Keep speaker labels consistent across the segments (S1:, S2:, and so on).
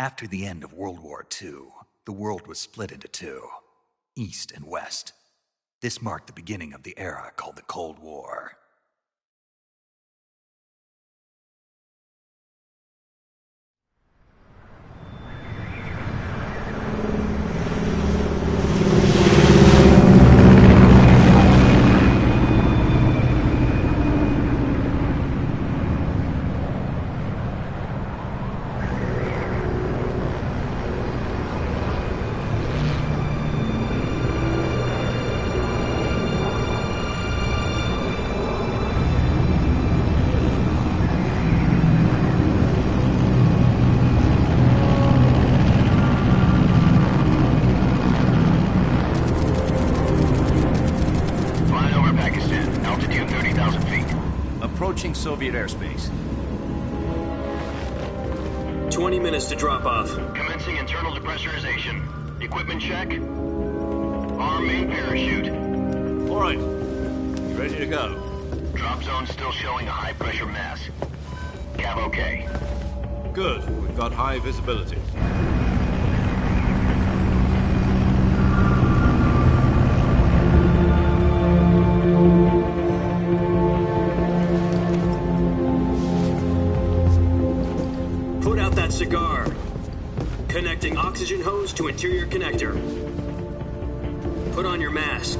S1: After the end of World War II, the world was split into two, East and West. This marked the beginning of the era called the Cold War.
S2: Approaching Soviet airspace.
S3: 20 minutes to drop off.
S4: Commencing internal depressurization. Equipment check. Arm main parachute.
S2: All right. Ready to go.
S4: Drop zone still showing a high pressure mass. Cav okay.
S2: Good. We've got high visibility.
S3: Cigar. Connecting oxygen hose to interior connector. Put on your mask.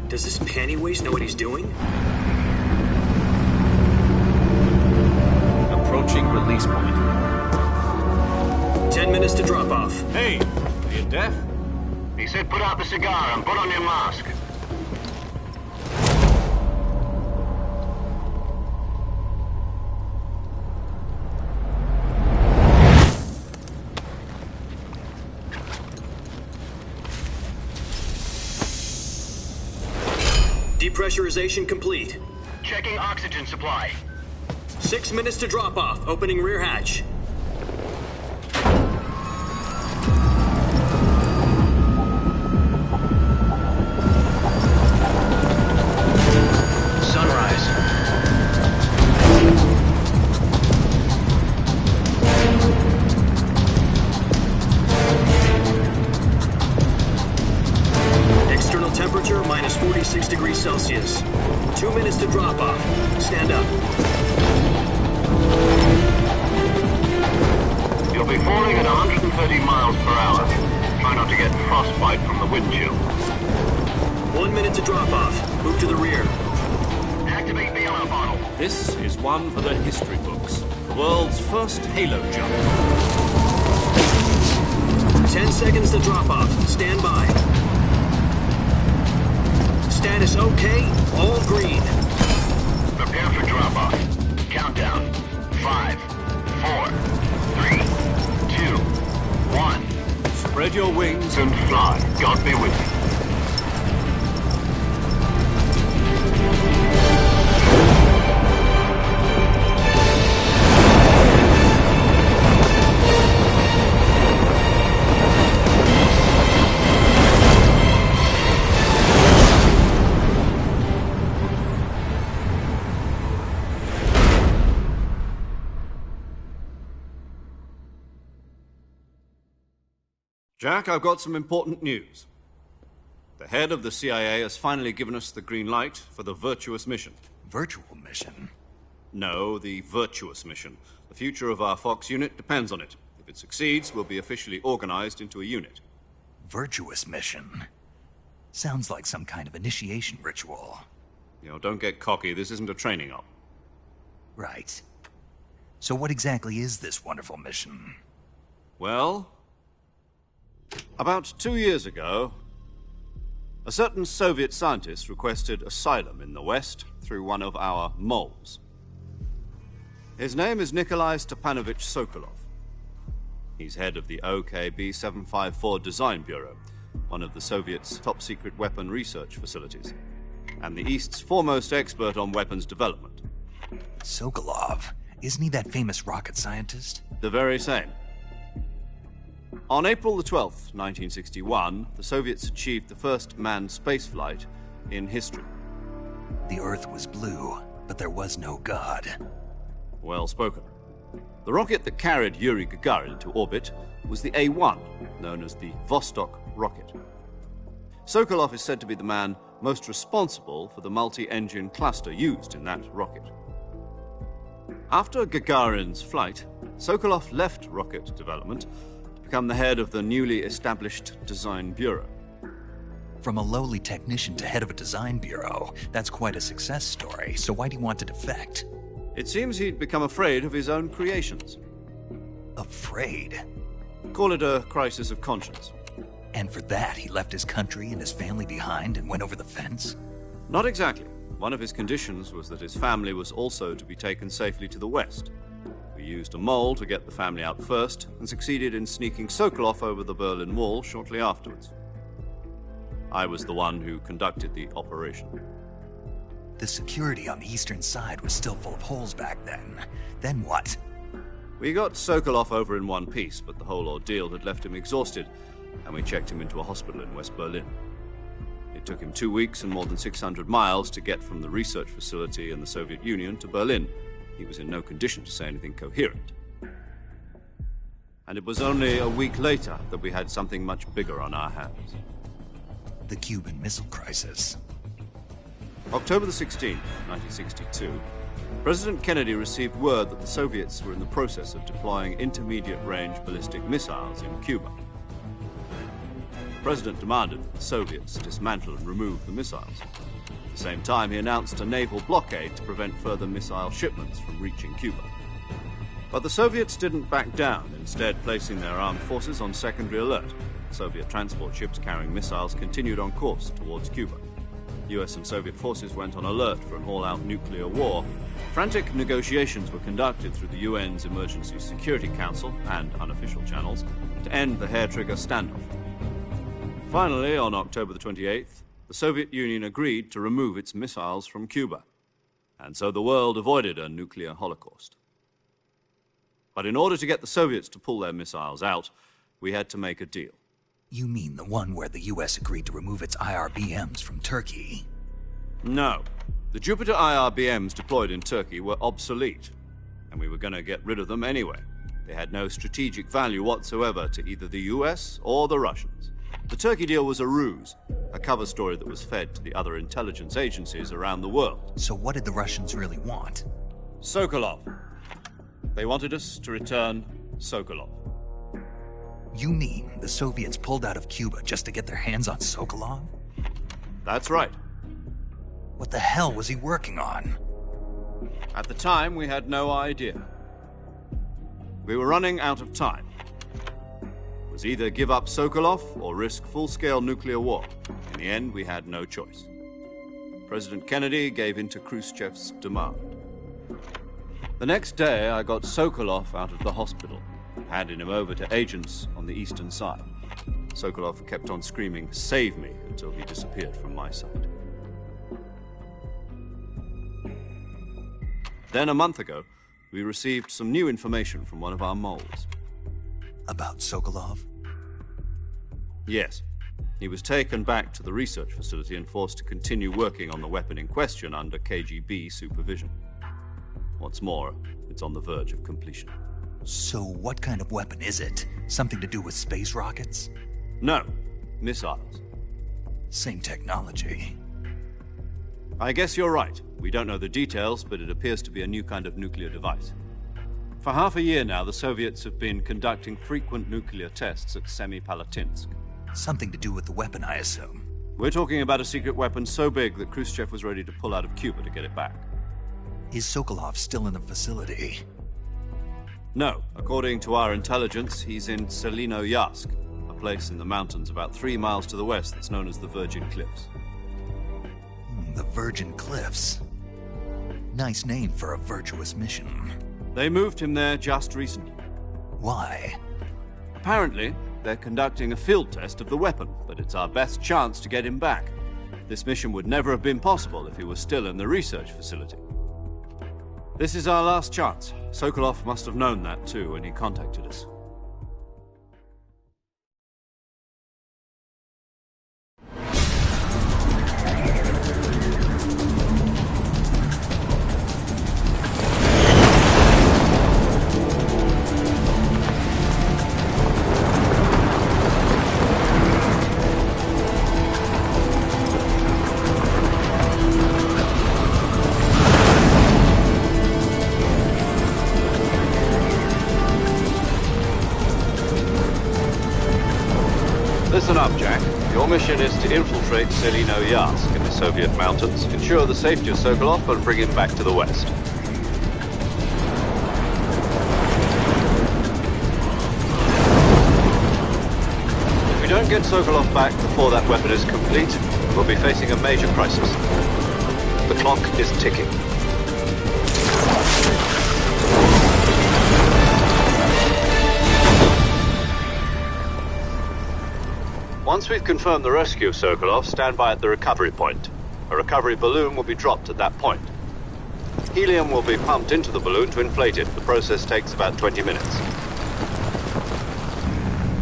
S3: Does this panty waste know what he's doing?
S2: Approaching release point.
S3: 10 minutes to drop off.
S2: Hey, are you deaf?
S4: He said put out the cigar and put on your mask.
S3: Depressurization complete.
S4: Checking oxygen supply.
S3: 6 minutes to drop off. Opening rear hatch. Temperature minus 46 degrees Celsius. 2 minutes to drop off. Stand up.
S4: You'll be falling at 130 miles per hour. Try not to get frostbite from the wind chill.
S3: 1 minute to drop off. Move to the rear.
S4: Activate the alarm bottle.
S2: This is one for the history books. The world's first halo jump.
S3: 10 seconds to drop off. Stand by. Status okay, all green.
S4: Prepare for drop-off. Countdown. 5, 4, 3, 2, 1.
S2: Spread your wings
S4: And fly. God be with you.
S2: Jack, I've got some important news. The head of the CIA has finally given us the green light for the virtuous mission.
S1: Virtual mission?
S2: No, the virtuous mission. The future of our Fox unit depends on it. If it succeeds, we'll be officially organized into a unit.
S1: Virtuous mission? Sounds like some kind of initiation ritual.
S2: You know, don't get cocky. This isn't a training op.
S1: Right. So what exactly is this wonderful mission?
S2: Well, about 2 years ago, a certain Soviet scientist requested asylum in the West through one of our moles. His name is Nikolai Stepanovich Sokolov. He's head of the OKB-754 Design Bureau, one of the Soviets' top-secret weapon research facilities, and the East's foremost expert on weapons development.
S1: Sokolov? Isn't he that famous rocket scientist?
S2: The very same. On April the 12th, 1961, the Soviets achieved the first manned spaceflight in history.
S1: The Earth was blue, but there was no God.
S2: Well spoken. The rocket that carried Yuri Gagarin to orbit was the A-1, known as the Vostok rocket. Sokolov is said to be the man most responsible for the multi-engine cluster used in that rocket. After Gagarin's flight, Sokolov left rocket development to become the head of the newly established Design Bureau.
S1: From a lowly technician to head of a design bureau, that's quite a success story, so why do you want to defect?
S2: It seems he'd become afraid of his own creations.
S1: Afraid?
S2: Call it a crisis of conscience.
S1: And for that, he left his country and his family behind and went over the fence?
S2: Not exactly. One of his conditions was that his family was also to be taken safely to the west. We used a mole to get the family out first and succeeded in sneaking Sokolov over the Berlin Wall shortly afterwards. I was the one who conducted the operation.
S1: The security on the eastern side was still full of holes back then. Then what?
S2: We got Sokolov over in one piece, but the whole ordeal had left him exhausted, and we checked him into a hospital in West Berlin. It took him 2 weeks and more than 600 miles to get from the research facility in the Soviet Union to Berlin. He was in no condition to say anything coherent. And it was only a week later that we had something much bigger on our hands.
S1: The Cuban Missile Crisis.
S2: October the 16th, 1962, President Kennedy received word that the Soviets were in the process of deploying intermediate-range ballistic missiles in Cuba. The President demanded that the Soviets dismantle and remove the missiles. At the same time, he announced a naval blockade to prevent further missile shipments from reaching Cuba. But the Soviets didn't back down, instead placing their armed forces on secondary alert. Soviet transport ships carrying missiles continued on course towards Cuba. US and Soviet forces went on alert for an all-out nuclear war. Frantic negotiations were conducted through the UN's Emergency Security Council and unofficial channels to end the hair-trigger standoff. Finally, on October the 28th, the Soviet Union agreed to remove its missiles from Cuba. And so the world avoided a nuclear holocaust. But in order to get the Soviets to pull their missiles out, we had to make a deal.
S1: You mean the one where the US agreed to remove its IRBMs from Turkey?
S2: No. The Jupiter IRBMs deployed in Turkey were obsolete, and we were going to get rid of them anyway. They had no strategic value whatsoever to either the US or the Russians. The Turkey deal was a ruse, a cover story that was fed to the other intelligence agencies around the world.
S1: So what did the Russians really want?
S2: Sokolov. They wanted us to return Sokolov.
S1: You mean the Soviets pulled out of Cuba just to get their hands on Sokolov?
S2: That's right.
S1: What the hell was he working on?
S2: At the time, we had no idea. We were running out of time. It was either give up Sokolov or risk full-scale nuclear war. In the end, we had no choice. President Kennedy gave in to Khrushchev's demand. The next day, I got Sokolov out of the hospital, handing him over to agents on the eastern side. Sokolov kept on screaming, "Save me," until he disappeared from my sight. Then, a month ago, we received some new information from one of our moles.
S1: About Sokolov?
S2: Yes. He was taken back to the research facility and forced to continue working on the weapon in question under KGB supervision. What's more, it's on the verge of completion.
S1: So what kind of weapon is it? Something to do with space rockets?
S2: No, missiles.
S1: Same technology.
S2: I guess you're right. We don't know the details, but it appears to be a new kind of nuclear device. For half a year now, the Soviets have been conducting frequent nuclear tests at Semipalatinsk.
S1: Something to do with the weapon, I assume.
S2: We're talking about a secret weapon so big that Khrushchev was ready to pull out of Cuba to get it back.
S1: Is Sokolov still in the facility?
S2: No. According to our intelligence, he's in Selinoyarsk, a place in the mountains about 3 miles to the west that's known as the Virgin Cliffs.
S1: The Virgin Cliffs. Nice name for a virtuous mission.
S2: They moved him there just recently.
S1: Why?
S2: Apparently, they're conducting a field test of the weapon, but it's our best chance to get him back. This mission would never have been possible if he was still in the research facility. This is our last chance. Sokolov must have known that too when he contacted us. mission is to infiltrate Selino-Yarsk in the Soviet mountains, ensure the safety of Sokolov, and bring him back to the west. If we don't get Sokolov back before that weapon is complete, we'll be facing a major crisis. The clock is ticking. Once we've confirmed the rescue of Sokolov, stand by at the recovery point. A recovery balloon will be dropped at that point. Helium will be pumped into the balloon to inflate it. The process takes about 20 minutes.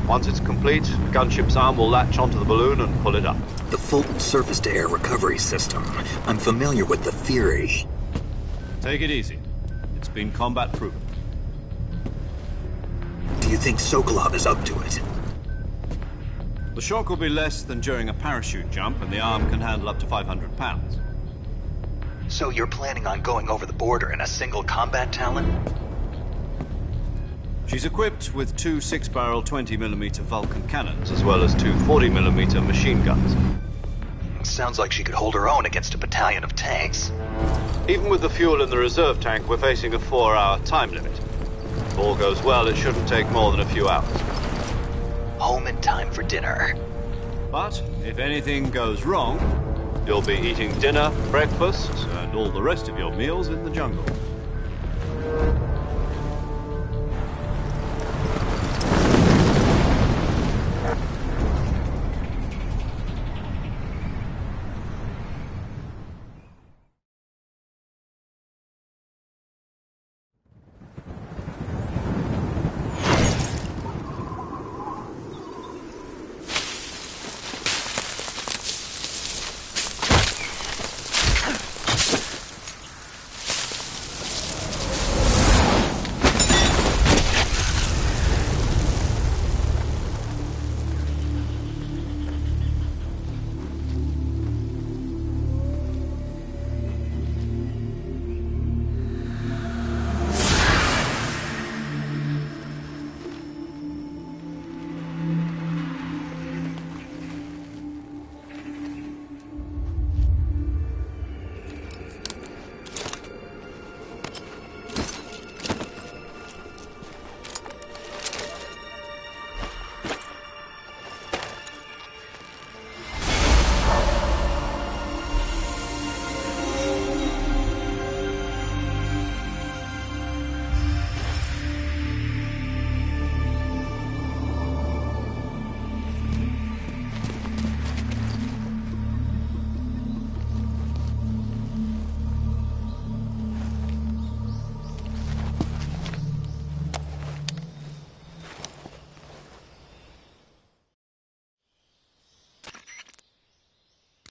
S2: Once it's complete, the gunship's arm will latch onto the balloon and pull it up.
S1: The Fulton surface-to-air recovery system. I'm familiar with the theory.
S2: Take it easy. It's been combat-proven.
S1: Do you think Sokolov is up to it?
S2: The shock will be less than during a parachute jump, and the arm can handle up to 500 pounds.
S1: So you're planning on going over the border in a single combat Talon?
S2: She's equipped with two 6-barrel 20mm Vulcan cannons, as well as two 40mm machine guns.
S1: Sounds like she could hold her own against a battalion of tanks.
S2: Even with the fuel in the reserve tank, we're facing a 4-hour time limit. If all goes well, it shouldn't take more than a few hours.
S1: Home in time for dinner.
S2: But if anything goes wrong, you'll be eating dinner, breakfast, and all the rest of your meals in the jungle.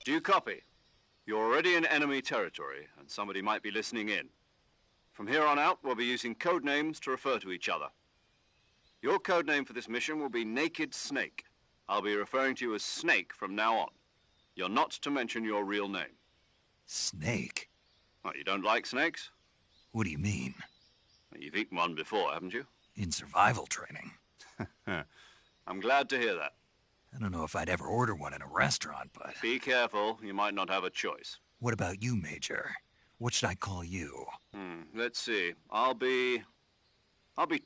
S2: Do you copy? You're already in enemy territory, and somebody might be listening in. From here on out, we'll be using code names to refer to each other. Your code name for this mission will be Naked Snake. I'll be referring to you as Snake from now on. You're not to mention your real name.
S1: Snake?
S2: What, you don't like snakes?
S1: What do you mean?
S2: Well, you've eaten one before, haven't you?
S1: In survival training.
S2: I'm glad to hear that.
S1: I don't know if I'd ever order one in a restaurant, but...
S2: Be careful, you might not have a choice.
S1: What about you, Major? What should I call you?
S2: Let's see. I'll be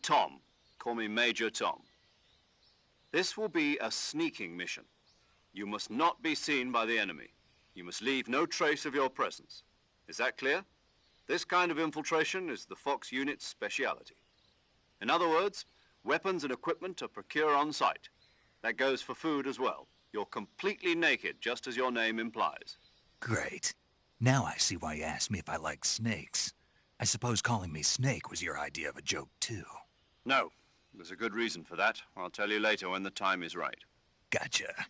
S2: Tom. Call me Major Tom. This will be a sneaking mission. You must not be seen by the enemy. You must leave no trace of your presence. Is that clear? This kind of infiltration is the Fox unit's speciality. In other words, weapons and equipment are procured on site. That goes for food as well. You're completely naked, just as your name implies.
S1: Great. Now I see why you asked me if I like snakes. I suppose calling me Snake was your idea of a joke, too.
S2: No. There's a good reason for that. I'll tell you later when the time is right.
S1: Gotcha.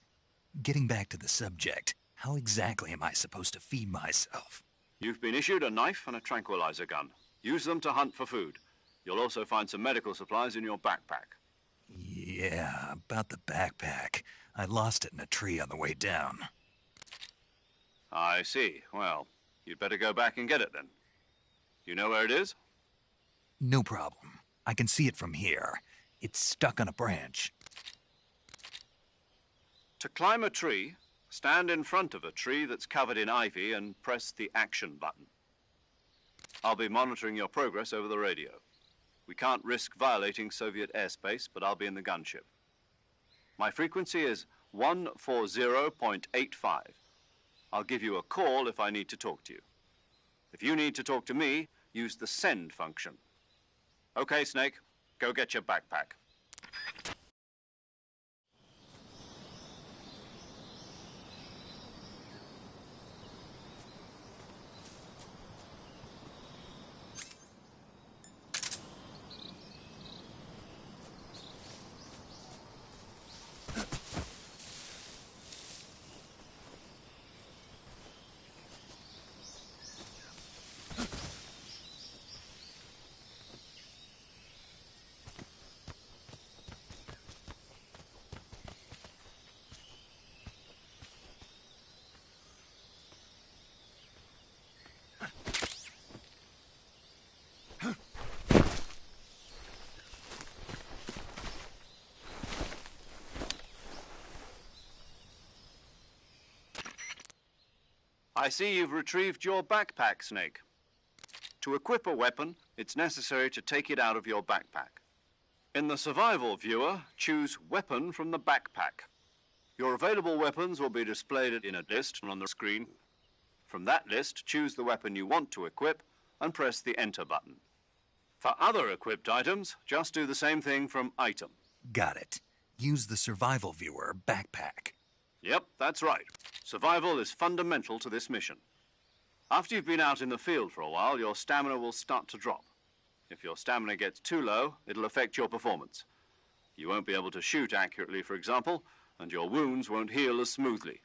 S1: Getting back to the subject, how exactly am I supposed to feed myself?
S2: You've been issued a knife and a tranquilizer gun. Use them to hunt for food. You'll also find some medical supplies in your backpack.
S1: Yeah, about the backpack. I lost it in a tree on the way down.
S2: I see. Well, you'd better go back and get it then. You know where it is?
S1: No problem. I can see it from here. It's stuck on a branch.
S2: To climb a tree, stand in front of a tree that's covered in ivy and press the action button. I'll be monitoring your progress over the radio. We can't risk violating Soviet airspace, but I'll be in the gunship. My frequency is 140.85. I'll give you a call if I need to talk to you. If you need to talk to me, use the send function. Okay, Snake, go get your backpack. I see you've retrieved your backpack, Snake. To equip a weapon, it's necessary to take it out of your backpack. In the survival viewer, choose Weapon from the backpack. Your available weapons will be displayed in a list on the screen. From that list, choose the weapon you want to equip and press the Enter button. For other equipped items, just do the same thing from Item.
S1: Got it. Use the survival viewer backpack.
S2: Yep, that's right. Survival is fundamental to this mission. After you've been out in the field for a while, your stamina will start to drop. If your stamina gets too low, it'll affect your performance. You won't be able to shoot accurately, for example, and your wounds won't heal as smoothly.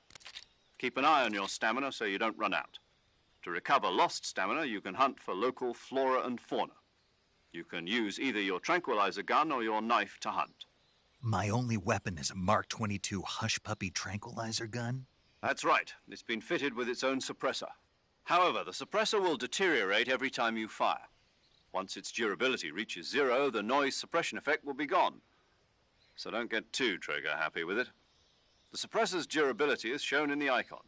S2: Keep an eye on your stamina so you don't run out. To recover lost stamina, you can hunt for local flora and fauna. You can use either your tranquilizer gun or your knife to hunt.
S1: My only weapon is a Mark 22 Hush Puppy tranquilizer gun?
S2: That's right. It's been fitted with its own suppressor. However, the suppressor will deteriorate every time you fire. Once its durability reaches 0, the noise suppression effect will be gone. So don't get too trigger happy with it. The suppressor's durability is shown in the icon.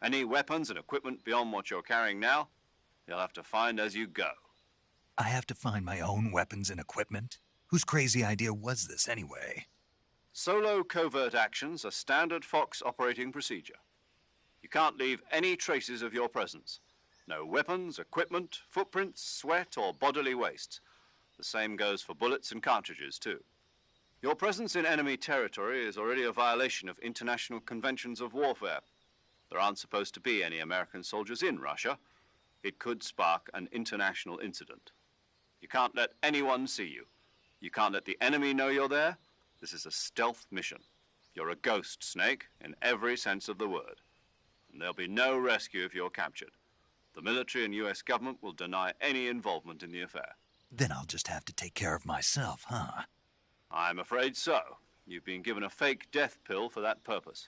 S2: Any weapons and equipment beyond what you're carrying now, you'll have to find as you go.
S1: I have to find my own weapons and equipment? Whose crazy idea was this, anyway?
S2: Solo covert actions are standard Fox operating procedure. You can't leave any traces of your presence. No weapons, equipment, footprints, sweat, or bodily waste. The same goes for bullets and cartridges, too. Your presence in enemy territory is already a violation of international conventions of warfare. There aren't supposed to be any American soldiers in Russia. It could spark an international incident. You can't let anyone see you. You can't let the enemy know you're there. This is a stealth mission. You're a ghost, Snake, in every sense of the word. And there'll be no rescue if you're captured. The military and U.S. government will deny any involvement in the affair.
S1: Then I'll just have to take care of myself, huh?
S2: I'm afraid so. You've been given a fake death pill for that purpose.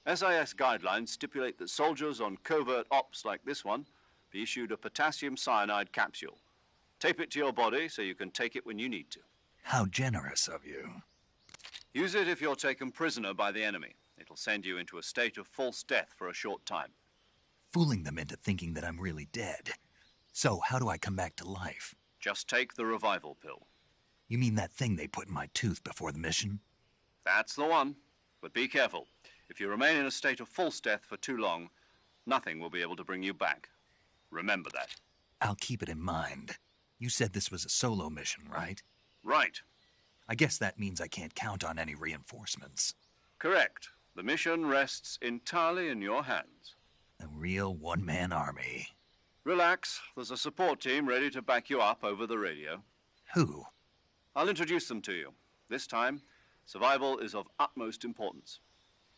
S2: SIS guidelines stipulate that soldiers on covert ops like this one be issued a potassium cyanide capsule. Tape it to your body so you can take it when you need to.
S1: How generous of you.
S2: Use it if you're taken prisoner by the enemy. It'll send you into a state of false death for a short time.
S1: Fooling them into thinking that I'm really dead. So, how do I come back to life?
S2: Just take the revival pill.
S1: You mean that thing they put in my tooth before the mission?
S2: That's the one. But be careful. If you remain in a state of false death for too long, nothing will be able to bring you back. Remember that.
S1: I'll keep it in mind. You said this was a solo mission, right?
S2: Right.
S1: I guess that means I can't count on any reinforcements.
S2: Correct. The mission rests entirely in your hands.
S1: A real one-man army.
S2: Relax. There's a support team ready to back you up over the radio.
S1: Who?
S2: I'll introduce them to you. This time, survival is of utmost importance.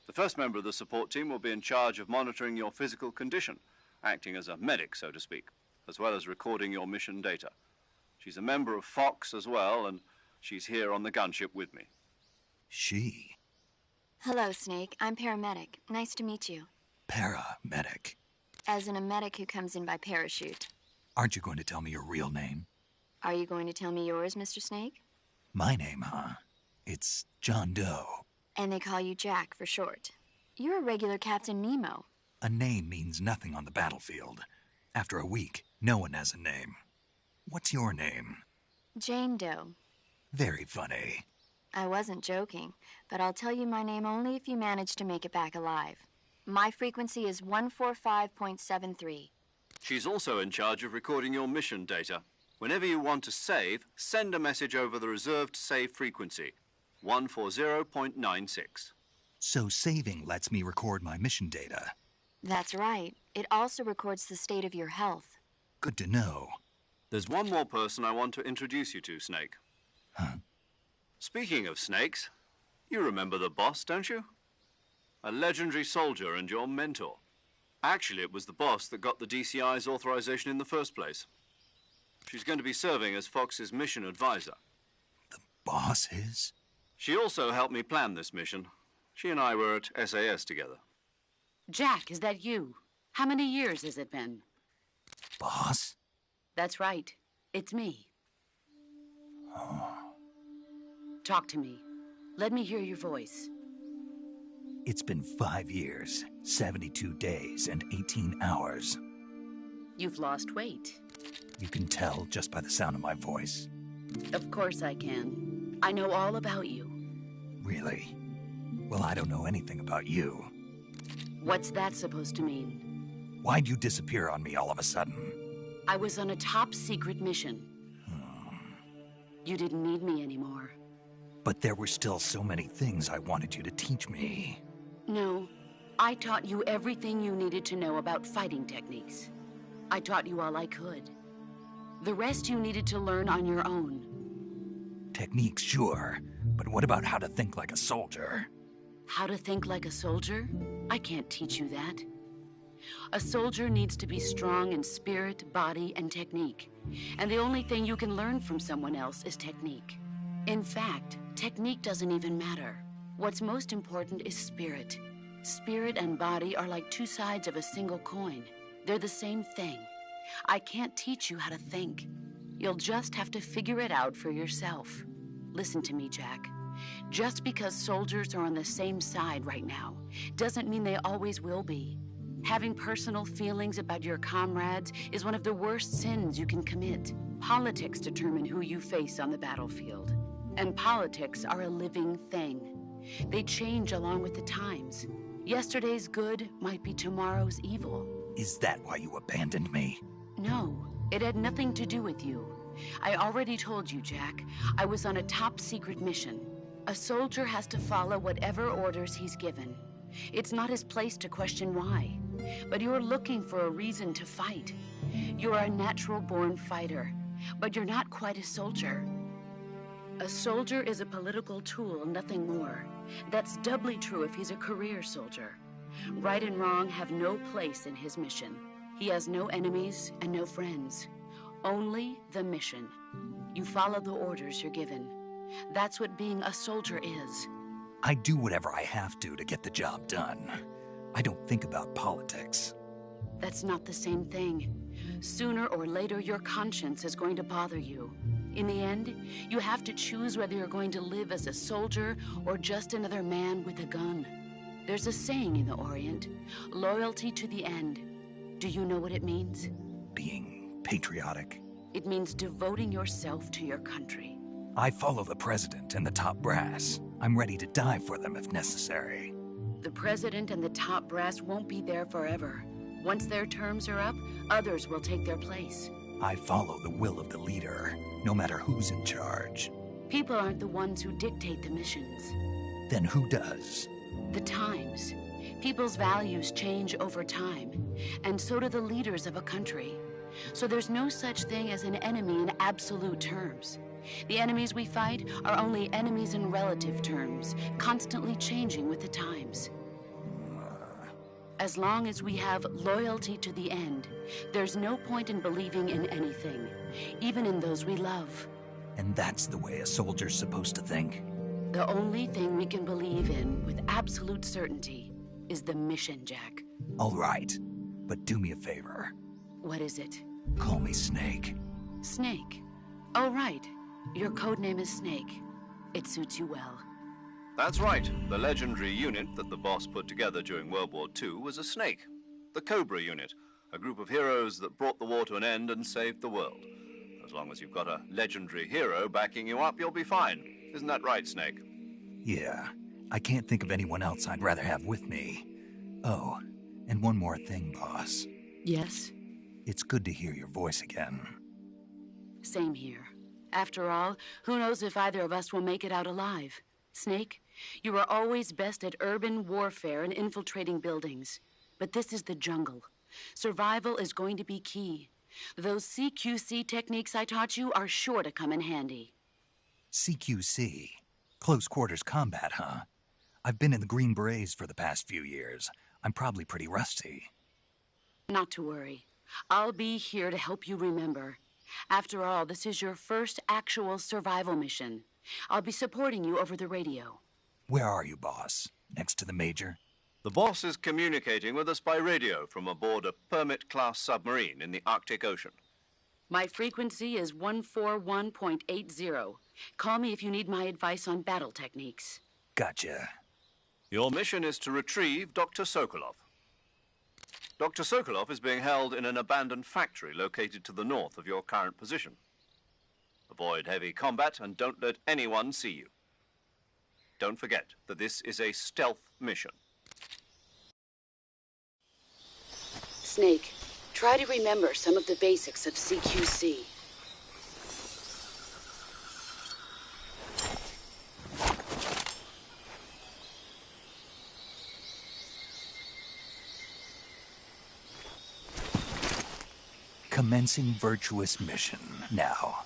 S2: The first member of the support team will be in charge of monitoring your physical condition, acting as a medic, so to speak, as well as recording your mission data. She's a member of Fox as well, and she's here on the gunship with me.
S1: She?
S5: Hello, Snake. I'm paramedic. Nice to meet you.
S1: Paramedic.
S5: As in a medic who comes in by parachute.
S1: Aren't you going to tell me your real name?
S5: Are you going to tell me yours, Mr. Snake?
S1: My name, huh? It's John Doe.
S5: And they call you Jack for short. You're a regular Captain Nemo.
S1: A name means nothing on the battlefield. After a week, no one has a name. What's your name?
S5: Jane Doe.
S1: Very funny.
S5: I wasn't joking, but I'll tell you my name only if you manage to make it back alive. My frequency is 145.73.
S2: She's also in charge of recording your mission data. Whenever you want to save, send a message over the reserved save frequency, 140.96.
S1: So saving lets me record my mission data.
S5: That's right. It also records the state of your health.
S1: Good to know.
S2: There's one more person I want to introduce you to, Snake.
S1: Huh?
S2: Speaking of snakes, you remember the boss, don't you? A legendary soldier and your mentor. Actually, it was the boss that got the DCI's authorization in the first place. She's going to be serving as Fox's mission advisor.
S1: The boss is?
S2: She also helped me plan this mission. She and I were at SAS together.
S6: Jack, is that you? How many years has it been?
S1: Boss?
S6: That's right. It's me.
S1: Oh.
S6: Talk to me. Let me hear your voice.
S1: It's been 5 years, 72 days, and 18 hours.
S6: You've lost weight.
S1: You can tell just by the sound of my voice.
S6: Of course I can. I know all about you.
S1: Really? Well, I don't know anything about you.
S6: What's that supposed to mean?
S1: Why'd you disappear on me all of a sudden?
S6: I was on a top-secret mission. You didn't need me anymore.
S1: But there were still so many things I wanted you to teach me.
S6: No, I taught you everything you needed to know about fighting techniques. I taught you all I could. The rest you needed to learn on your own.
S1: Techniques, sure. But what about how to think like a soldier?
S6: How to think like a soldier? I can't teach you that. A soldier needs to be strong in spirit, body, and technique. And the only thing you can learn from someone else is technique. In fact, technique doesn't even matter. What's most important is spirit. Spirit and body are like two sides of a single coin. They're the same thing. I can't teach you how to think. You'll just have to figure it out for yourself. Listen to me, Jack. Just because soldiers are on the same side right now doesn't mean they always will be. Having personal feelings about your comrades is one of the worst sins you can commit. Politics determine who you face on the battlefield. And politics are a living thing. They change along with the times. Yesterday's good might be tomorrow's evil.
S1: Is that why you abandoned me?
S6: No, it had nothing to do with you. I already told you, Jack. I was on a top-secret mission. A soldier has to follow whatever orders he's given. It's not his place to question why. But you're looking for a reason to fight. You're a natural-born fighter, but you're not quite a soldier. A soldier is a political tool, nothing more. That's doubly true if he's a career soldier. Right and wrong have no place in his mission. He has no enemies and no friends. Only the mission. You follow the orders you're given. That's what being a soldier is.
S1: I do whatever I have to get the job done. I don't think about politics.
S6: That's not the same thing. Sooner or later, your conscience is going to bother you. In the end, you have to choose whether you're going to live as a soldier or just another man with a gun. There's a saying in the Orient, loyalty to the end. Do you know what it means?
S1: Being patriotic.
S6: It means devoting yourself to your country.
S1: I follow the president and the top brass. I'm ready to die for them if necessary.
S6: The president and the top brass won't be there forever. Once their terms are up, others will take their place.
S1: I follow the will of the leader, no matter who's in charge.
S6: People aren't the ones who dictate the missions.
S1: Then who does?
S6: The times. People's values change over time, and so do the leaders of a country. So there's no such thing as an enemy in absolute terms. The enemies we fight are only enemies in relative terms, constantly changing with the times. As long as we have loyalty to the end, there's no point in believing in anything, even in those we love.
S1: And that's the way a soldier's supposed to think?
S6: The only thing we can believe in with absolute certainty is the mission, Jack.
S1: All right, but do me a favor.
S6: What is it?
S1: Call me Snake.
S6: Snake. Oh, right. Your code name is Snake. It suits you well.
S2: That's right. The legendary unit that the boss put together during World War II was a snake. The Cobra unit, a group of heroes that brought the war to an end and saved the world. As long as you've got a legendary hero backing you up, you'll be fine. Isn't that right, Snake?
S1: Yeah, I can't think of anyone else I'd rather have with me. Oh, and one more thing, boss.
S6: Yes?
S1: It's good to hear your voice again.
S6: Same here. After all, who knows if either of us will make it out alive? Snake, you are always best at urban warfare and infiltrating buildings. But this is the jungle. Survival is going to be key. Those CQC techniques I taught you are sure to come in handy.
S1: CQC? Close quarters combat, huh? I've been in the Green Berets for the past few years. I'm probably pretty rusty.
S6: Not to worry. I'll be here to help you remember. After all, this is your first actual survival mission. I'll be supporting you over the radio.
S1: Where are you, boss? Next to the Major?
S2: The boss is communicating with us by radio from aboard a Permit-class submarine in the Arctic Ocean.
S6: My frequency is 141.80. Call me if you need my advice on battle techniques.
S1: Gotcha.
S2: Your mission is to retrieve Dr. Sokolov. Dr. Sokolov is being held in an abandoned factory located to the north of your current position. Avoid heavy combat and don't let anyone see you. Don't forget that this is a stealth mission.
S6: Snake, try to remember some of the basics of CQC.
S1: Commencing virtuous mission now.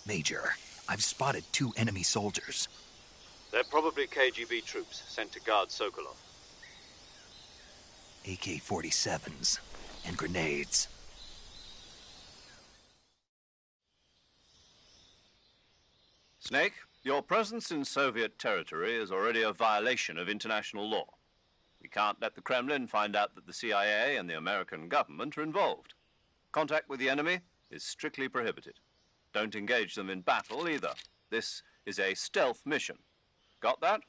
S1: Major, I've spotted 2 enemy soldiers.
S2: They're probably KGB troops sent to guard Sokolov.
S1: AK-47s and grenades.
S2: Snake, your presence in Soviet territory is already a violation of international law. We can't let the Kremlin find out that the CIA and the American government are involved. Contact with the enemy is strictly prohibited. Don't engage them in battle either. This is a stealth mission. Got that?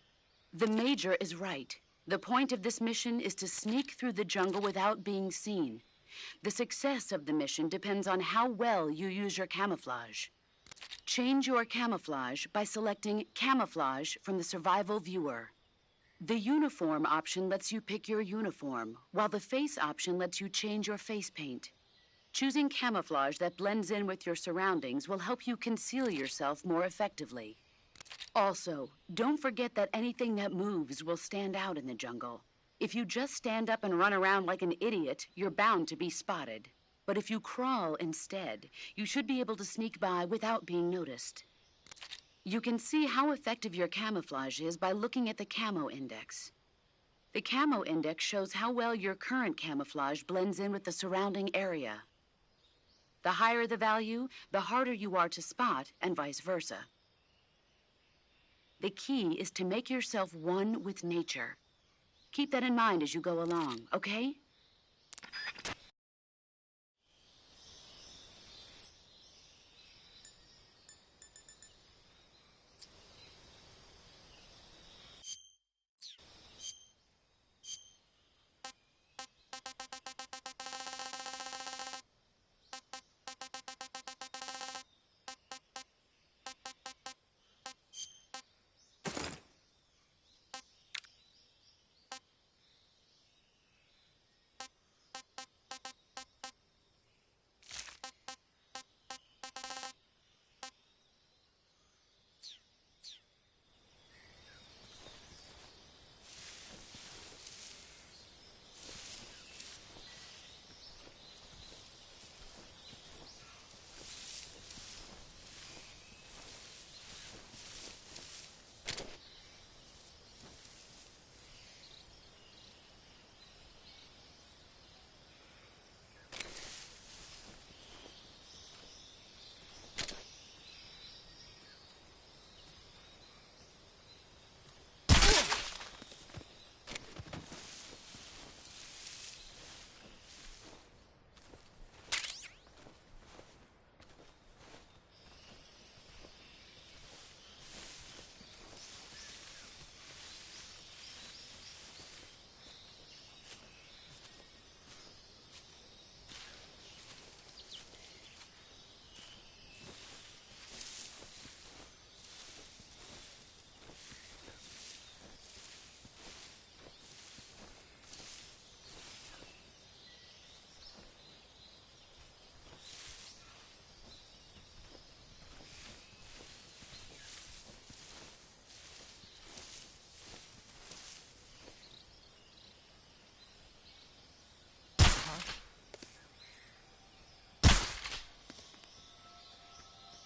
S6: The Major is right. The point of this mission is to sneak through the jungle without being seen. The success of the mission depends on how well you use your camouflage. Change your camouflage by selecting Camouflage from the Survival Viewer. The Uniform option lets you pick your uniform, while the Face option lets you change your face paint. Choosing camouflage that blends in with your surroundings will help you conceal yourself more effectively. Also, don't forget that anything that moves will stand out in the jungle. If you just stand up and run around like an idiot, you're bound to be spotted. But if you crawl instead, you should be able to sneak by without being noticed. You can see how effective your camouflage is by looking at the Camo Index. The Camo Index shows how well your current camouflage blends in with the surrounding area. The higher the value, the harder you are to spot, and vice versa. The key is to make yourself one with nature. Keep that in mind as you go along, okay?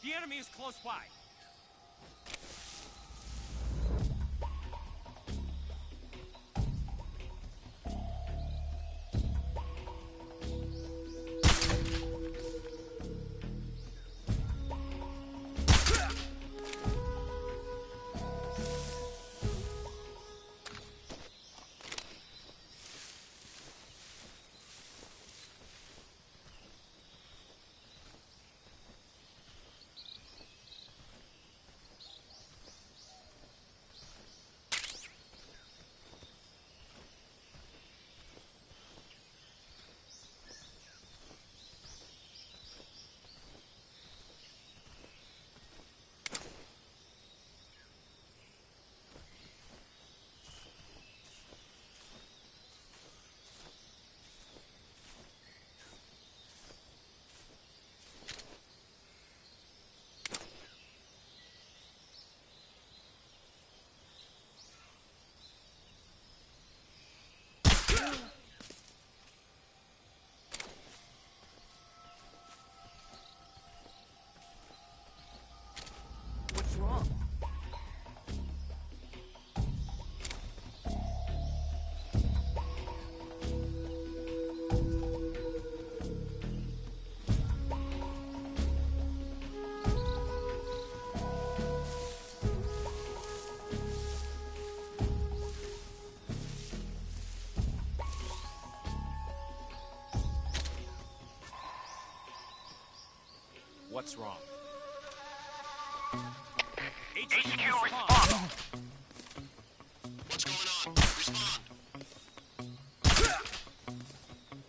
S7: The enemy is close by. What's wrong?
S4: HQ, respond! What's going on? Respond!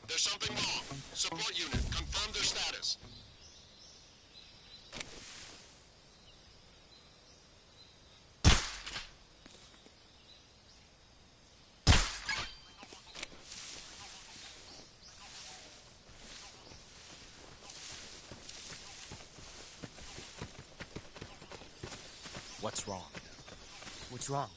S4: There's something wrong. Support unit, confirm their status.
S7: What's wrong? What's wrong?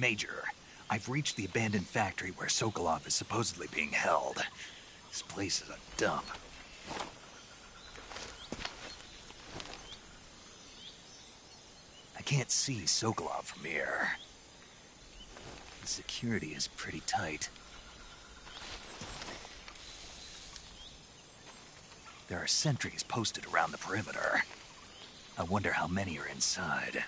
S1: Major, I've reached the abandoned factory where Sokolov is supposedly being held. This place is a dump. I can't see Sokolov from here. The security is pretty tight. There are sentries posted around the perimeter. I wonder how many are inside.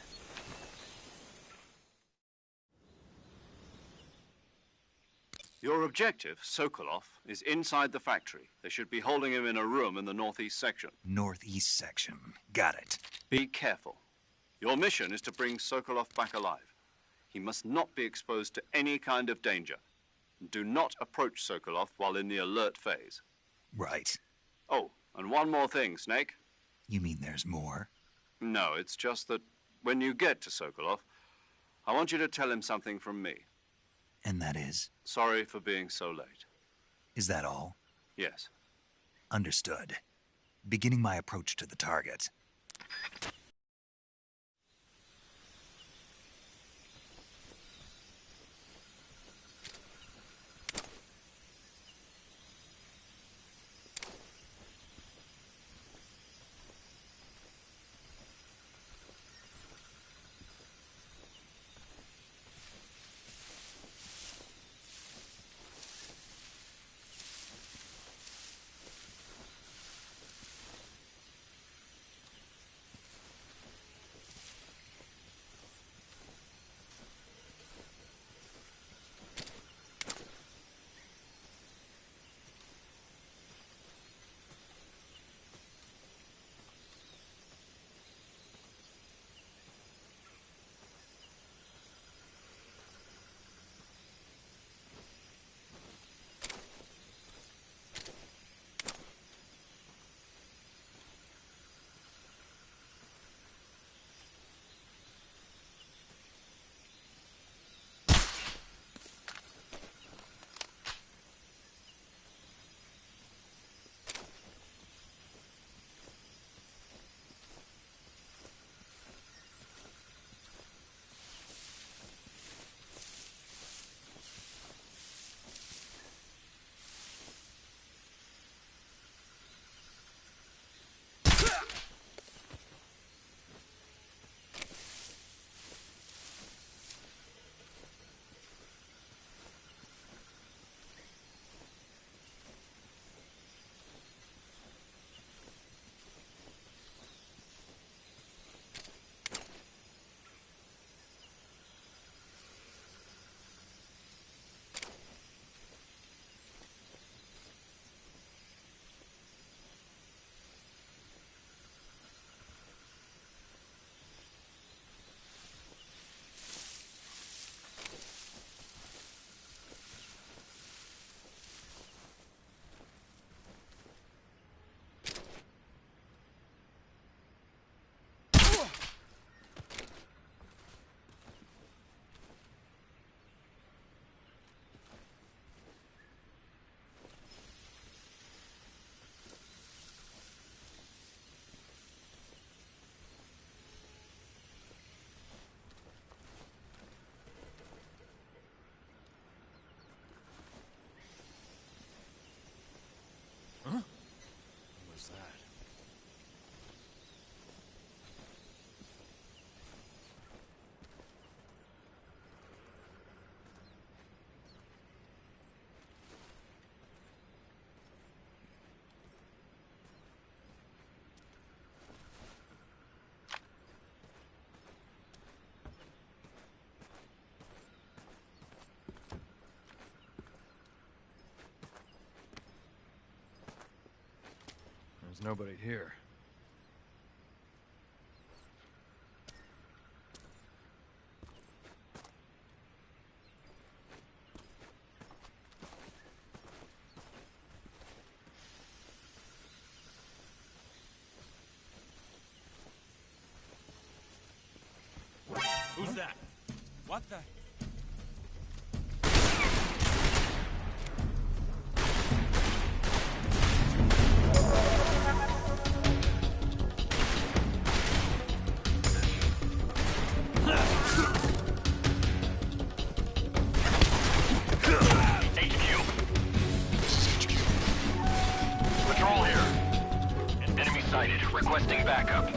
S2: Your objective, Sokolov, is inside the factory. They should be holding him in a room in the northeast section.
S1: Northeast section. Got it.
S2: Be careful. Your mission is to bring Sokolov back alive. He must not be exposed to any kind of danger. Do not approach Sokolov while in the alert phase.
S1: Right.
S2: Oh, and one more thing, Snake.
S1: You mean there's more?
S2: No, it's just that when you get to Sokolov, I want you to tell him something from me.
S1: And that is?
S2: Sorry for being so late.
S1: Is that all?
S2: Yes.
S1: Understood. Beginning my approach to the target.
S8: nobody here.
S7: Who's that? What the?
S4: Patrol here. An enemy sighted. Requesting backup.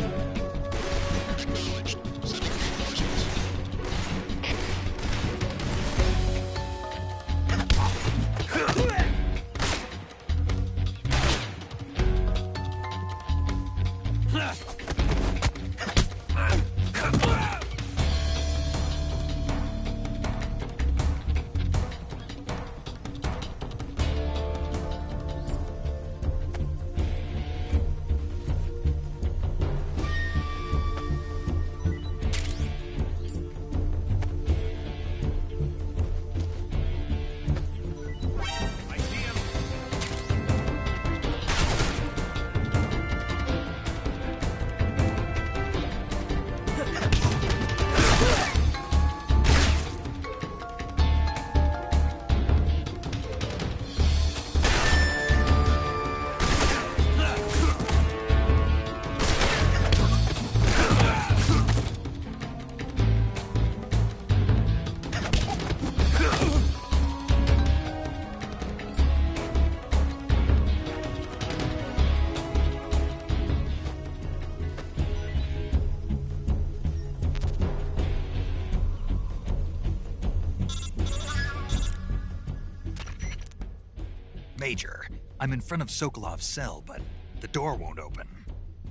S1: Major, I'm in front of Sokolov's cell, but the door won't open.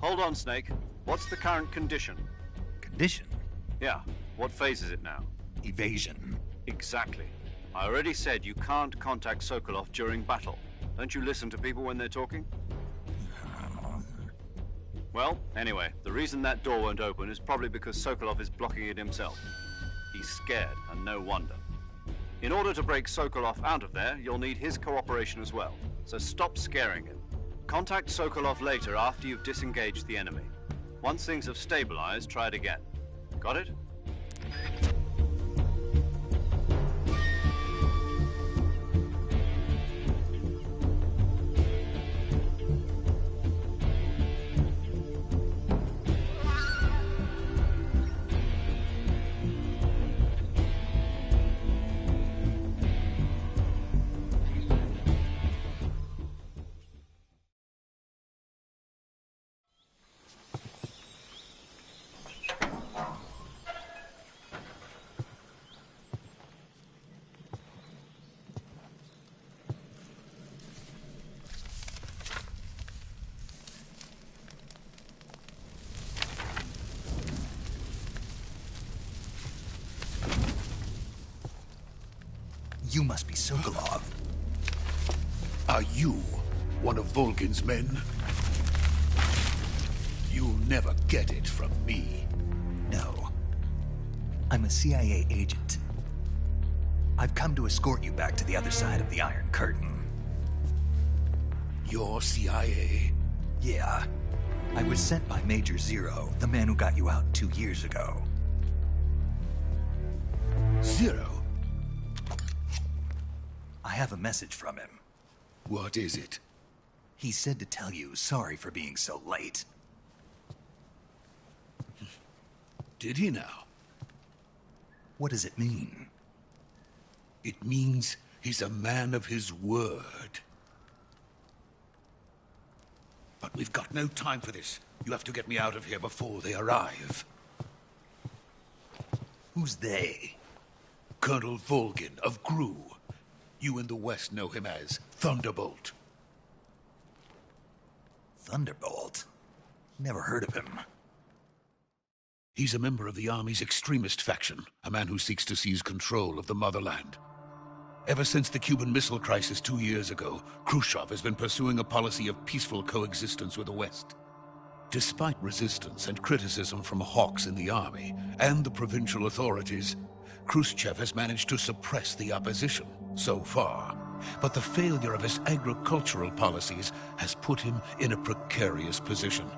S2: Hold on, Snake. What's the current condition?
S1: Condition?
S2: Yeah, what phase is it now?
S1: Evasion.
S2: Exactly. I already said you can't contact Sokolov during battle. Don't you listen to people when they're talking? Well, anyway, the reason that door won't open is probably because Sokolov is blocking it himself. He's scared, and no wonder. In order to break Sokolov out of there, you'll need his cooperation as well. So stop scaring him. Contact Sokolov later after you've disengaged the enemy. Once things have stabilized, try it again. Got it?
S1: You must be Sokolov.
S9: Are you one of Volgin's men? You'll never get it from me.
S1: No. I'm a CIA agent. I've come to escort you back to the other side of the Iron Curtain.
S9: You're CIA?
S1: Yeah. I was sent by Major Zero, the man who got you out 2 years ago.
S9: Zero?
S1: I have a message from him.
S9: What is it?
S1: He said to tell you sorry for being so late.
S9: Did he now?
S1: What does it mean?
S9: It means he's a man of his word. But we've got no time for this. You have to get me out of here before they arrive.
S1: Who's they?
S9: Colonel Volgin of GRU. You in the West know him as Thunderbolt.
S1: Thunderbolt? Never heard of him.
S9: He's a member of the Army's extremist faction, a man who seeks to seize control of the motherland. Ever since the Cuban Missile Crisis 2 years ago, Khrushchev has been pursuing a policy of peaceful coexistence with the West. Despite resistance and criticism from hawks in the army and the provincial authorities, Khrushchev has managed to suppress the opposition so far. But the failure of his agricultural policies has put him in a precarious position.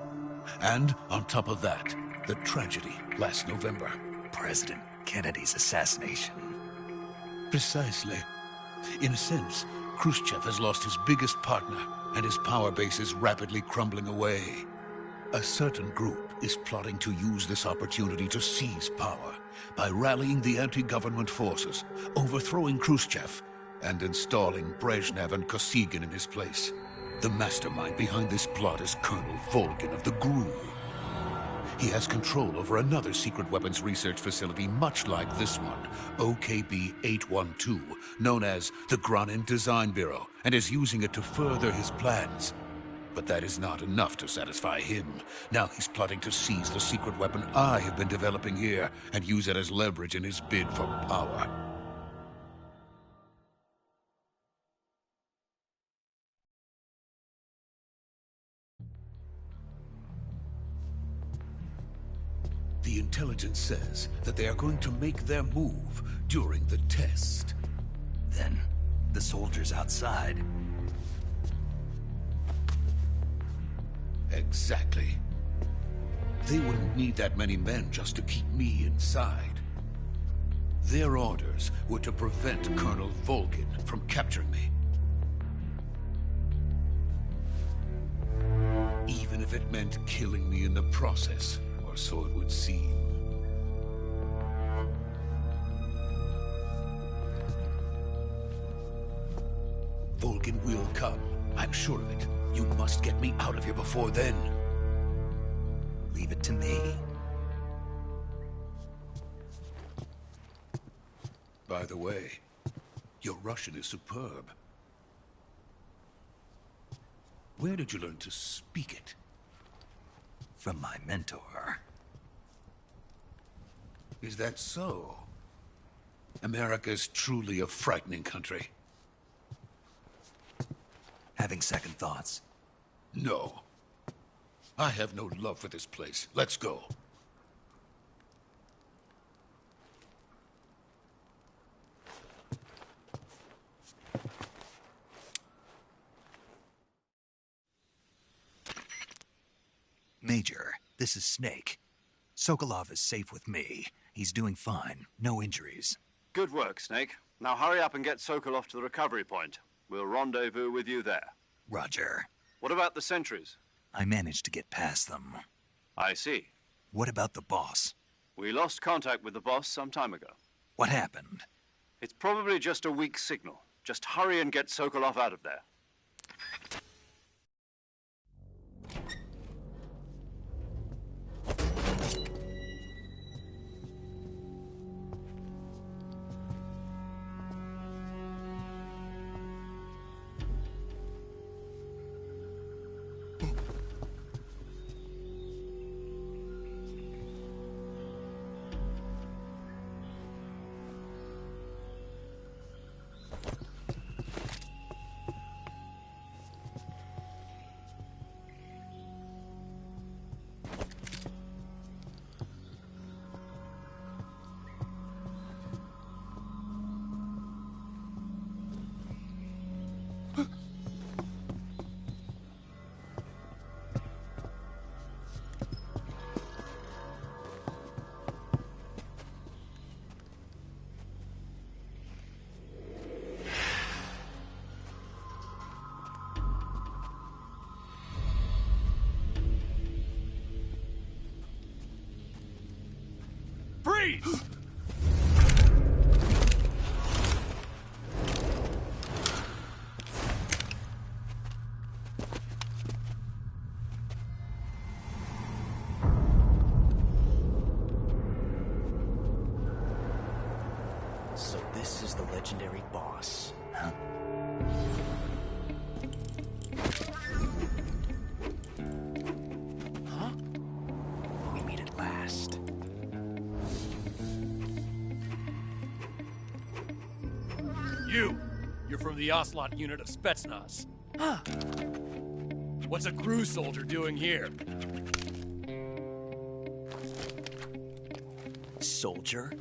S9: And on top of that, the tragedy last November.
S1: President Kennedy's assassination.
S9: Precisely. In a sense, Khrushchev has lost his biggest partner, and his power base is rapidly crumbling away. A certain group is plotting to use this opportunity to seize power by rallying the anti-government forces, overthrowing Khrushchev, and installing Brezhnev and Kosygin in his place. The mastermind behind this plot is Colonel Volgin of the GRU. He has control over another secret weapons research facility much like this one, OKB-812, known as the Granin Design Bureau, and is using it to further his plans. But that is not enough to satisfy him. Now he's plotting to seize the secret weapon I have been developing here and use it as leverage in his bid for power. The intelligence says that they are going to make their move during the test.
S1: Then, the soldiers outside.
S9: Exactly. They wouldn't need that many men just to keep me inside. Their orders were to prevent Colonel Volgin from capturing me. Even if it meant killing me in the process. Or so it would seem. Volgin will come. I'm sure of it. You must get me out of here before then.
S1: Leave it to me.
S9: By the way, your Russian is superb. Where did you learn to speak it?
S1: From my mentor.
S9: Is that so? America's truly a frightening country.
S1: Having second thoughts?
S9: No. I have no love for this place. Let's go.
S1: Major, this is Snake. Sokolov is safe with me. He's doing fine. No injuries.
S2: Good work, Snake. Now hurry up and get Sokolov to the recovery point. We'll rendezvous with you there.
S1: Roger.
S2: What about the sentries?
S1: I managed to get past them.
S2: I see.
S1: What about the boss?
S2: We lost contact with the boss some time ago.
S1: What happened?
S2: It's probably just a weak signal. Just hurry and get Sokolov out of there.
S7: Freeze!
S8: So this is the legendary boss.
S1: Huh?
S8: Huh? We meet at last.
S7: You're from the Ocelot unit of Spetsnaz. What's a crew soldier doing here?
S8: Soldier?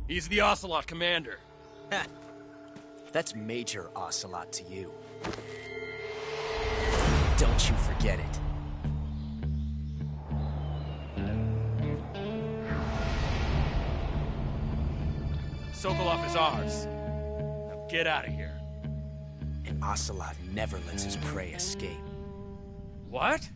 S7: He's the Ocelot commander.
S8: Ha! That's Major Ocelot to you. Don't you forget it.
S7: Sokolov is ours. Now get out of here.
S8: And Ocelot never lets his prey escape.
S7: What?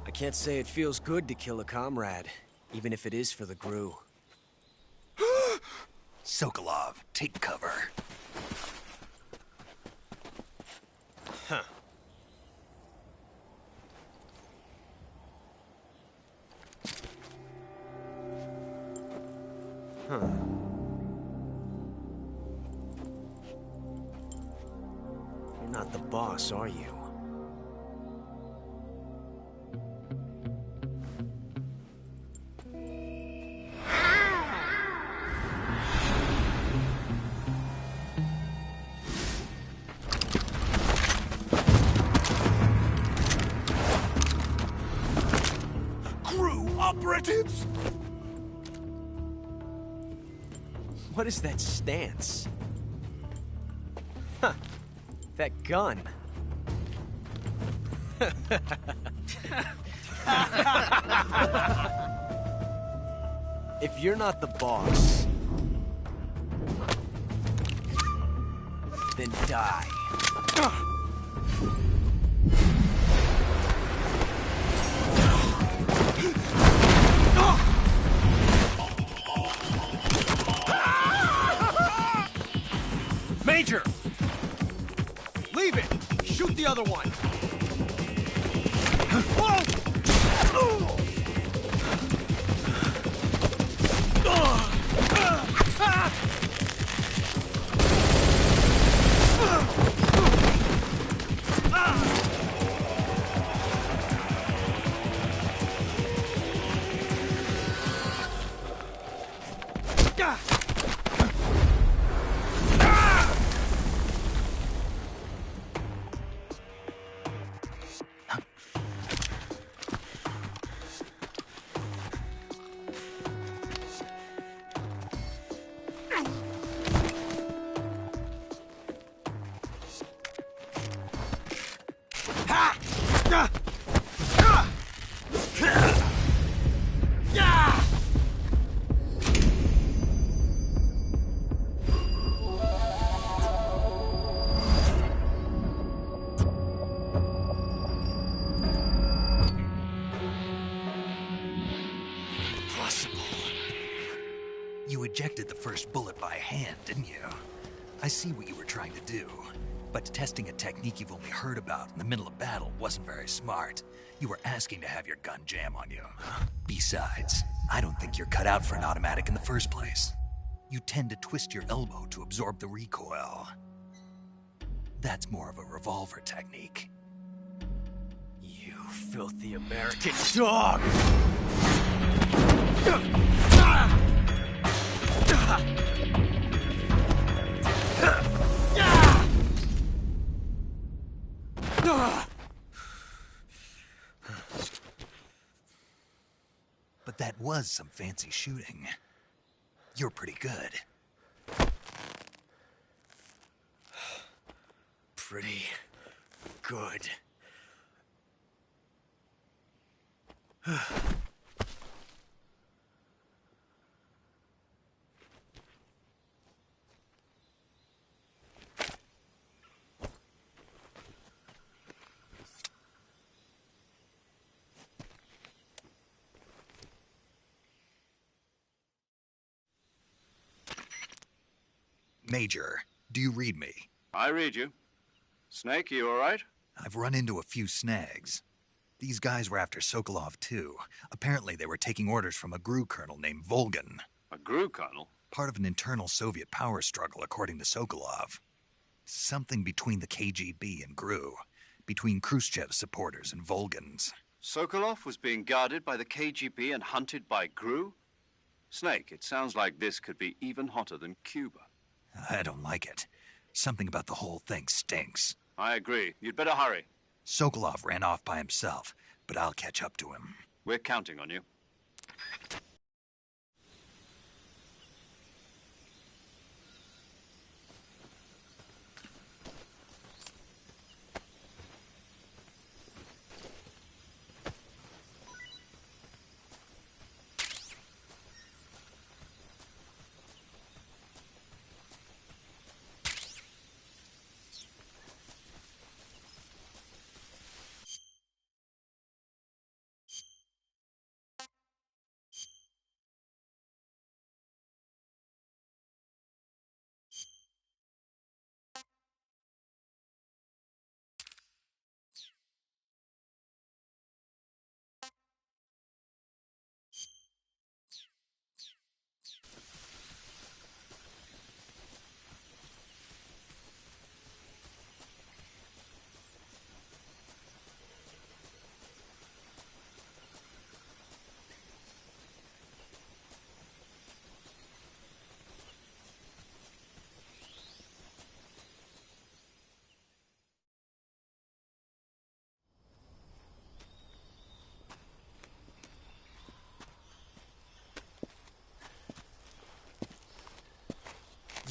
S8: I can't say it feels good to kill a comrade, even if it is for the GRU.
S1: Sokolov, take cover.
S8: Huh. Huh. You're not the boss, are you?
S1: Operatives!
S8: What is that stance? Huh. That gun. If you're not the boss, then die.
S10: Major! Leave it! Shoot the other one! Whoa!
S1: You ejected the first bullet by hand, didn't you? I see what you were trying to do. But testing a technique you've only heard about in the middle of battle wasn't very smart. You were asking to have your gun jam on you. Besides, I don't think you're cut out for an automatic in the first place. You tend to twist your elbow to absorb the recoil. That's more of a revolver technique.
S8: You filthy American dog!
S1: was some fancy shooting. You're pretty good.
S8: Pretty good.
S1: Major, do you read me?
S2: I read you. Snake, you all right?
S1: I've run into a few snags. These guys were after Sokolov, too. Apparently they were taking orders from a GRU colonel named Volgan.
S2: A GRU colonel?
S1: Part of an internal Soviet power struggle, according to Sokolov. Something between the KGB and GRU. Between Khrushchev's supporters and Volgan's.
S2: Sokolov was being guarded by the KGB and hunted by GRU? Snake, it sounds like this could be even hotter than Cuba.
S1: I don't like it. Something about the whole thing stinks.
S2: I agree. You'd better hurry.
S1: Sokolov ran off by himself, but I'll catch up to him.
S2: We're counting on you.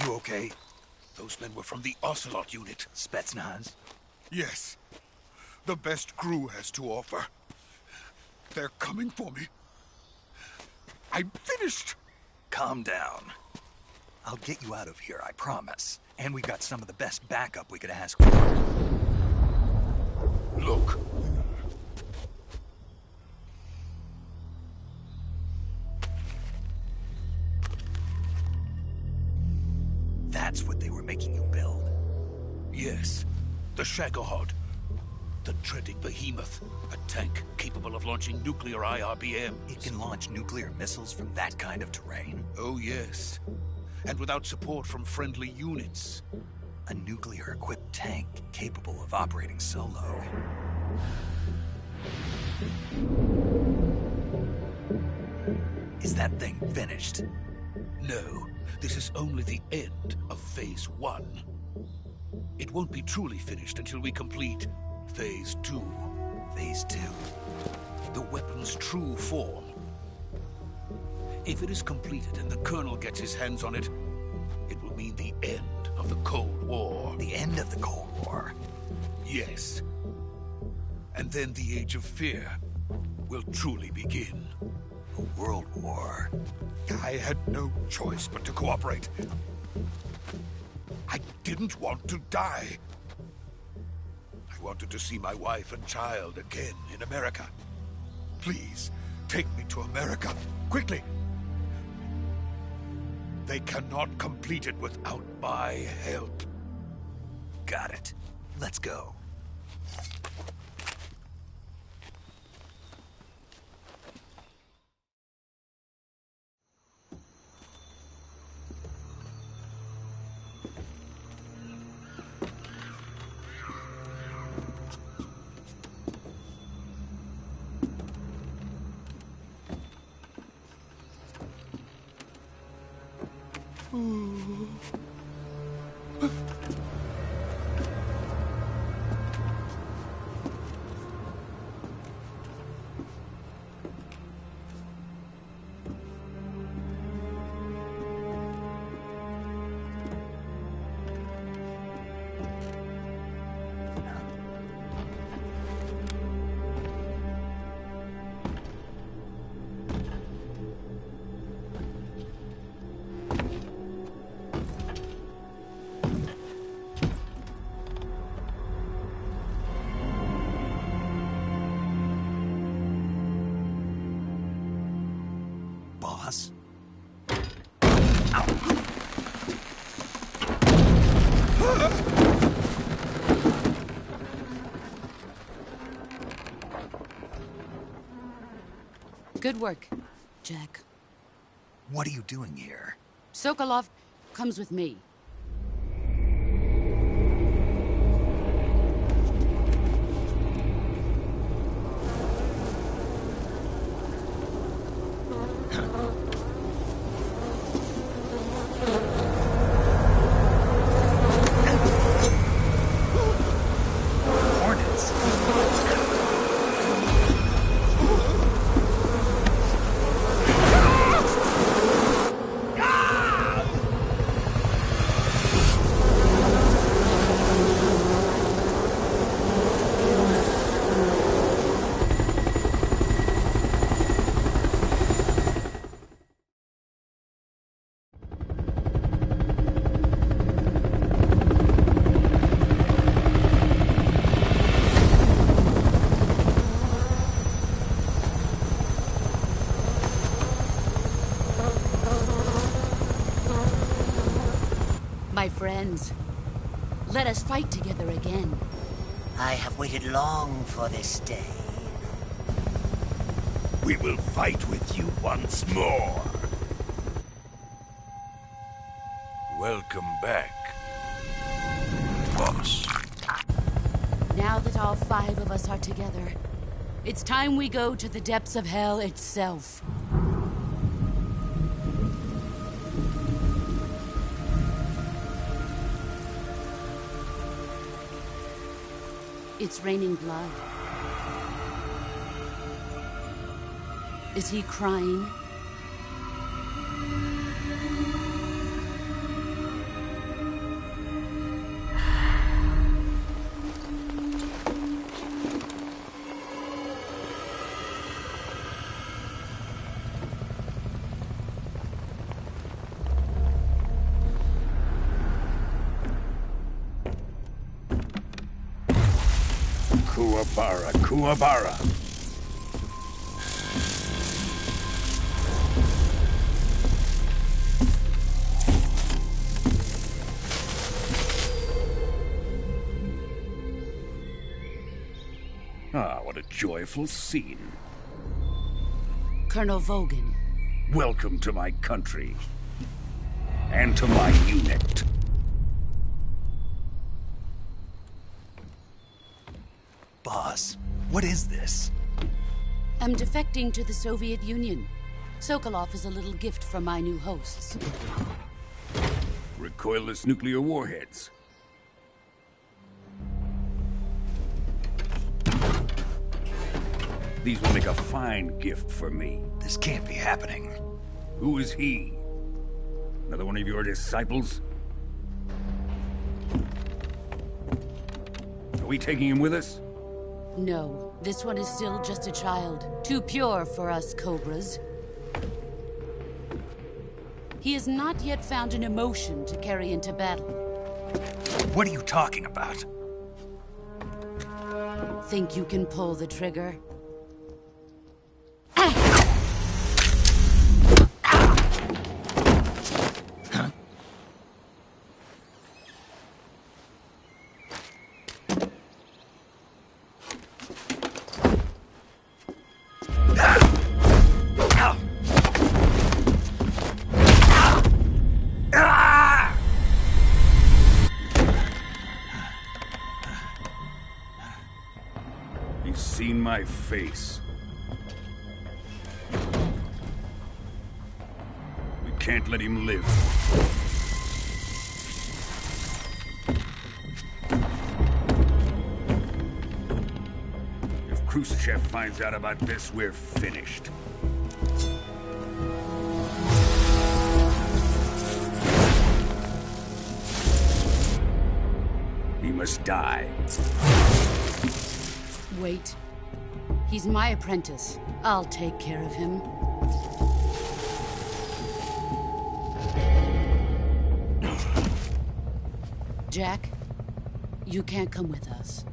S1: You okay?
S9: Those men were from the Ocelot unit.
S1: Spetsnaz?
S9: Yes. The best GRU has to offer. They're coming for me. I'm finished.
S1: Calm down. I'll get you out of here, I promise. And we've got some of the best backup we could ask for.
S9: Look.
S1: That's what they were making you build?
S9: Yes. The Shagohod. The treading behemoth. A tank capable of launching nuclear IRBMs.
S1: It can launch nuclear missiles from that kind of terrain?
S9: Oh, yes. And without support from friendly units.
S1: A nuclear-equipped tank capable of operating solo. Is that thing finished?
S9: No. This is only the end of Phase 1. It won't be truly finished until we complete Phase 2.
S1: Phase 2?
S9: The weapon's true form. If it is completed and the Colonel gets his hands on it, it will mean the end of the Cold War.
S1: The end of the Cold War?
S9: Yes. And then the Age of Fear will truly begin.
S1: A world war.
S9: I had no choice but to cooperate. I didn't want to die. I wanted to see my wife and child again in America. Please, take me to America, quickly. They cannot complete it without my help.
S1: Got it. Let's go.
S6: Good work, Jack.
S1: What are you doing here?
S6: Sokolov comes with me. My friends, let us fight together again.
S11: I have waited long for this day.
S12: We will fight with you once more. Welcome back, boss.
S6: Now that all 5 of us are together, it's time we go to the depths of hell itself. It's raining blood. Is he crying?
S12: Kuwabara, Kuwabara. Ah, what a joyful scene.
S6: Colonel Vogan.
S12: Welcome to my country. And to my unit.
S1: Boss, what is this?
S6: I'm defecting to the Soviet Union. Sokolov is a little gift from my new hosts.
S12: Recoilless nuclear warheads. These will make a fine gift for me.
S1: This can't be happening.
S12: Who is he? Another one of your disciples? Are we taking him with us?
S6: No, this one is still just a child. Too pure for us Cobras. He has not yet found an emotion to carry into battle.
S1: What are you talking about?
S6: Think you can pull the trigger?
S12: He's seen my face. We can't let him live. If Khrushchev finds out about this, we're finished. He must die.
S6: Wait. He's my apprentice. I'll take care of him. Jack, you can't come with us.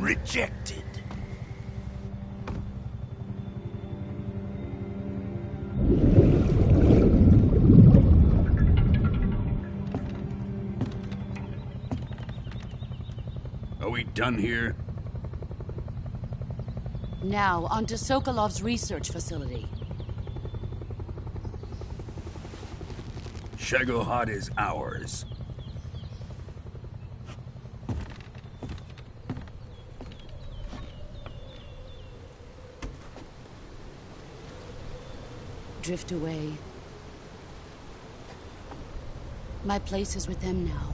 S9: Rejected.
S12: Are we done here?
S6: Now, on to Sokolov's research facility.
S12: Shagohod is ours.
S6: Drift away. My place is with them now.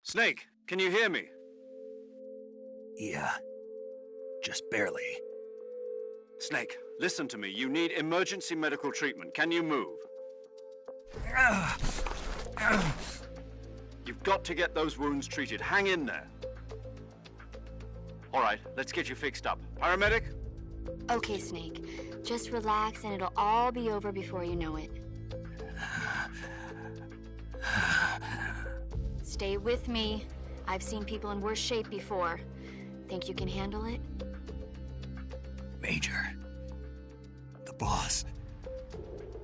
S2: Snake, can you hear me?
S1: Yeah. Just barely.
S2: Snake, listen to me. You need emergency medical treatment. Can you move? You've got to get those wounds treated. Hang in there. All right, let's get you fixed up. Paramedic?
S5: Okay, Snake. Just relax and it'll all be over before you know it. Stay with me. I've seen people in worse shape before. Think you can handle it?
S1: Major. The boss.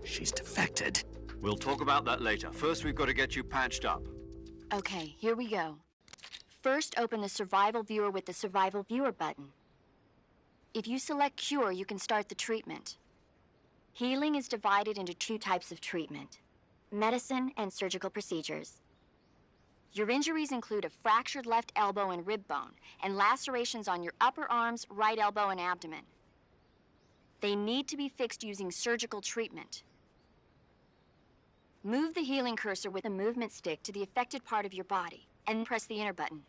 S1: She's defected.
S2: We'll talk about that later. First, we've got to get you patched up.
S5: Okay, here we go. First, open the Survival Viewer with the Survival Viewer button. If you select Cure, you can start the treatment. Healing is divided into two types of treatment: medicine and surgical procedures. Your injuries include a fractured left elbow and rib bone, and lacerations on your upper arms, right elbow, and abdomen. They need to be fixed using surgical treatment. Move the healing cursor with the movement stick to the affected part of your body, and press the enter button.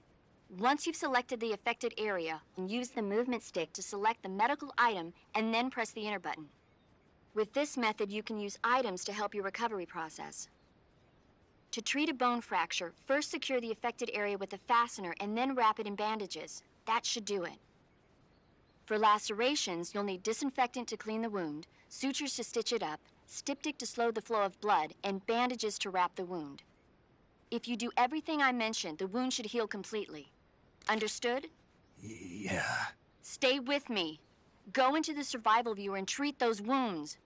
S5: Once you've selected the affected area, use the movement stick to select the medical item, and then press the enter button. With this method, you can use items to help your recovery process. To treat a bone fracture, first secure the affected area with a fastener and then wrap it in bandages. That should do it. For lacerations, you'll need disinfectant to clean the wound, sutures to stitch it up, styptic to slow the flow of blood, and bandages to wrap the wound. If you do everything I mentioned, the wound should heal completely. Understood?
S1: Yeah.
S5: Stay with me. Go into the Survival Viewer and treat those wounds.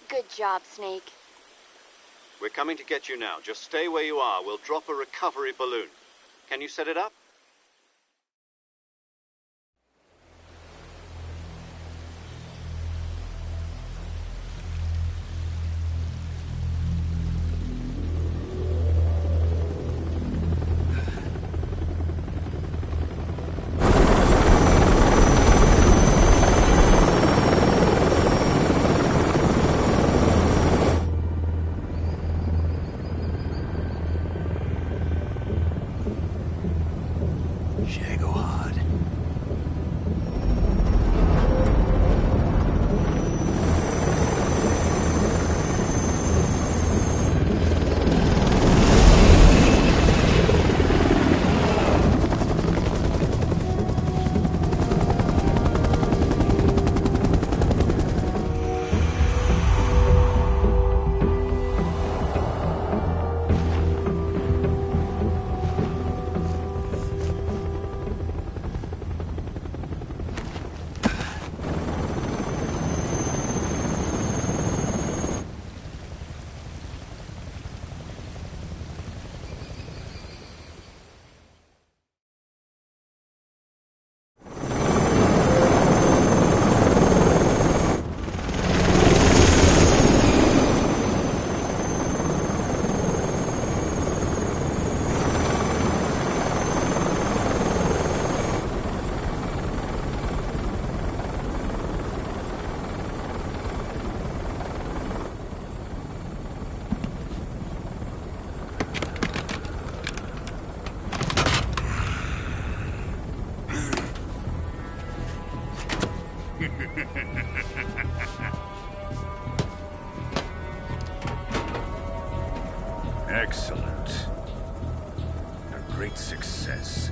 S5: Good job, Snake.
S2: We're coming to get you now. Just stay where you are. We'll drop a recovery balloon. Can you set it up?
S12: Excellent. A great success.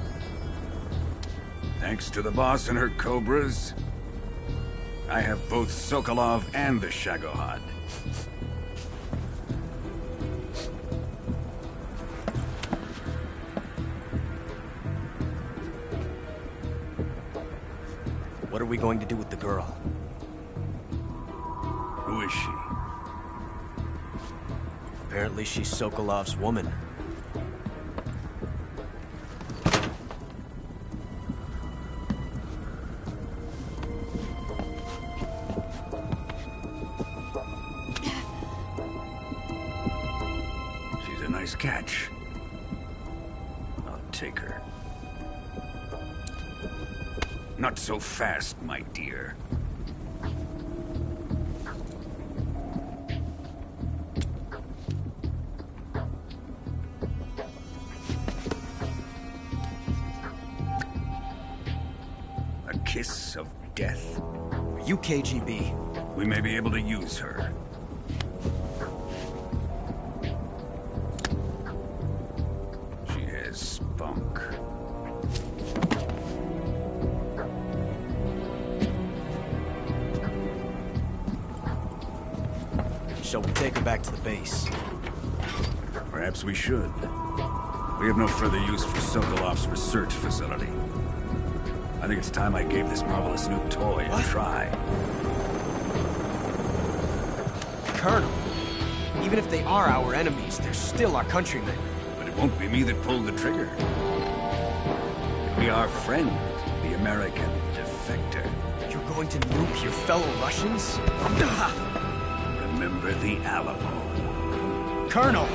S12: Thanks to the boss and her cobras, I have both Sokolov and the Shagohod.
S8: What are we going to do with the girl?
S12: Who is she?
S8: Apparently she's Sokolov's woman.
S12: She's a nice catch. I'll take her. Not so fast, my dear. A kiss of death?
S8: Are you KGB?
S12: We may be able to use her. She has spunk.
S8: Shall we take her back to the base?
S12: Perhaps we should. We have no further use for Sokolov's research facility. I think it's time I gave this marvelous new toy a try.
S8: Colonel, even if they are our enemies, they're still our countrymen.
S12: But it won't be me that pulled the trigger. It'll be our friend, the American defector.
S8: You're going to nuke your fellow Russians?
S12: Remember the Alamo.
S8: Colonel!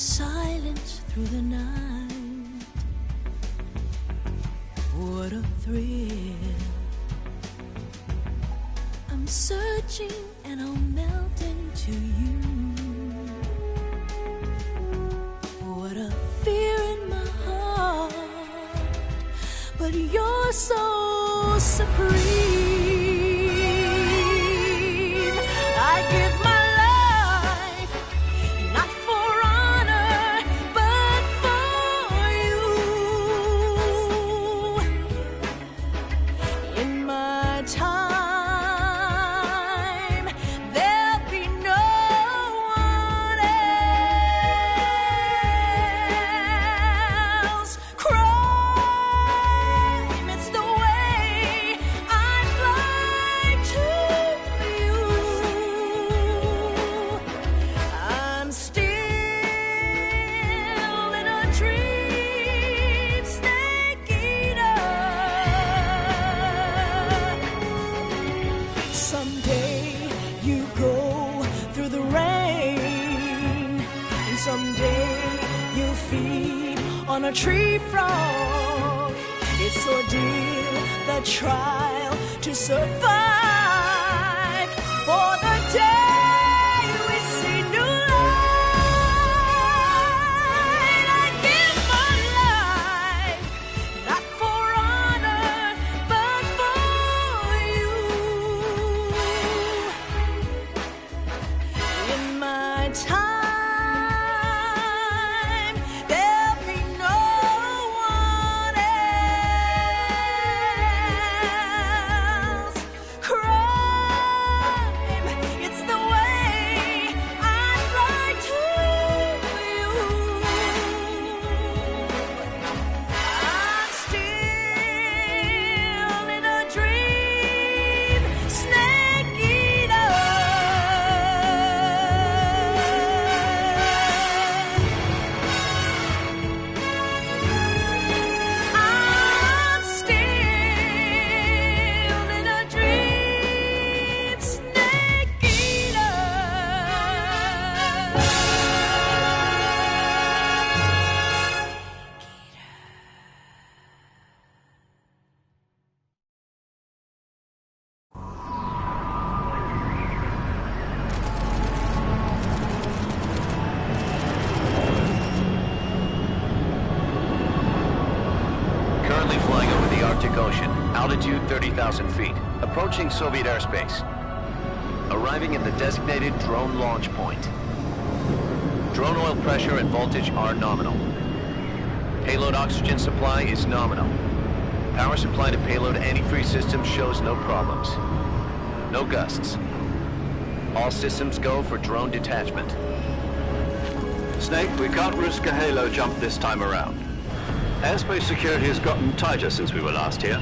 S13: silence through the night. What a thrill. I'm searching and I'll melt into you. What a fear in my heart, but you're so supreme. I give my on a tree frog. It's ordeal, the trial to survive. For the day we see new light, I give my life, not for honor, but for you. In my time,
S14: altitude 30,000 feet, approaching Soviet airspace. Arriving at the designated drone launch point. Drone oil pressure and voltage are nominal. Payload oxygen supply is nominal. Power supply to payload antifreeze system shows no problems. No gusts. All systems go for drone detachment.
S2: Snake, we can't risk a halo jump this time around. Airspace security has gotten tighter since we were last here.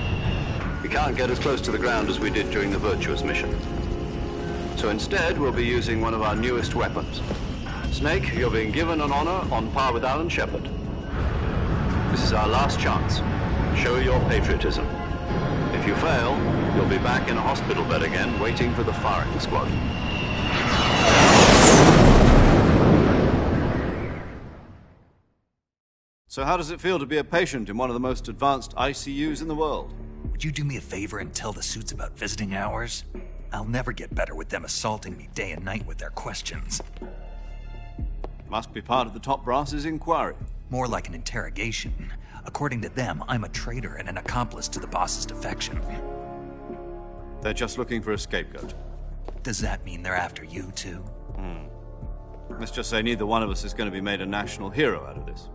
S2: We can't get as close to the ground as we did during the Virtuous mission. So instead, we'll be using one of our newest weapons. Snake, you're being given an honor on par with Alan Shepard. This is our last chance. Show your patriotism. If you fail, you'll be back in a hospital bed again, waiting for the firing squad. So how does it feel to be a patient in one of the most advanced ICUs in the world?
S1: Would you do me a favor and tell the suits about visiting hours? I'll never get better with them assaulting me day and night with their questions.
S2: Must be part of the top brass's inquiry.
S1: More like an interrogation. According to them, I'm a traitor and an accomplice to the boss's defection.
S2: They're just looking for a scapegoat.
S1: Does that mean they're after you, too?
S2: Let's just say neither one of us is going to be made a national hero out of this.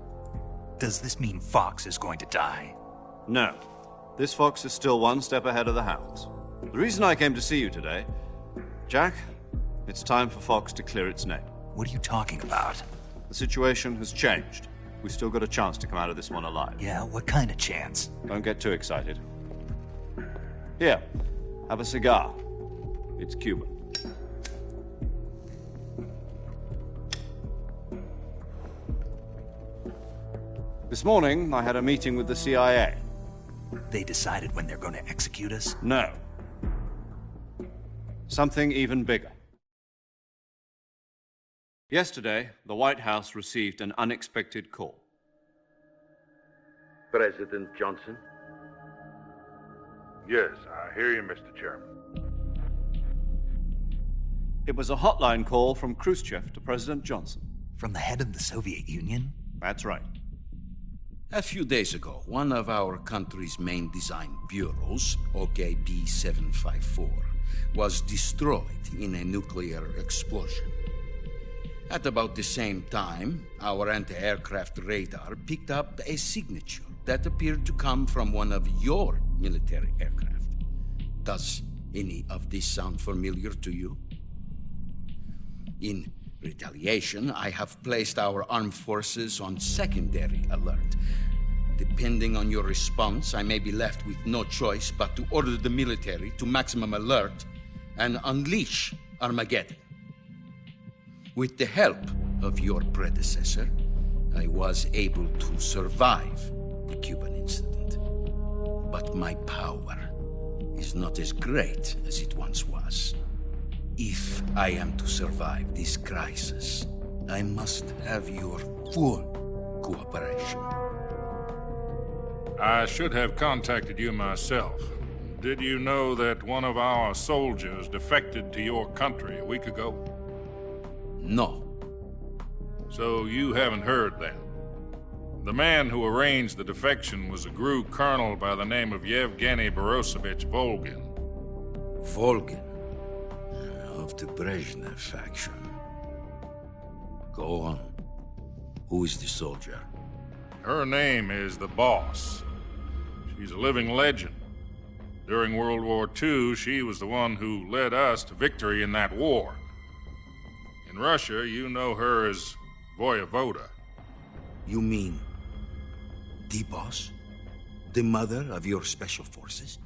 S1: Does this mean Fox is going to die?
S2: No. This fox is still one step ahead of the hounds. The reason I came to see you today, Jack, it's time for Fox to clear its name.
S1: What are you talking about?
S2: The situation has changed. We've still got a chance to come out of this one alive.
S1: Yeah, what kind of chance?
S2: Don't get too excited. Here, have a cigar. It's Cuban. This morning, I had a meeting with the CIA.
S1: They decided when they're going to execute us?
S2: No. Something even bigger. Yesterday, the White House received an unexpected call.
S15: President Johnson?
S16: Yes, I hear you, Mr. Chairman.
S2: It was a hotline call from Khrushchev to President Johnson.
S1: From the head of the Soviet Union?
S2: That's right.
S9: A few days ago, one of our country's main design bureaus, OKB 754, was destroyed in a nuclear explosion. At about the same time, our anti-aircraft radar picked up a signature that appeared to come from one of your military aircraft. Does any of this sound familiar to you? In retaliation, I have placed our armed forces on secondary alert. Depending on your response, I may be left with no choice but to order the military to maximum alert and unleash Armageddon. With the help of your predecessor, I was able to survive the Cuban incident. But my power is not as great as it once was. If I am to survive this crisis, I must have your full cooperation.
S16: I should have contacted you myself. Did you know that one of our soldiers defected to your country a week ago?
S9: No.
S16: So you haven't heard then? The man who arranged the defection was a GRU colonel by the name of Yevgeny Borisovich Volgin.
S9: Volgin? Of the Brezhnev faction. Go on. Who is the soldier?
S16: Her name is the Boss. She's a living legend. During World War II, she was the one who led us to victory in that war. In Russia, you know her as Voyevoda.
S9: You mean the Boss? The mother of your special forces?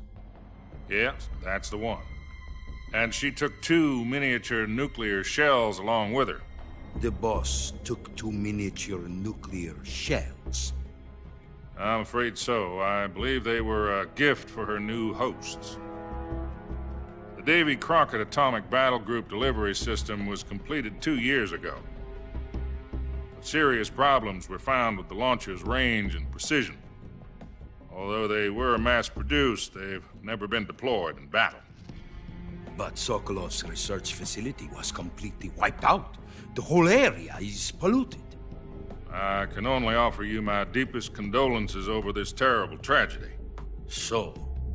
S16: Yes, that's the one. And she took 2 miniature nuclear shells along with her.
S9: The Boss took 2 miniature nuclear shells?
S16: I'm afraid so. I believe they were a gift for her new hosts. The Davy Crockett Atomic Battle Group delivery system was completed 2 years ago. But serious problems were found with the launcher's range and precision. Although they were mass-produced, they've never been deployed in battle.
S9: But Sokolov's research facility was completely wiped out. The whole area is polluted.
S16: I can only offer you my deepest condolences over this terrible tragedy.
S9: So,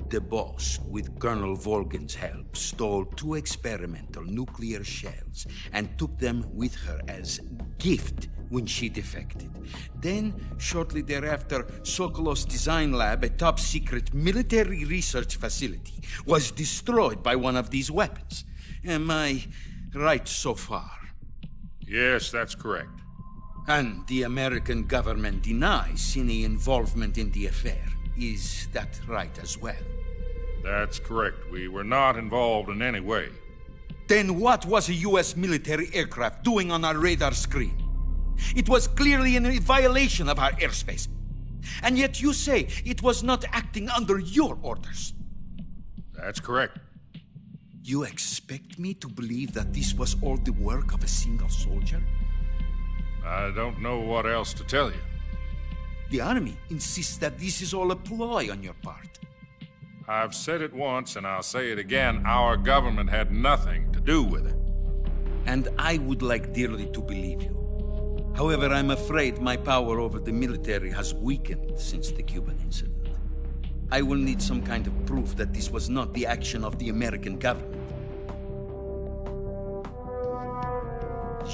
S9: the Boss, with Colonel Volgin's help, stole 2 experimental nuclear shells and took them with her as gift when she defected. Then, shortly thereafter, Sokolov's design lab, a top-secret military research facility, was destroyed by one of these weapons. Am I right so far?
S16: Yes, that's correct.
S9: And the American government denies any involvement in the affair. Is that right as well?
S16: That's correct. We were not involved in any way.
S9: Then what was a U.S. military aircraft doing on our radar screen? It was clearly in violation of our airspace. And yet you say it was not acting under your orders.
S16: That's correct.
S9: You expect me to believe that this was all the work of a single soldier?
S16: I don't know what else to tell you.
S9: The Army insists that this is all a ploy on your part.
S16: I've said it once, and I'll say it again. Our government had nothing to do with it.
S9: And I would like dearly to believe you. However, I'm afraid my power over the military has weakened since the Cuban incident. I will need some kind of proof that this was not the action of the American government.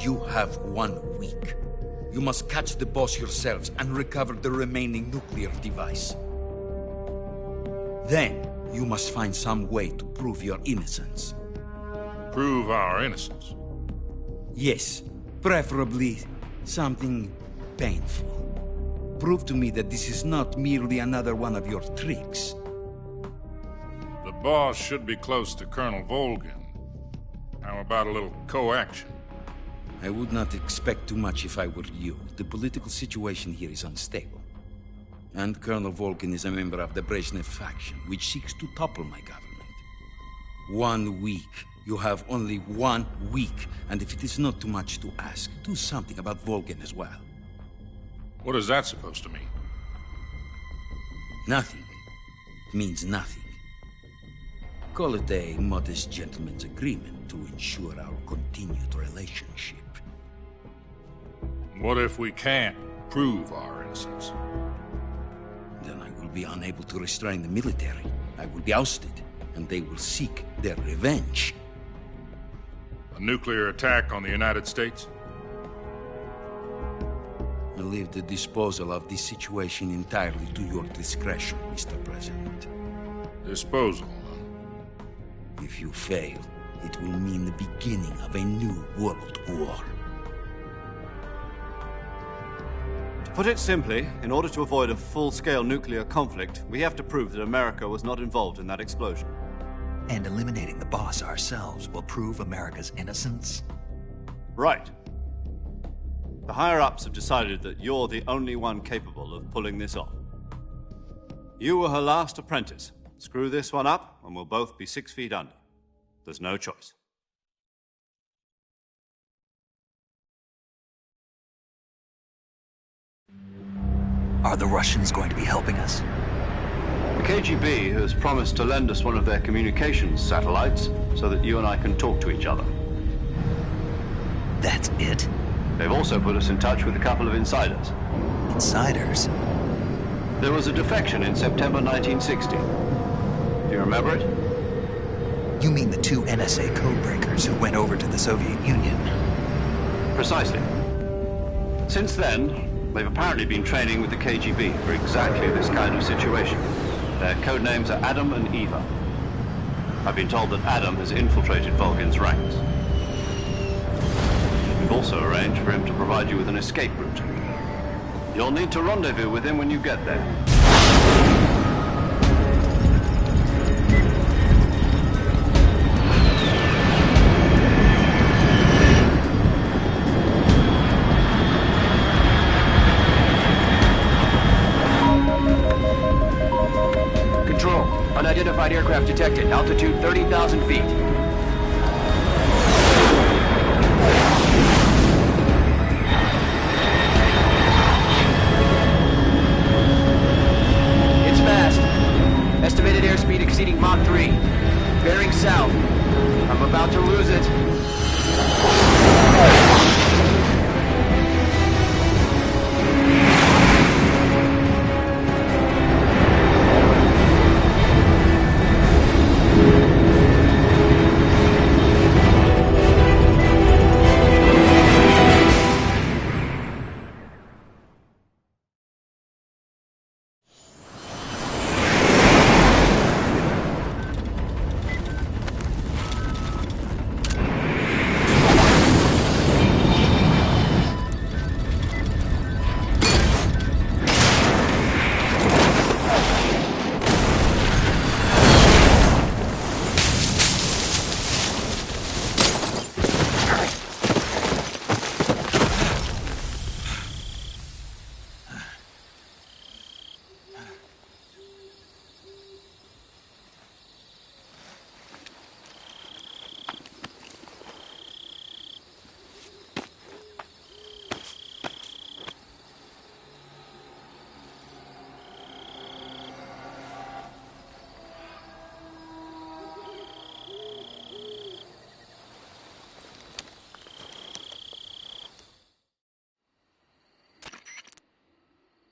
S9: You have 1 week. You must catch the Boss yourselves and recover the remaining nuclear device. Then, you must find some way to prove your innocence.
S16: Prove our innocence?
S9: Yes, preferably something painful. Prove to me that this is not merely another one of your tricks.
S16: The Boss should be close to Colonel Volgin. How about a little co-action?
S9: I would not expect too much if I were you. The political situation here is unstable. And Colonel Volgin is a member of the Brezhnev faction, which seeks to topple my government. 1 week,
S15: You have only 1 week, and if it is not too much to ask, do something about Volgin as well.
S16: What is that supposed to mean?
S15: Nothing. It means nothing. Call it a modest gentleman's agreement to ensure our continued relationship.
S16: What if we can't prove our innocence?
S15: Then I will be unable to restrain the military. I will be ousted, and they will seek their revenge.
S16: A nuclear attack on the United States?
S15: I leave the disposal of this situation entirely to your discretion, Mr. President.
S16: Disposal?
S15: If you fail, it will mean the beginning of a new world war.
S2: To put it simply, in order to avoid a full-scale nuclear conflict, we have to prove that America was not involved in that explosion.
S1: And eliminating the boss ourselves will prove America's innocence?
S2: Right. The higher-ups have decided that you're the only one capable of pulling this off. You were her last apprentice. Screw this one up, and we'll both be 6 feet under. There's no choice.
S1: Are the Russians going to be helping us?
S2: The KGB has promised to lend us one of their communications satellites so that you and I can talk to each other.
S1: That's it?
S2: They've also put us in touch with a couple of insiders.
S1: Insiders?
S2: There was a defection in September 1960. Do you remember it?
S1: You mean the 2 NSA codebreakers who went over to the Soviet Union?
S2: Precisely. Since then, they've apparently been training with the KGB for exactly this kind of situation. Their code names are Adam and Eva. I've been told that Adam has infiltrated Volgin's ranks. We've also arranged for him to provide you with an escape route. You'll need to rendezvous with him when you get there.
S10: Unidentified aircraft detected. Altitude 30,000 feet. It's fast. Estimated airspeed exceeding Mach 3. Bearing south. I'm about to lose it.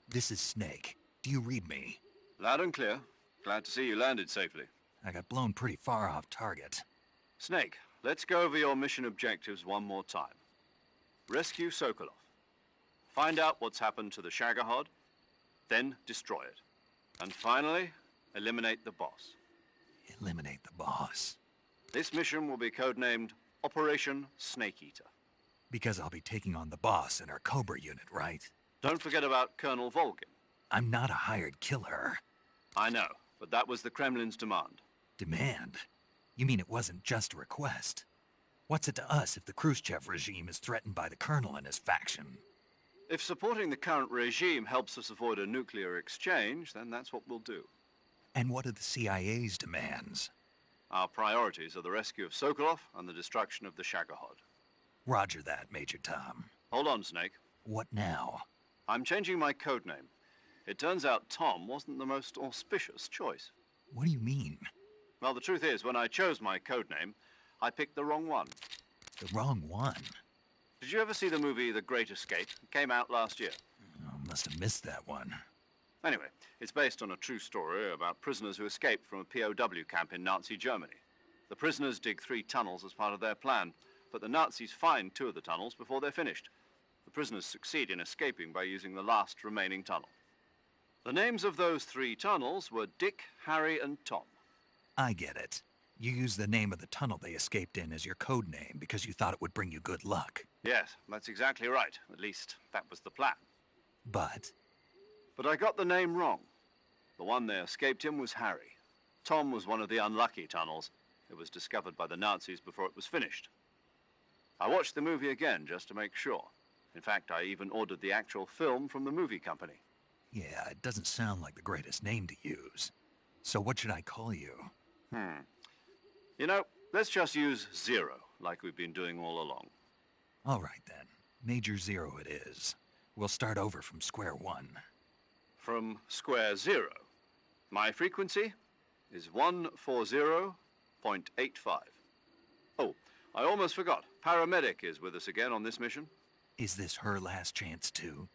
S1: This is Snake. Do you read me?
S2: Loud and clear. Glad to see you landed safely.
S1: I got blown pretty far off target.
S2: Snake, let's go over your mission objectives one more time. Rescue Sokolov. Find out what's happened to the Shagohod, then destroy it. And finally, eliminate the boss.
S1: Eliminate the boss?
S2: This mission will be codenamed Operation Snake Eater.
S1: Because I'll be taking on the boss in our Cobra unit, right?
S2: Don't forget about Colonel Volgin.
S1: I'm not a hired killer.
S2: I know, but that was the Kremlin's demand.
S1: Demand? You mean it wasn't just a request? What's it to us if the Khrushchev regime is threatened by the Colonel and his faction?
S2: If supporting the current regime helps us avoid a nuclear exchange, then that's what we'll do.
S1: And what are the CIA's demands?
S2: Our priorities are the rescue of Sokolov and the destruction of the Shagohod.
S1: Roger that, Major Tom.
S2: Hold on, Snake.
S1: What now?
S2: I'm changing my code name. It turns out Tom wasn't the most auspicious choice.
S1: What do you mean?
S2: Well, the truth is, when I chose my code name, I picked the wrong one.
S1: The wrong one?
S2: Did you ever see the movie The Great Escape? It came out last year.
S1: Oh, must have missed that one.
S2: Anyway, it's based on a true story about prisoners who escaped from a POW camp in Nazi Germany. The prisoners dig 3 tunnels as part of their plan, but the Nazis find 2 of the tunnels before they're finished. The prisoners succeed in escaping by using the last remaining tunnel. The names of those 3 tunnels were Dick, Harry, and Tom.
S1: I get it. You used the name of the tunnel they escaped in as your code name because you thought it would bring you good luck.
S2: Yes, that's exactly right. At least, that was the plan.
S1: But
S2: I got the name wrong. The one they escaped in was Harry. Tom was one of the unlucky tunnels. It was discovered by the Nazis before it was finished. I watched the movie again just to make sure. In fact, I even ordered the actual film from the movie company.
S1: yeah, it doesn't sound like the greatest name to use. So what should I call you?
S2: You know, let's just use Zero, like we've been doing all along.
S1: All right, then. Major Zero it is. We'll start over from square one.
S2: From square 0. My frequency is 140.85. Oh, I almost forgot. Paramedic is with us again on this mission.
S1: Is this her last chance, too?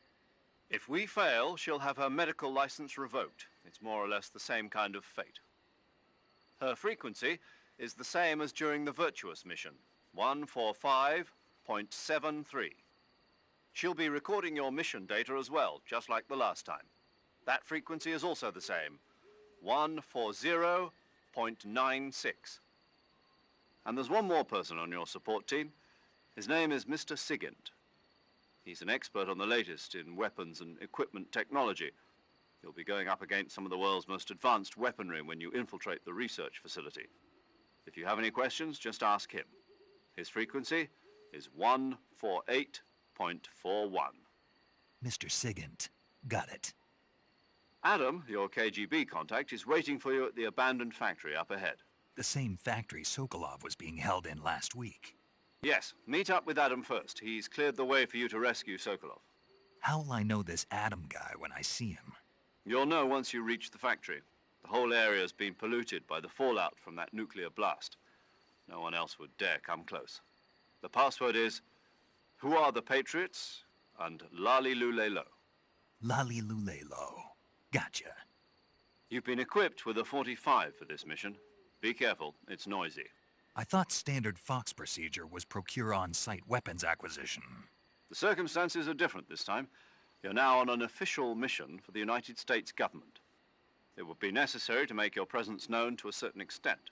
S2: If we fail, she'll have her medical license revoked. It's more or less the same kind of fate. Her frequency is the same as during the Virtuous mission, 145.73. She'll be recording your mission data as well, just like the last time. That frequency is also the same, 140.96. And there's one more person on your support team. His name is Mr. Sigint. He's an expert on the latest in weapons and equipment technology. You'll be going up against some of the world's most advanced weaponry when you infiltrate the research facility. If you have any questions, just ask him. His frequency is 148.41.
S1: Mr. Sigint. Got it.
S2: Adam, your KGB contact, is waiting for you at the abandoned factory up ahead.
S1: The same factory Sokolov was being held in last week.
S2: Yes, meet up with Adam first. He's cleared the way for you to rescue Sokolov.
S1: How will I know this Adam guy when I see him?
S2: You'll know once you reach the factory. The whole area's been polluted by the fallout from that nuclear blast. No one else would dare come close. The password is, "Who are the Patriots?" and Lali Lulelo.
S1: Lali Lulelo. Gotcha.
S2: You've been equipped with a 45 for this mission. Be careful, it's noisy.
S1: I thought standard Fox procedure was procure on-site weapons acquisition.
S2: The circumstances are different this time. You're now on an official mission for the United States government. It would be necessary to make your presence known to a certain extent,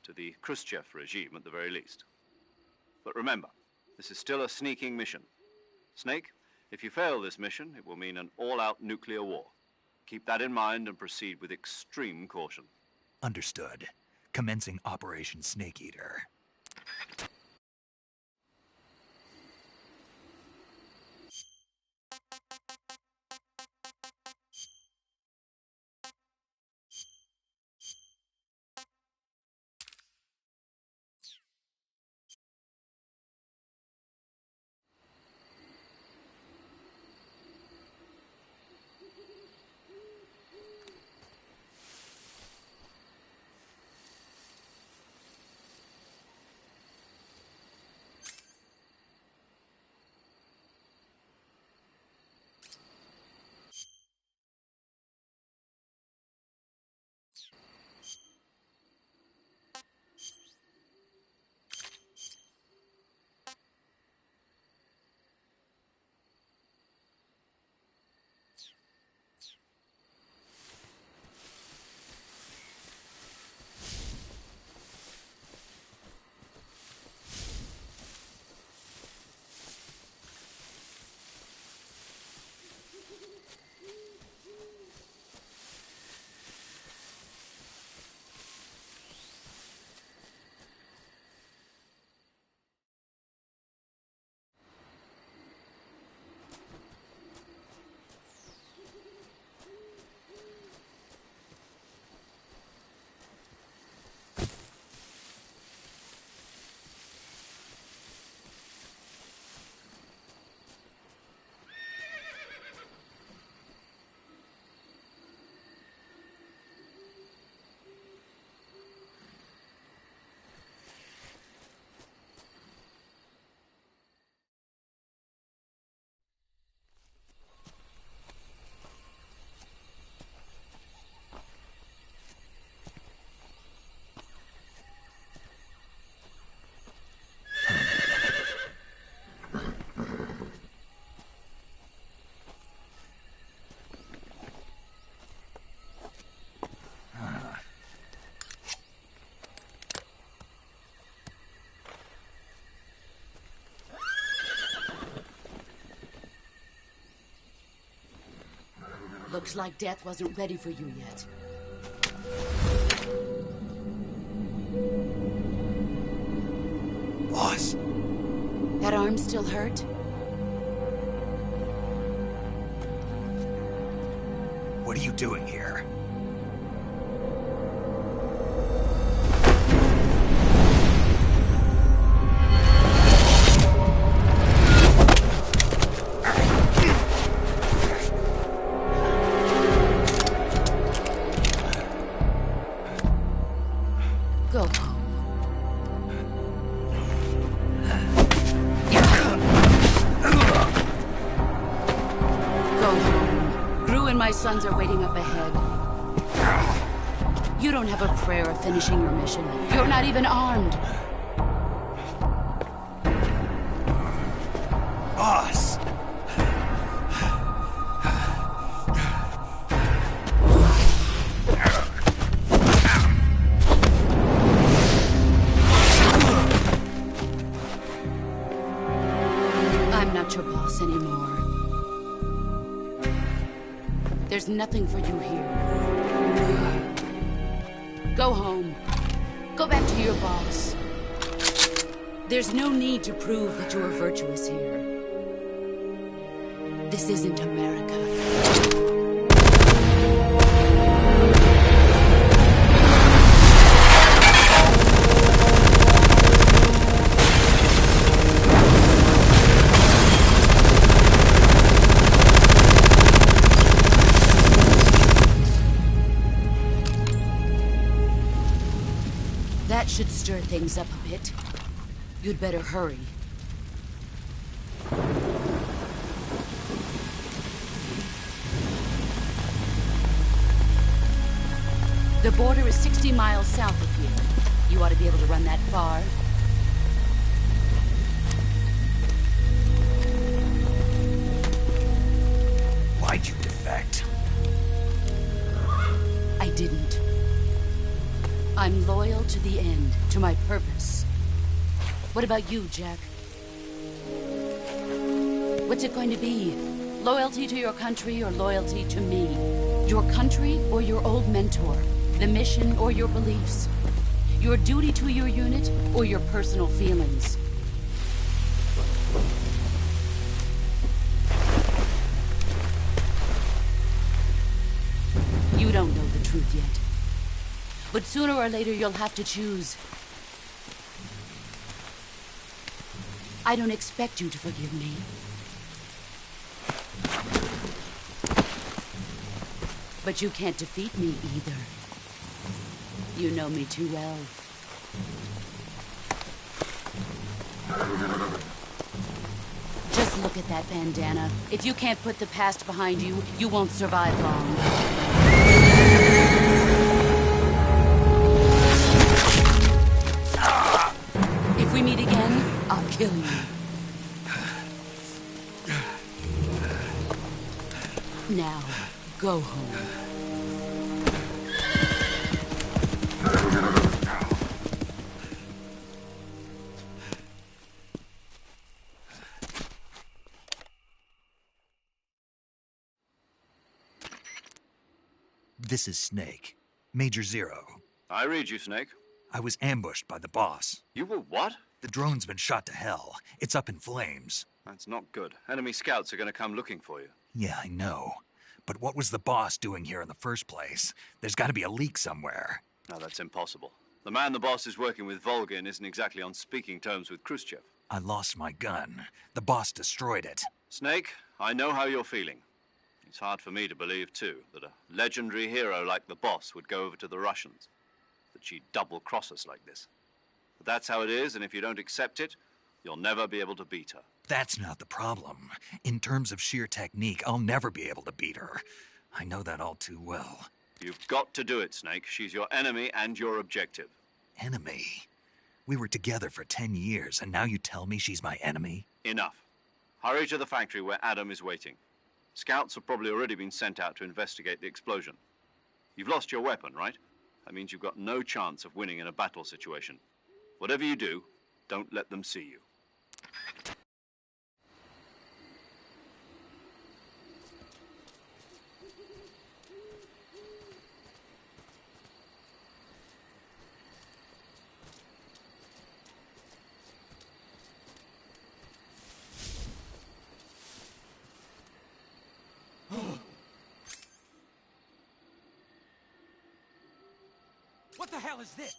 S2: to the Khrushchev regime at the very least. But remember, this is still a sneaking mission. Snake, if you fail this mission, it will mean an all-out nuclear war. Keep that in mind and proceed with extreme caution.
S1: Understood. Commencing Operation Snake Eater.
S6: Looks like death wasn't ready for you yet.
S1: Boss.
S6: That arm still hurt?
S1: What are you doing here?
S6: Go home. Go home. Gru and my sons are waiting up ahead. You don't have a prayer of finishing your mission. You're not even armed.
S1: Boss!
S6: I'm not your boss anymore. There's nothing for you here. Go home. Go back to your boss. There's no need to prove that you are virtuous here. This isn't America. That should stir things up a bit. You'd better hurry. The border is 60 miles south of here. You ought to be able to run that far.
S1: Why'd you defect?
S6: I didn't. I'm loyal to the end, to my purpose. What about you, Jack? What's it going to be? Loyalty to your country or loyalty to me? Your country or your old mentor? The mission or your beliefs? Your duty to your unit or your personal feelings? You don't know the truth yet. But sooner or later, you'll have to choose. I don't expect you to forgive me. But you can't defeat me either. You know me too well. Just look at that bandana. If you can't put the past behind you, you won't survive long. If we meet again, I'll kill you. Now, go home.
S1: This is Snake. Major Zero.
S2: I read you, Snake.
S1: I was ambushed by the boss.
S2: You were what?
S1: The drone's been shot to hell. It's up in flames.
S2: That's not good. Enemy scouts are going to come looking for you.
S1: Yeah, I know. But what was the boss doing here in the first place? There's got to be a leak somewhere.
S2: No, that's impossible. The man the boss is working with, Volgin, isn't exactly on speaking terms with Khrushchev.
S1: I lost my gun. The boss destroyed it.
S2: Snake, I know how you're feeling. It's hard for me to believe, too, that a legendary hero like the boss would go over to the Russians. That she'd double-cross us like this. But that's how it is, and if you don't accept it, you'll never be able to beat her.
S1: That's not the problem. In terms of sheer technique, I'll never be able to beat her. I know that all too well.
S2: You've got to do it, Snake. She's your enemy and your objective.
S1: Enemy? We were together for 10 years, and now you tell me she's my enemy?
S2: Enough. Hurry to the factory where Adam is waiting. Scouts have probably already been sent out to investigate the explosion. You've lost your weapon, right? That means you've got no chance of winning in a battle situation. Whatever you do, don't let them see you.
S8: What the hell is this?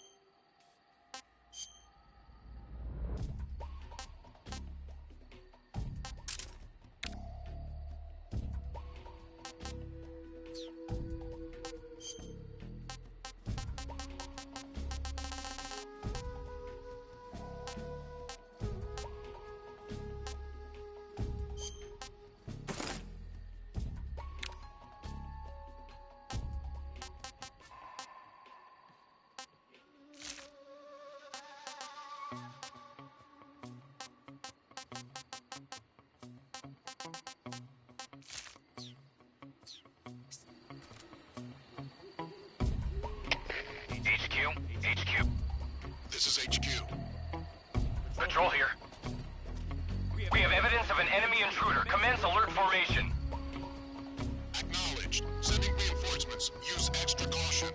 S4: HQ.
S17: This is HQ.
S4: Patrol here. We have evidence of an enemy intruder. Commence alert formation.
S17: Acknowledged. Sending reinforcements. Use extra caution.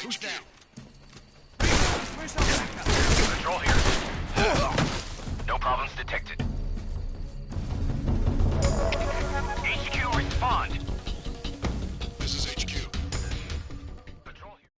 S4: Who's down? Patrol here. No problems detected. HQ, respond.
S17: This is HQ.
S4: Patrol here.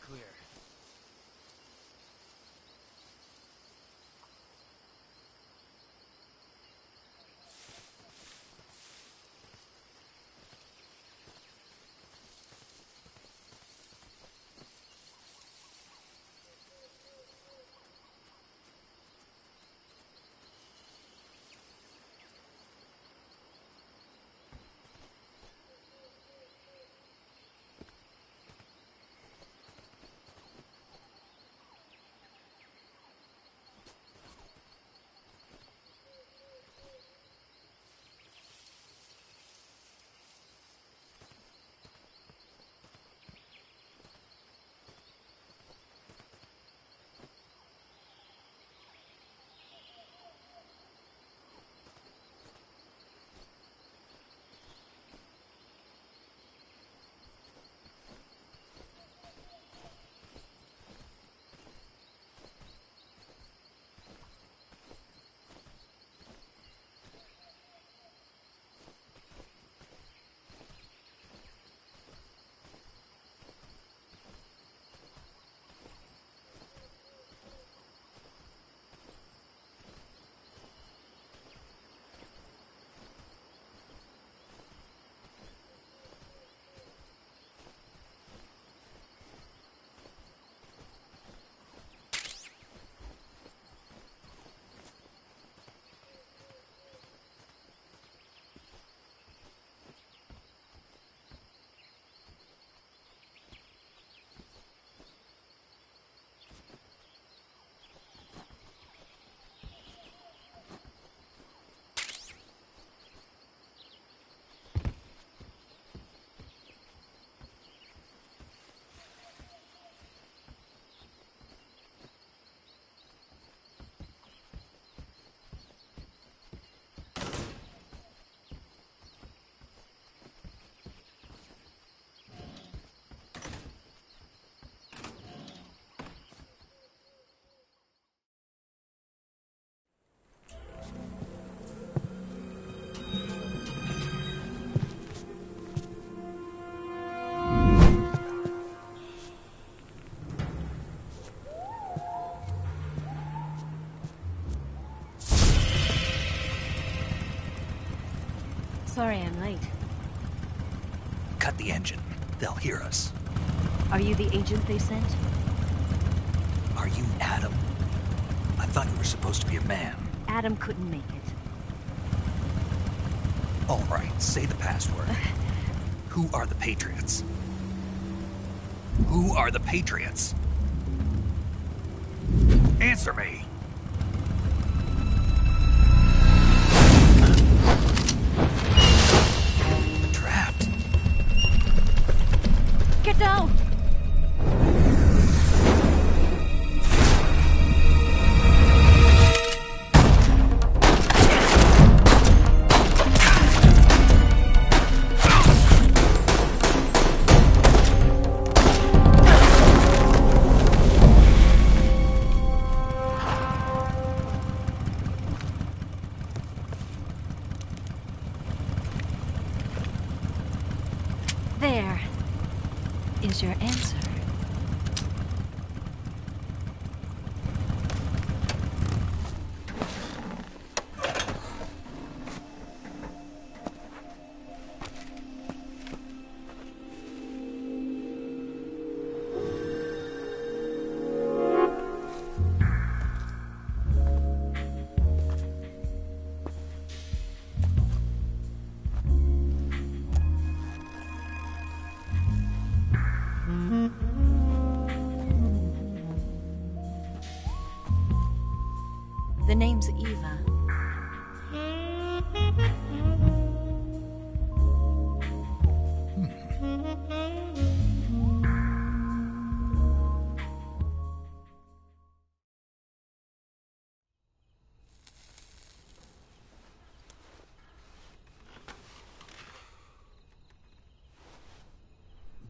S8: clear.
S18: Sorry I'm late.
S1: Cut the engine. They'll hear us.
S18: Are you the agent they sent?
S1: Are you Adam? I thought you were supposed to be a man.
S18: Adam couldn't make it.
S1: All right, say the password. Who are the Patriots? Who are the Patriots? Answer me! I'm trapped.
S18: Get down! There is your answer. The name's Eva.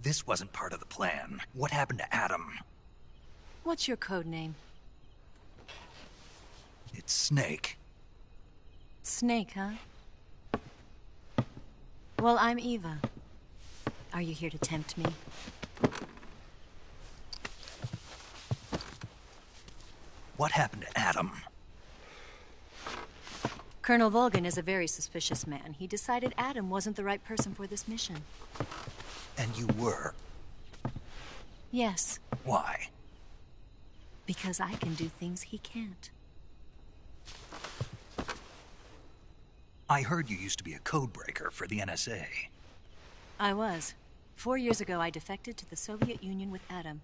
S1: This wasn't part of the plan. What happened to Adam?
S18: What's your code name?
S1: It's Snake.
S18: Snake, huh? Well, I'm Eva. Are you here to tempt me?
S1: What happened to Adam?
S18: Colonel Volgan is a very suspicious man. He decided Adam wasn't the right person for this mission.
S1: And you were?
S18: Yes.
S1: Why?
S18: Because I can do things he can't.
S1: I heard you used to be a codebreaker for the NSA.
S18: I was. 4 years ago, I defected to the Soviet Union with Adam.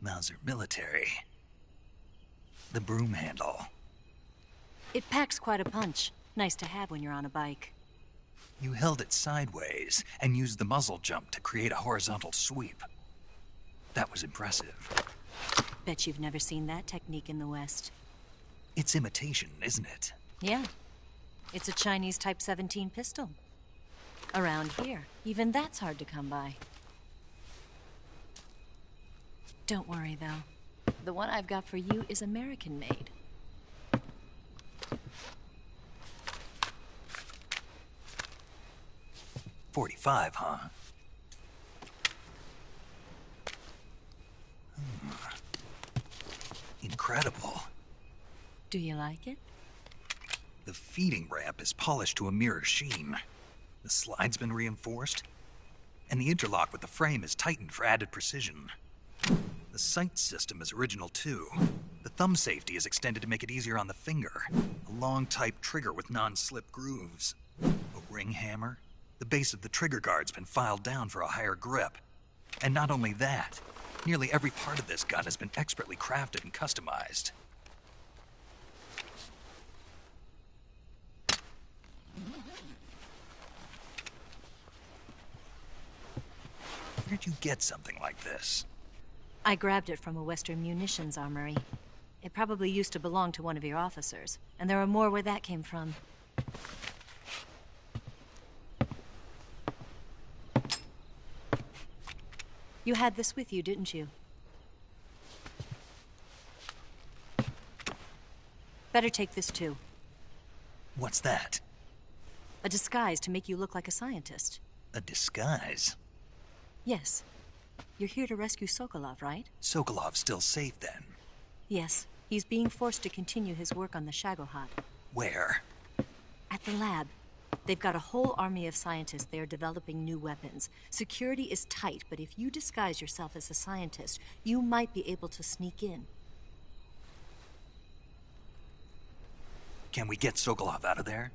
S1: Mauser military. The broom handle.
S18: It packs quite a punch. Nice to have when you're on a bike.
S1: You held it sideways and used the muzzle jump to create a horizontal sweep. That was impressive.
S18: Bet you've never seen that technique in the West.
S1: It's imitation, isn't it?
S18: Yeah. It's a Chinese Type 17 pistol. Around here, even that's hard to come by. Don't worry, though. The one I've got for you is American-made.
S1: .45, huh? Incredible.
S18: Do you like it?
S1: The feeding ramp is polished to a mirror sheen. The slide's been reinforced, and the interlock with the frame is tightened for added precision. The sight system is original too. The thumb safety is extended to make it easier on the finger. A long type trigger with non-slip grooves. A ring hammer. The base of the trigger guard's been filed down for a higher grip. And not only that, nearly every part of this gun has been expertly crafted and customized. Where'd you get something like this?
S18: I grabbed it from a Western munitions armory. It probably used to belong to one of your officers, and there are more where that came from. You had this with you, didn't you? Better take this too.
S1: What's that?
S18: A disguise to make you look like a scientist.
S1: A disguise?
S18: Yes. You're here to rescue Sokolov, right?
S1: Sokolov's still safe then?
S18: Yes. He's being forced to continue his work on the Shagohod.
S1: Where?
S18: At the lab. They've got a whole army of scientists there developing new weapons. Security is tight, but if you disguise yourself as a scientist, you might be able to sneak in.
S1: Can we get Sokolov out of there?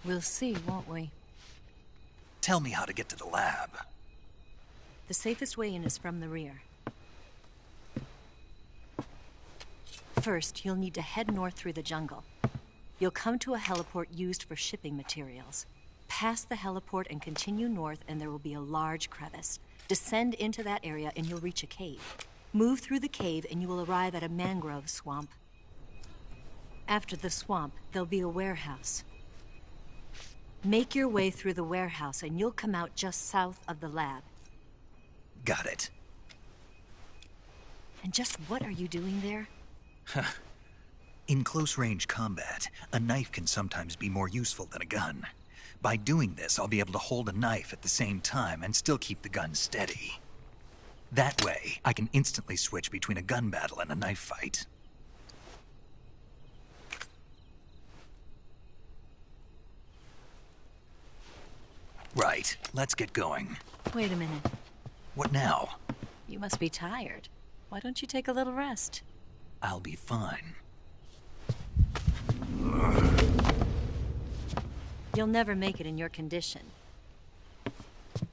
S18: We'll see, won't we?
S1: Tell me how to get to the lab.
S18: The safest way in is from the rear. First, you'll need to head north through the jungle. You'll come to a heliport used for shipping materials. Pass the heliport and continue north, and there will be a large crevice. Descend into that area and you'll reach a cave. Move through the cave and you will arrive at a mangrove swamp. After the swamp, there'll be a warehouse. Make your way through the warehouse and you'll come out just south of the lab.
S1: Got it.
S18: And just what are you doing there?
S1: In close-range combat, a knife can sometimes be more useful than a gun. By doing this, I'll be able to hold a knife at the same time and still keep the gun steady. That way, I can instantly switch between a gun battle and a knife fight. Right, let's get going.
S18: Wait a minute.
S1: What now?
S18: You must be tired. Why don't you take a little rest?
S1: I'll be fine.
S18: You'll never make it in your condition.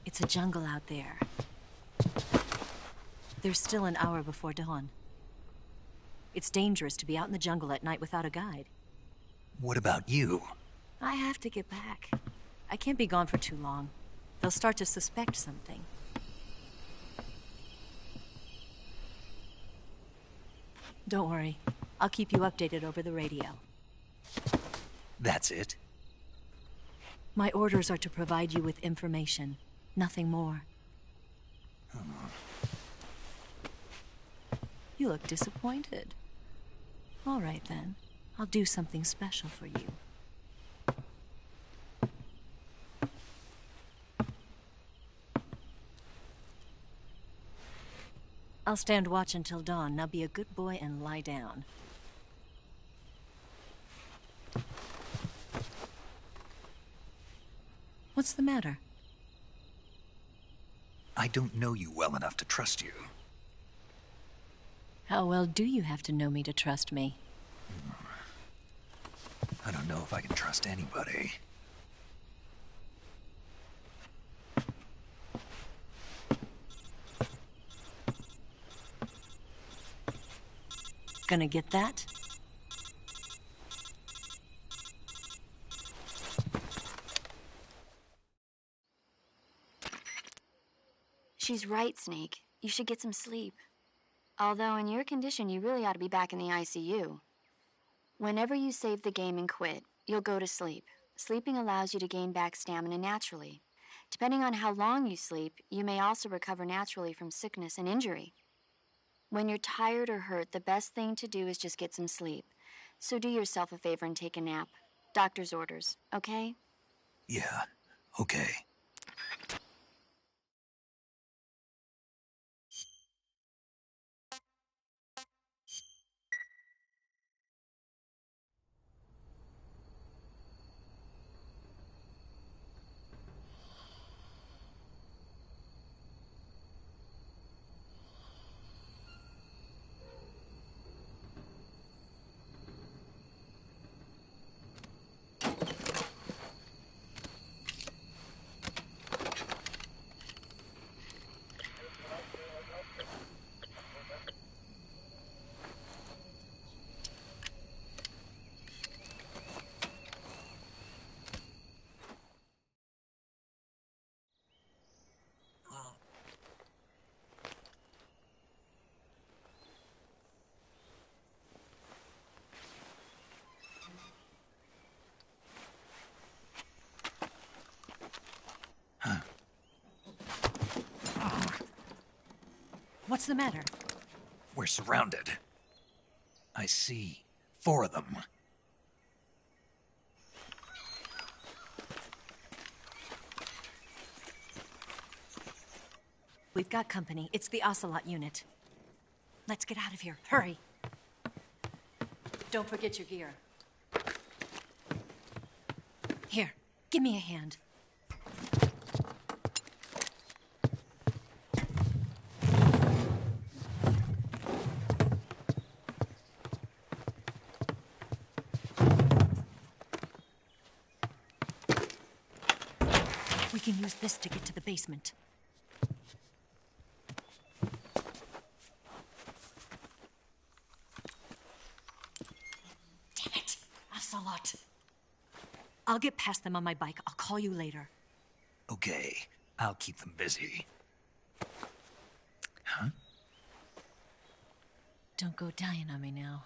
S18: It's a jungle out there. There's still an hour before dawn. It's dangerous to be out in the jungle at night without a guide.
S1: What about you?
S18: I have to get back. I can't be gone for too long. They'll start to suspect something. Don't worry. I'll keep you updated over the radio.
S1: That's it?
S18: My orders are to provide you with information. Nothing more. You look disappointed. All right, then. I'll do something special for you. I'll stand watch until dawn. Now be a good boy and lie down. What's the matter?
S1: I don't know you well enough to trust you.
S18: How well do you have to know me to trust me?
S1: I don't know if I can trust anybody.
S18: Gonna get that?
S5: She's right, Snake. You should get some sleep. Although in your condition, you really ought to be back in the ICU. Whenever you save the game and quit, you'll go to sleep. Sleeping allows you to gain back stamina naturally. Depending on how long you sleep, you may also recover naturally from sickness and injury. When you're tired or hurt, the best thing to do is just get some sleep. So do yourself a favor and take a nap. Doctor's orders, okay?
S1: Yeah, okay.
S18: What's the matter?
S1: We're surrounded. I see 4 of them.
S18: We've got company. It's the Ocelot unit. Let's get out of here. Hurry. Don't forget your gear. Here, give me a hand. We can use this to get to the basement. Damn it! Ocelot. I'll get past them on my bike. I'll call you later.
S1: Okay, I'll keep them busy. Huh?
S18: Don't go dying on me now.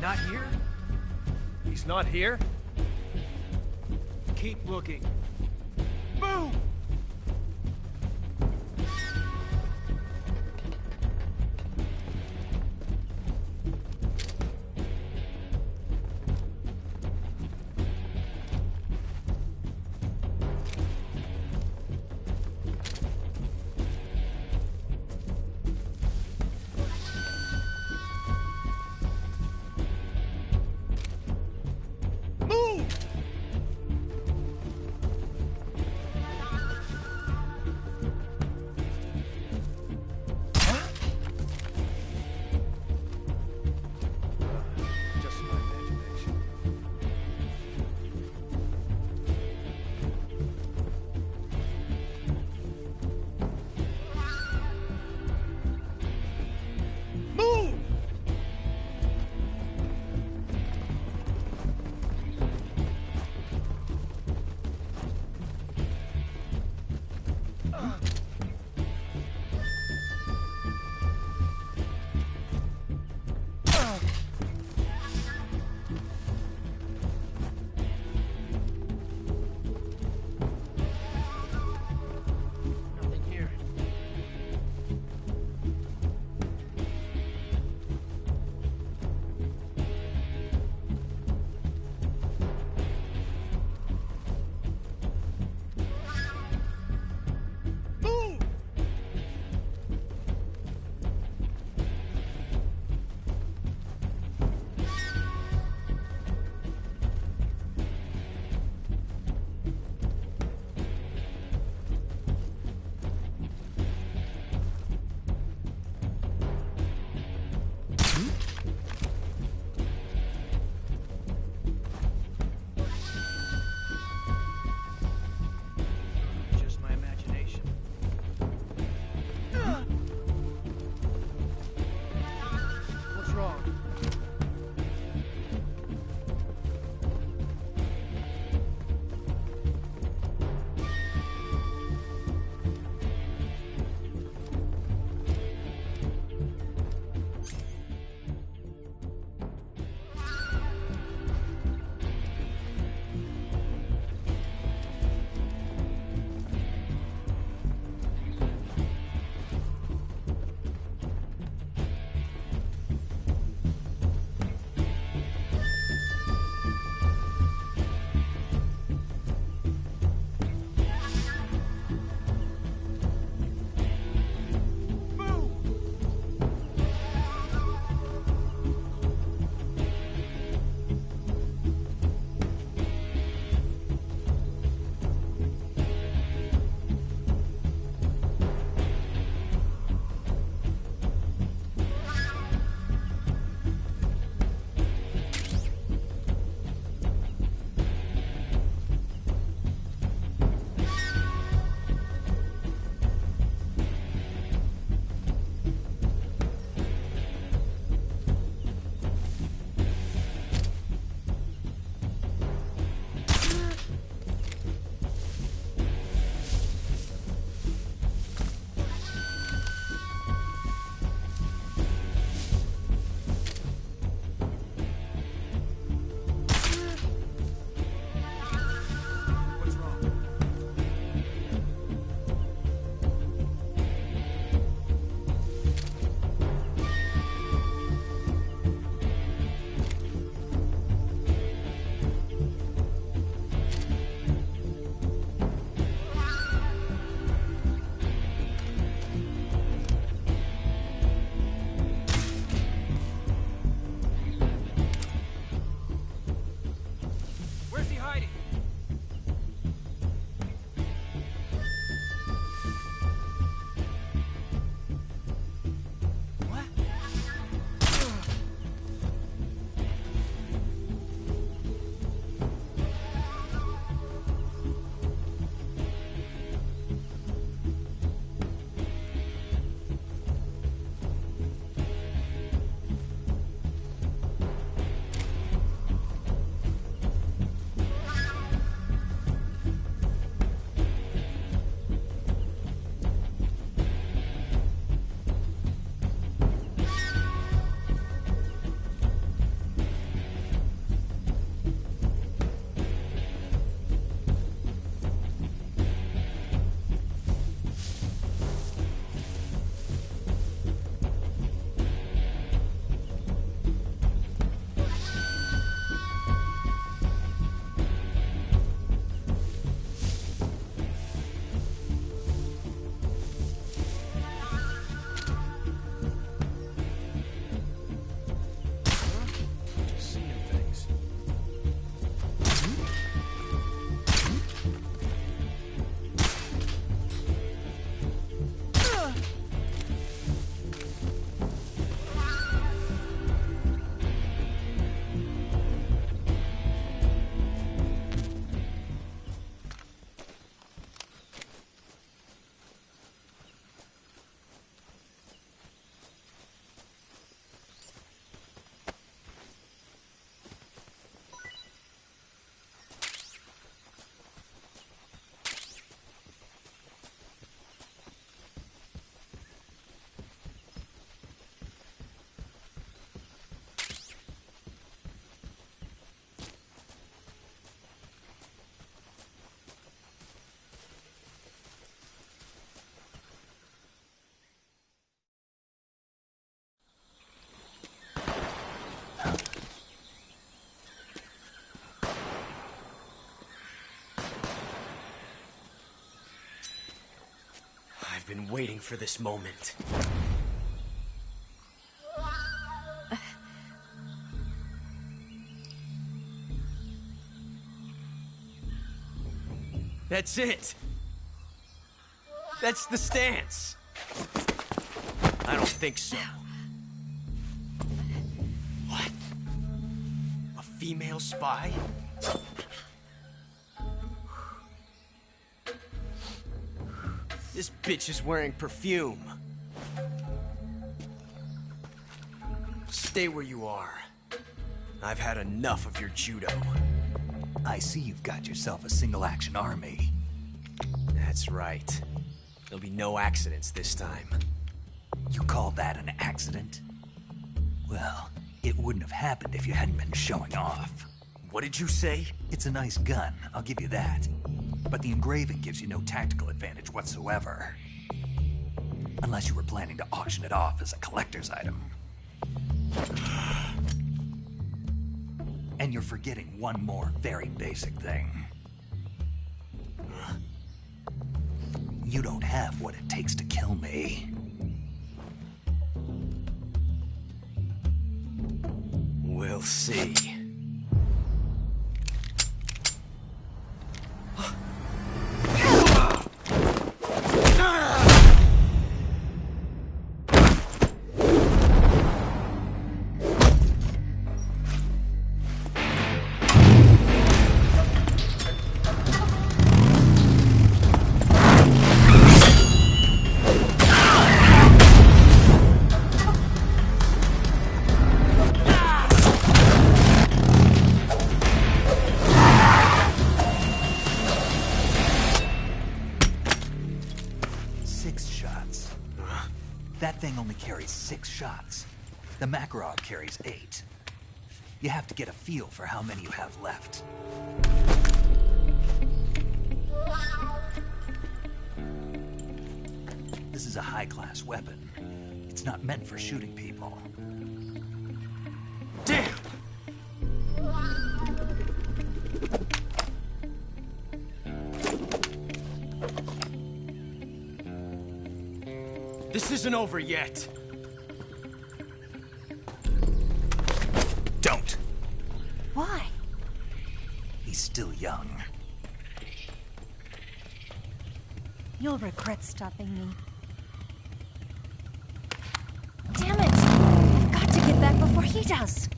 S19: not here? He's not here? Keep looking. Boom!
S8: I've been waiting for this moment. That's it! That's the stance! I don't think so. What? A female spy? This bitch is wearing perfume. Stay where you are. I've had enough of your judo.
S1: I see you've got yourself a single-action army.
S8: That's right. There'll be no accidents this time.
S1: You call that an accident? Well, it wouldn't have happened if you hadn't been showing off.
S8: What did you say?
S1: It's a nice gun, I'll give you that. But the engraving gives you no tactical advantage whatsoever. Unless you were planning to auction it off as a collector's item. And you're forgetting one more very basic thing. You don't have what it takes to kill me.
S8: We'll see.
S1: That thing only carries 6 shots. The Makarov carries 8. You have to get a feel for how many you have left. This is a high-class weapon. It's not meant for shooting people.
S8: Damn! This isn't over yet.
S1: Don't.
S18: Why?
S1: He's still young.
S18: You'll regret stopping me. Damn it! I've got to get back before he does.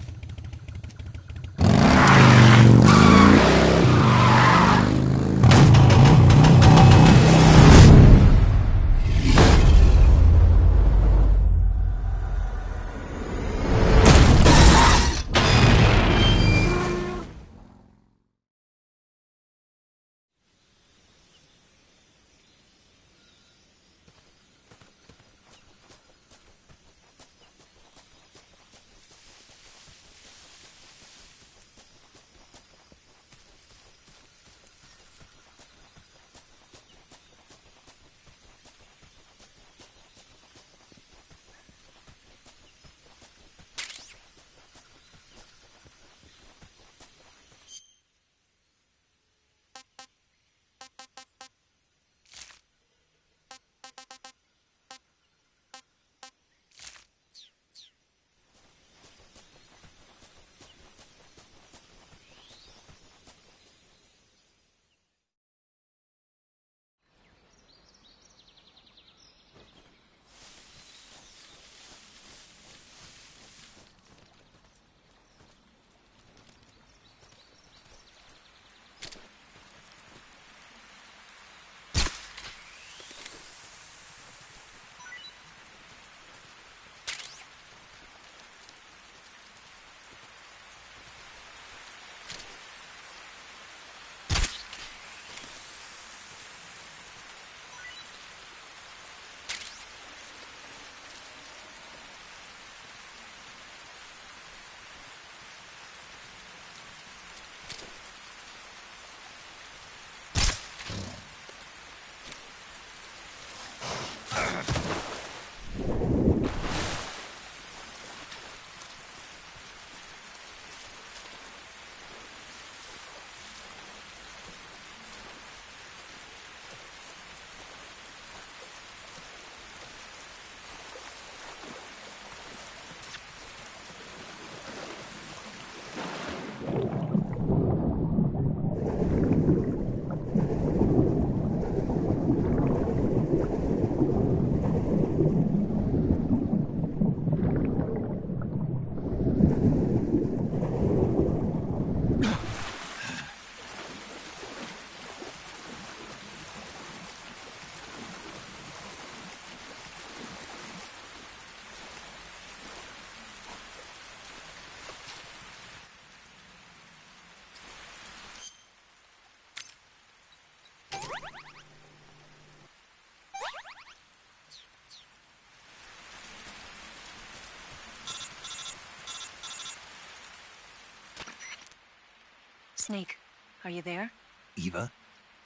S18: Snake, are you there?
S1: Eva,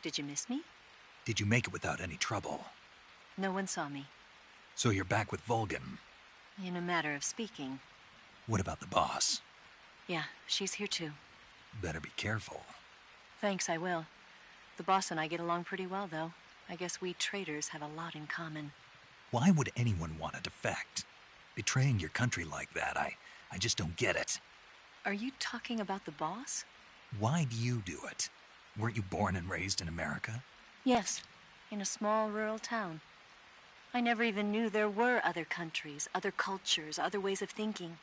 S18: Did you miss me?
S1: did you make it without any trouble?
S18: No one saw me.
S1: So you're back with Vulcan.
S18: In a matter of speaking.
S1: What about the boss?
S18: Yeah, she's here too.
S1: Better be careful.
S18: Thanks, I will. The boss and I get along pretty well, though. I guess we traitors have a lot in common.
S1: Why would anyone want to defect? Betraying your country like that, I just don't get it.
S18: Are you talking about the boss?
S1: Why do you do it? Weren't you born and raised in America?
S18: Yes, in a small rural town. I never even knew there were other countries, other cultures, other ways of thinking,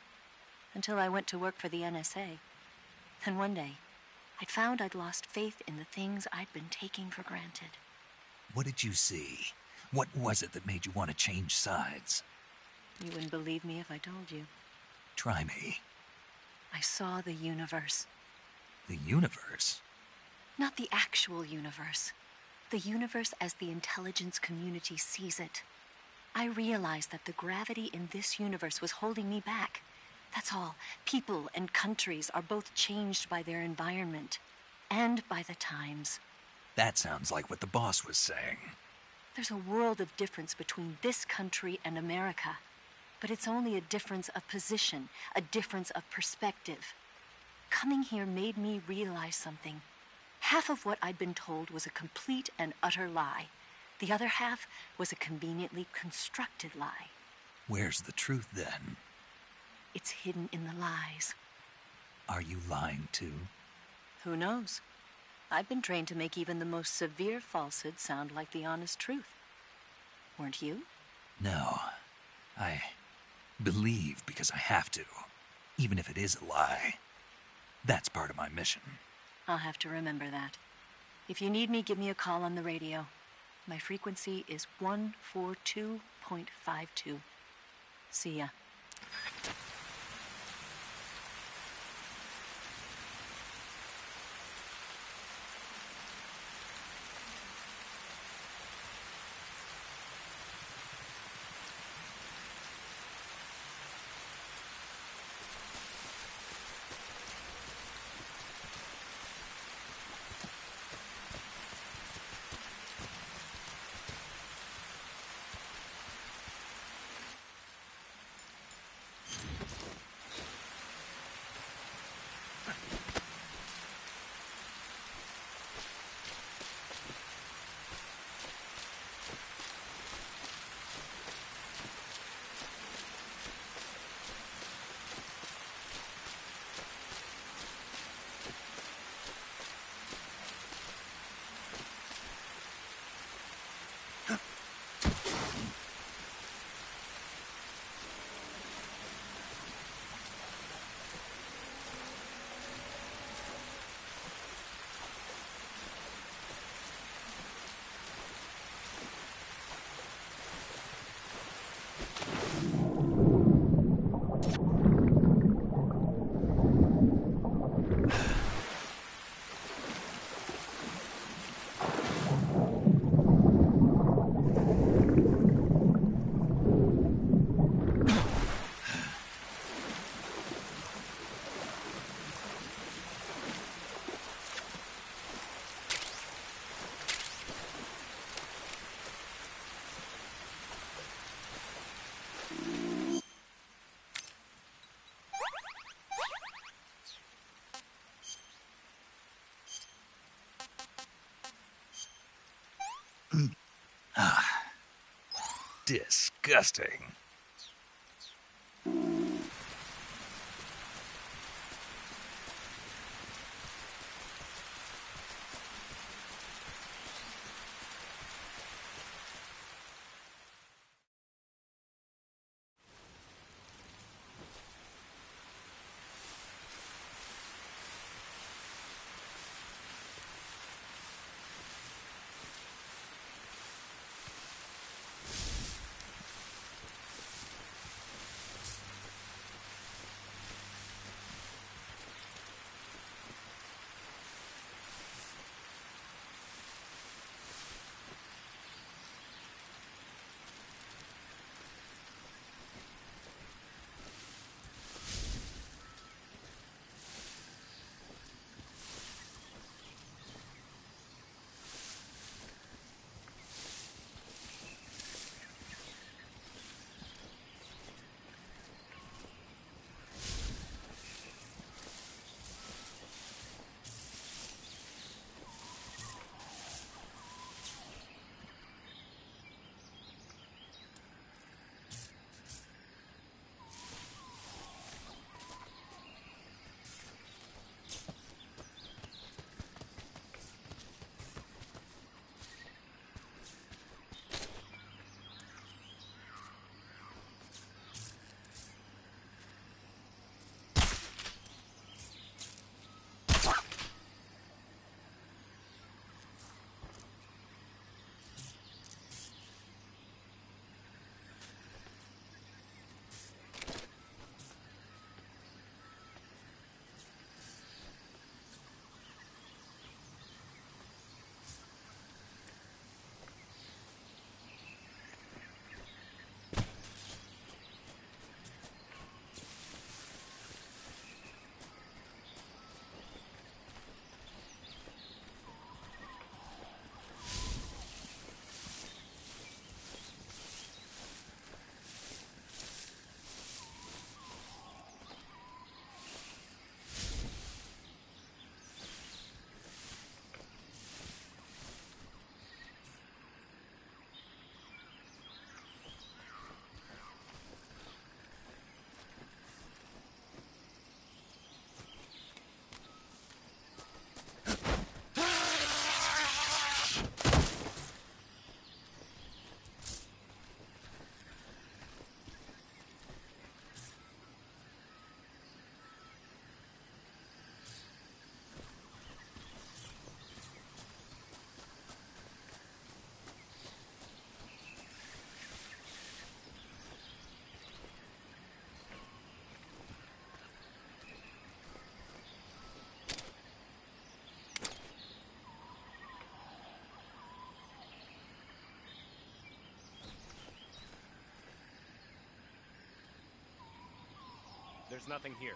S18: until I went to work for the NSA. Then one day, I'd found I'd lost faith in the things I'd been taking for granted.
S1: What did you see? What was it that made you want to change sides?
S18: You wouldn't believe me if I told you.
S1: Try me.
S18: I saw the universe.
S1: The universe?
S18: Not the actual universe. The universe as the intelligence community sees it. I realized that the gravity in this universe was holding me back. That's all. People and countries are both changed by their environment and by the times.
S1: That sounds like what the boss was saying.
S18: There's a world of difference between this country and America. But it's only a difference of position, a difference of perspective. Coming here made me realize something. Half of what I'd been told was a complete and utter lie. The other half was a conveniently constructed lie.
S1: Where's the truth, then?
S18: It's hidden in the lies.
S1: Are you lying, too?
S18: Who knows? I've been trained to make even the most severe falsehood sound like the honest truth. Weren't you?
S1: No. I believe because I have to, even if it is a lie. That's part of my mission.
S18: I'll have to remember that. If you need me, give me a call on the radio. My frequency is 142.52. See ya.
S1: Disgusting.
S19: There's nothing here.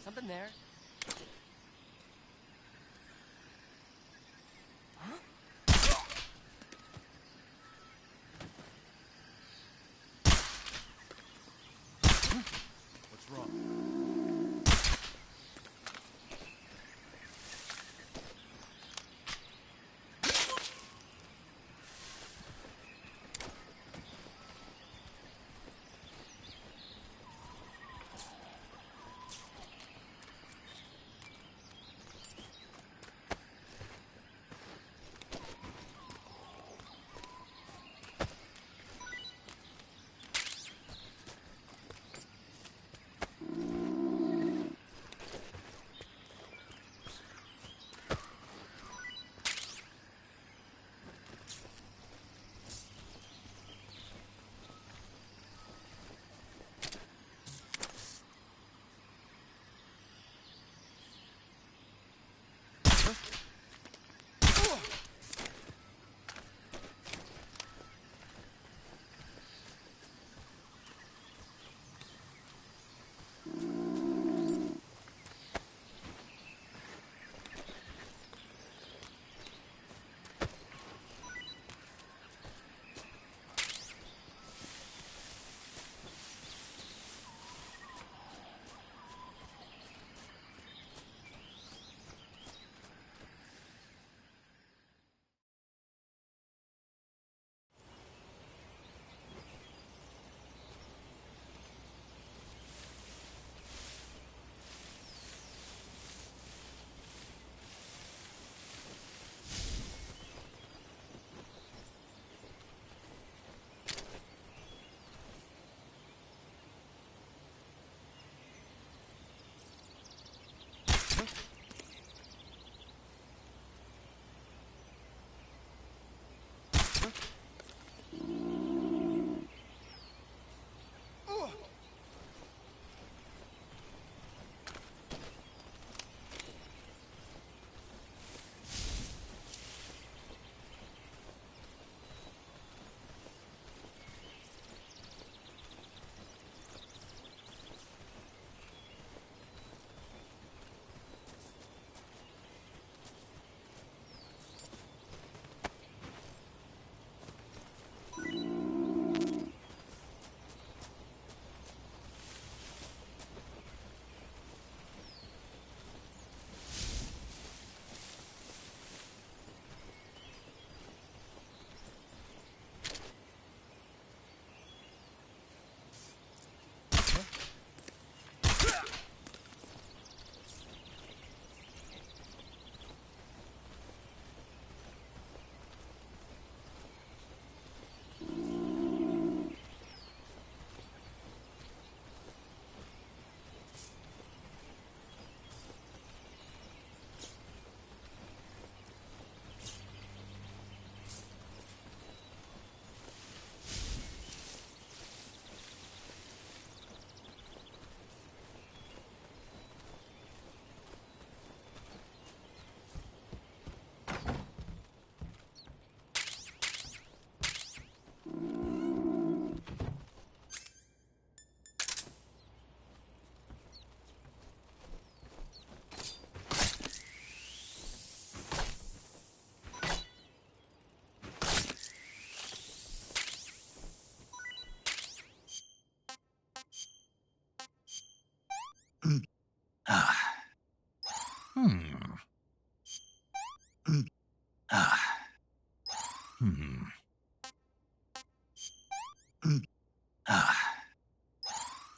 S20: Something there.
S19: What's wrong?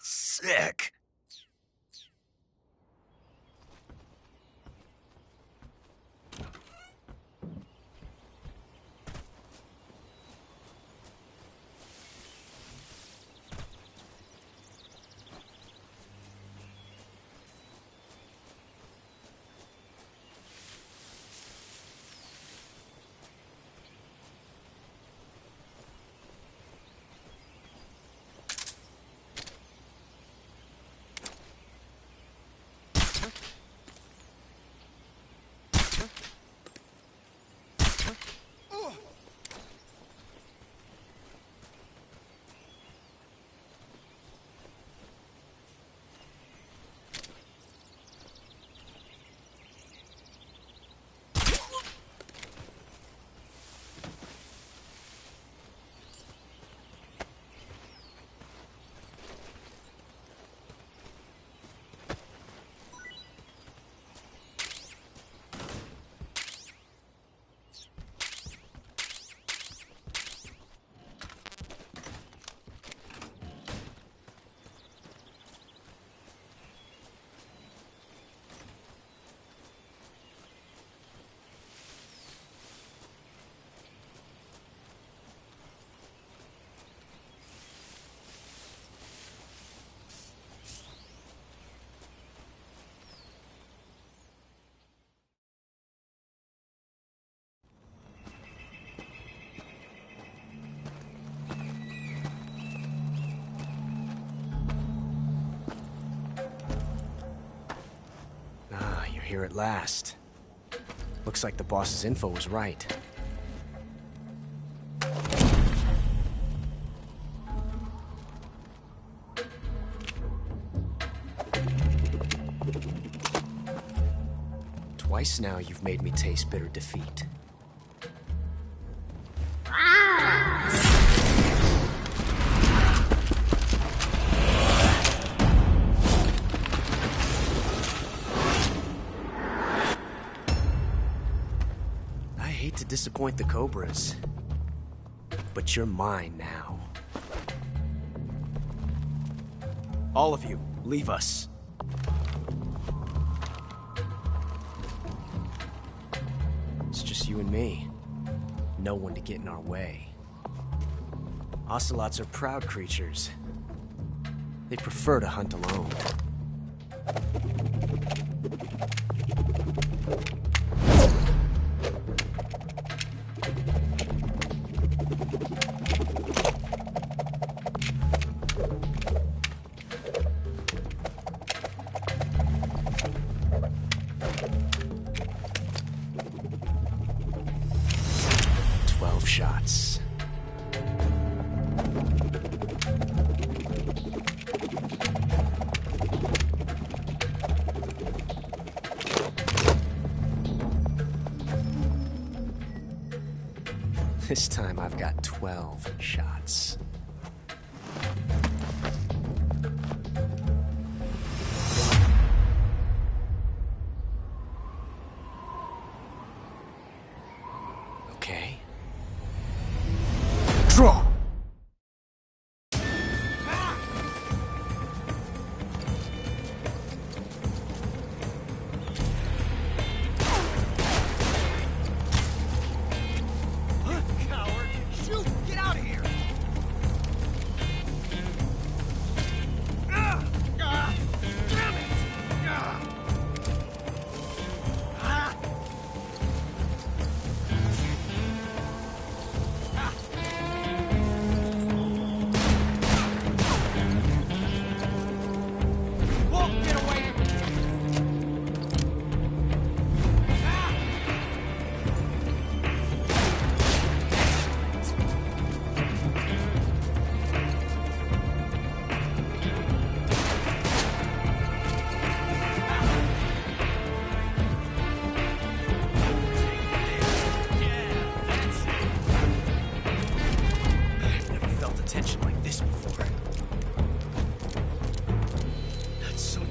S1: Sick.
S8: Here at last. Looks like the boss's info was right. Twice now you've made me taste bitter defeat. To disappoint the Cobras, but you're mine now. All of you, leave us. It's just you and me. No one to get in our way. Ocelots are proud creatures. They prefer to hunt alone. Shots. This time I've got 12 shots. Okay. Draw!
S19: Coward! Shoot! Get out of here!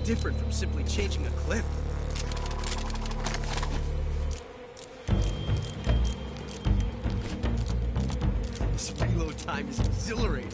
S8: different from simply changing a clip. This reload time is exhilarating.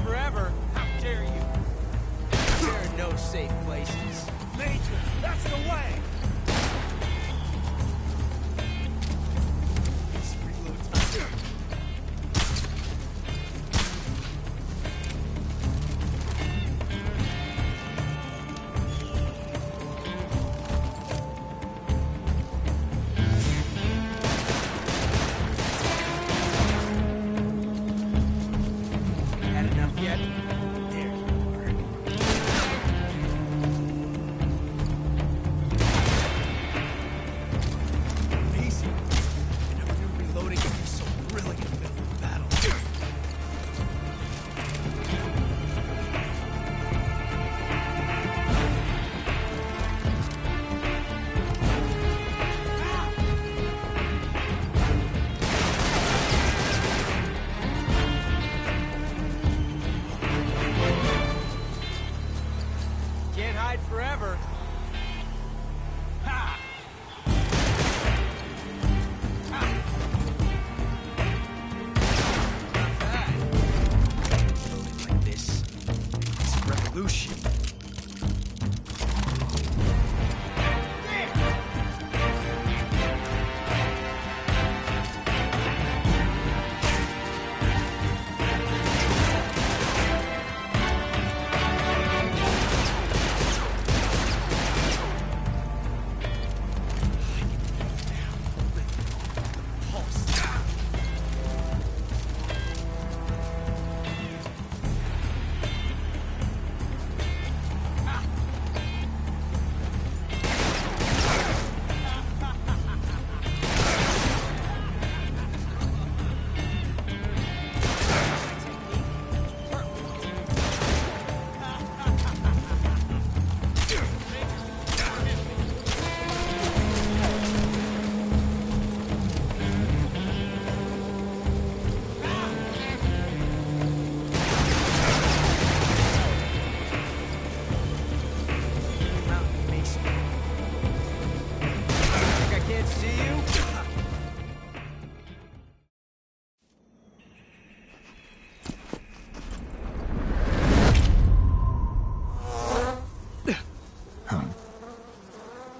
S8: Forever. How dare you? There are no safe places. Major, that's the way! This reload time. Had enough yet? There you are. Amazing. I never knew reloading could be so thrilling in the middle of a battle. Can't hide forever. Ha! Ha! Not bad. Loaded like this. It's a revolution.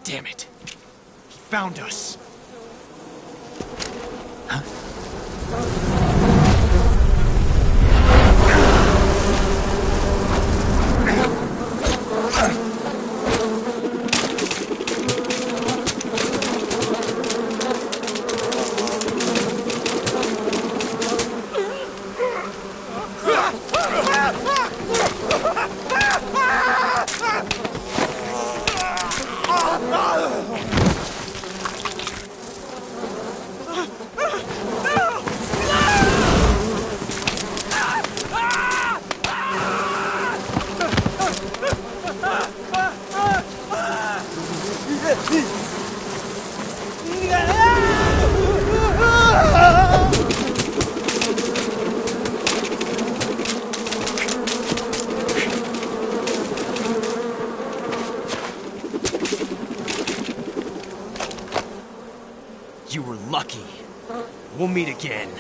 S8: Damn it. He found us.
S1: Huh?
S8: meet again.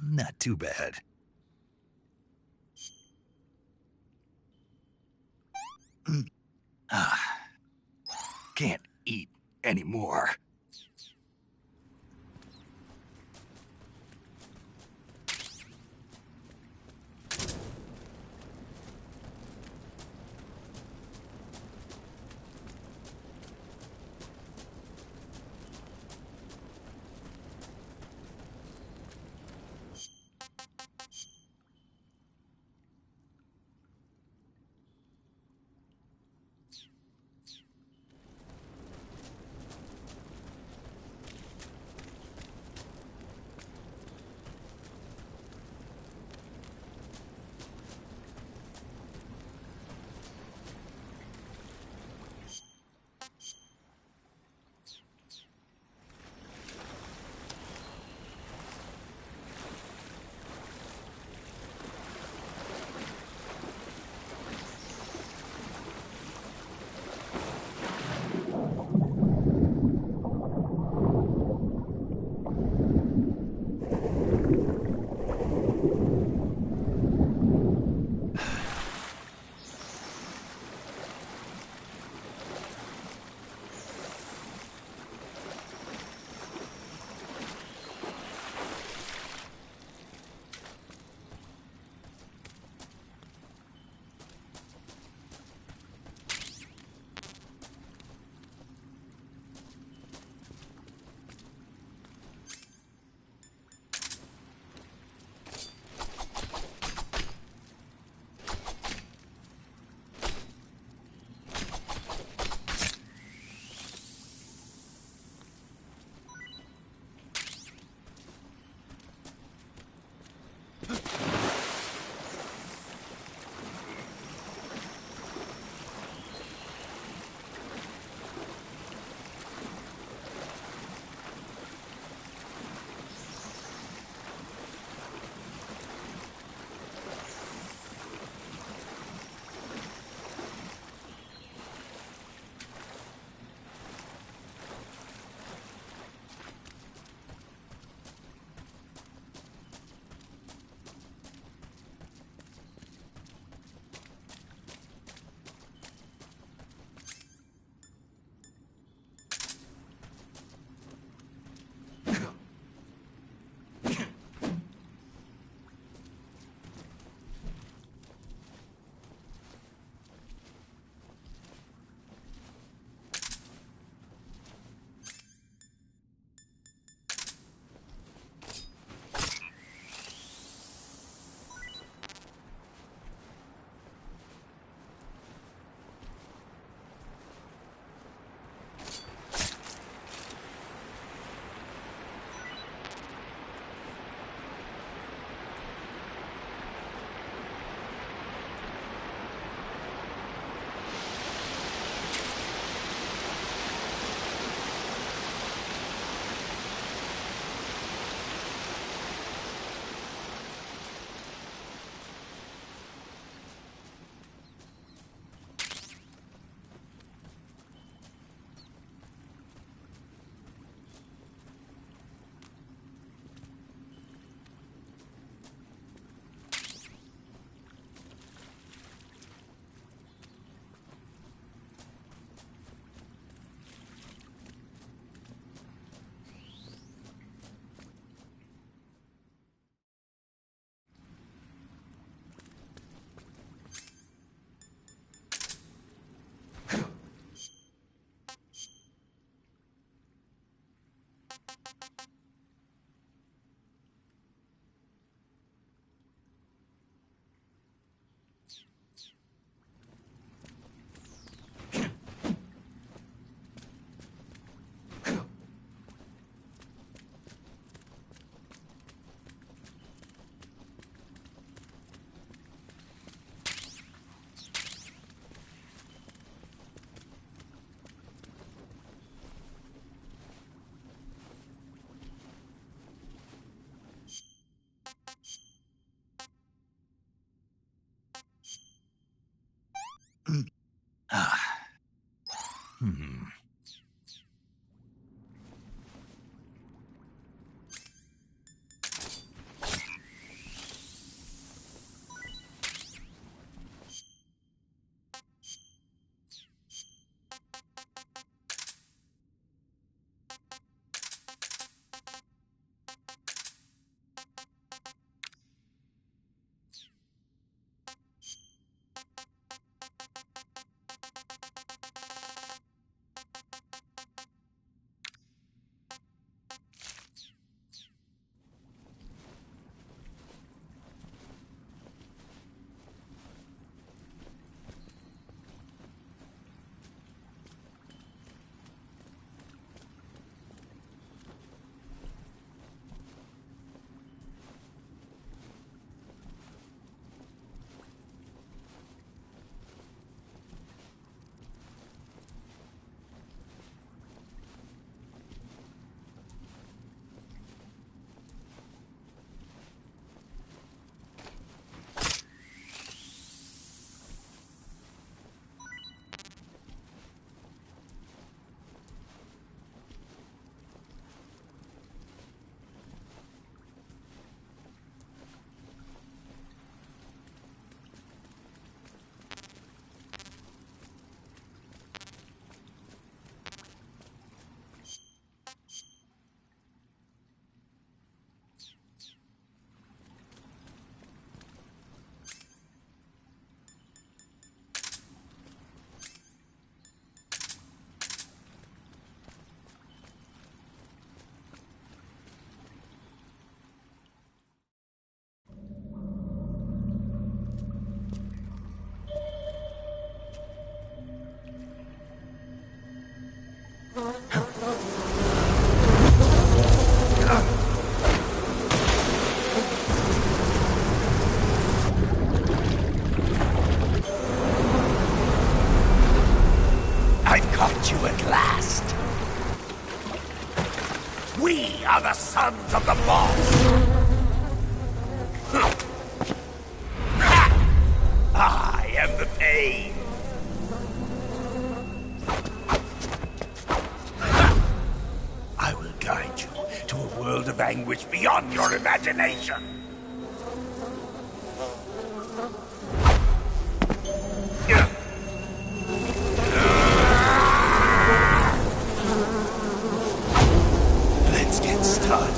S1: Not too bad. Can't eat anymore.
S20: I've caught you at last. We are the sons of the boss. I am the pain. I will guide you to a world of anguish beyond your imagination. Let's get started.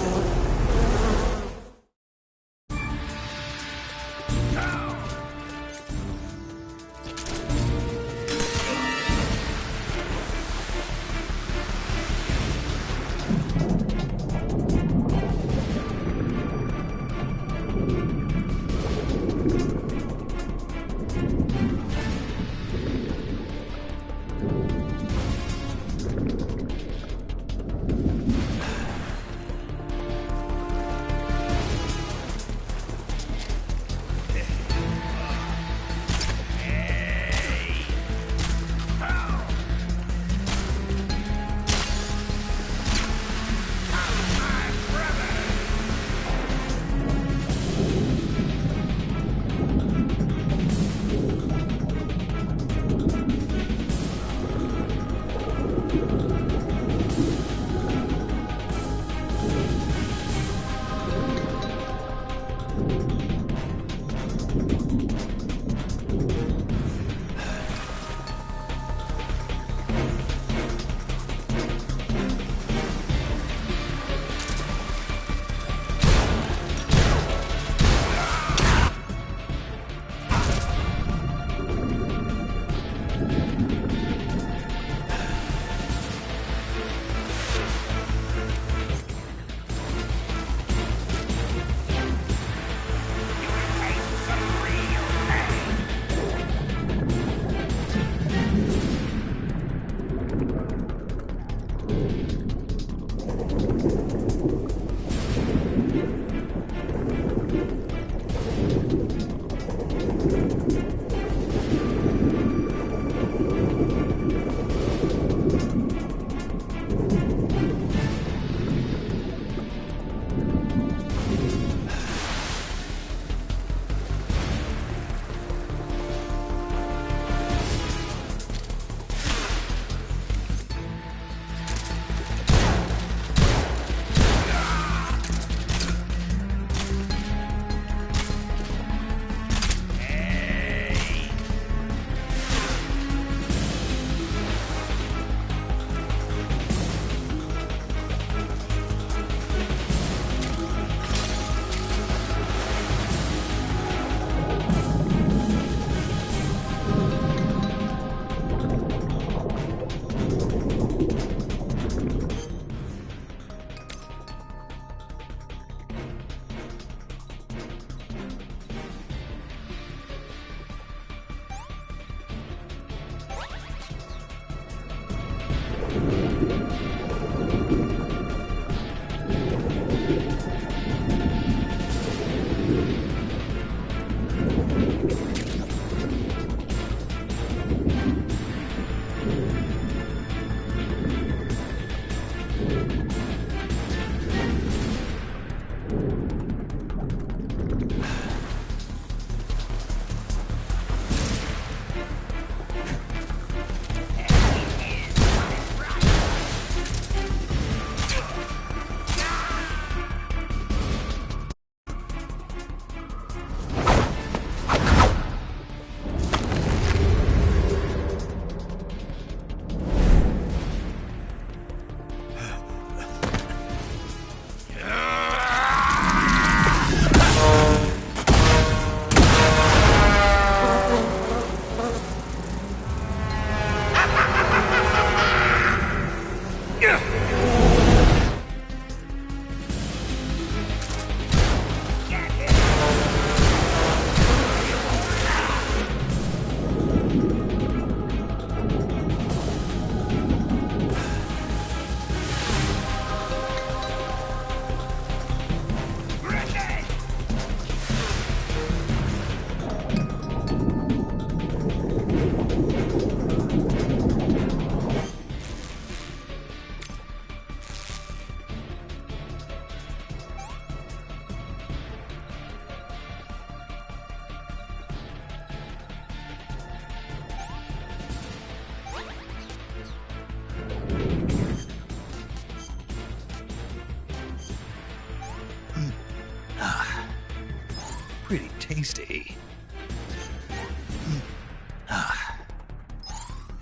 S1: tasty.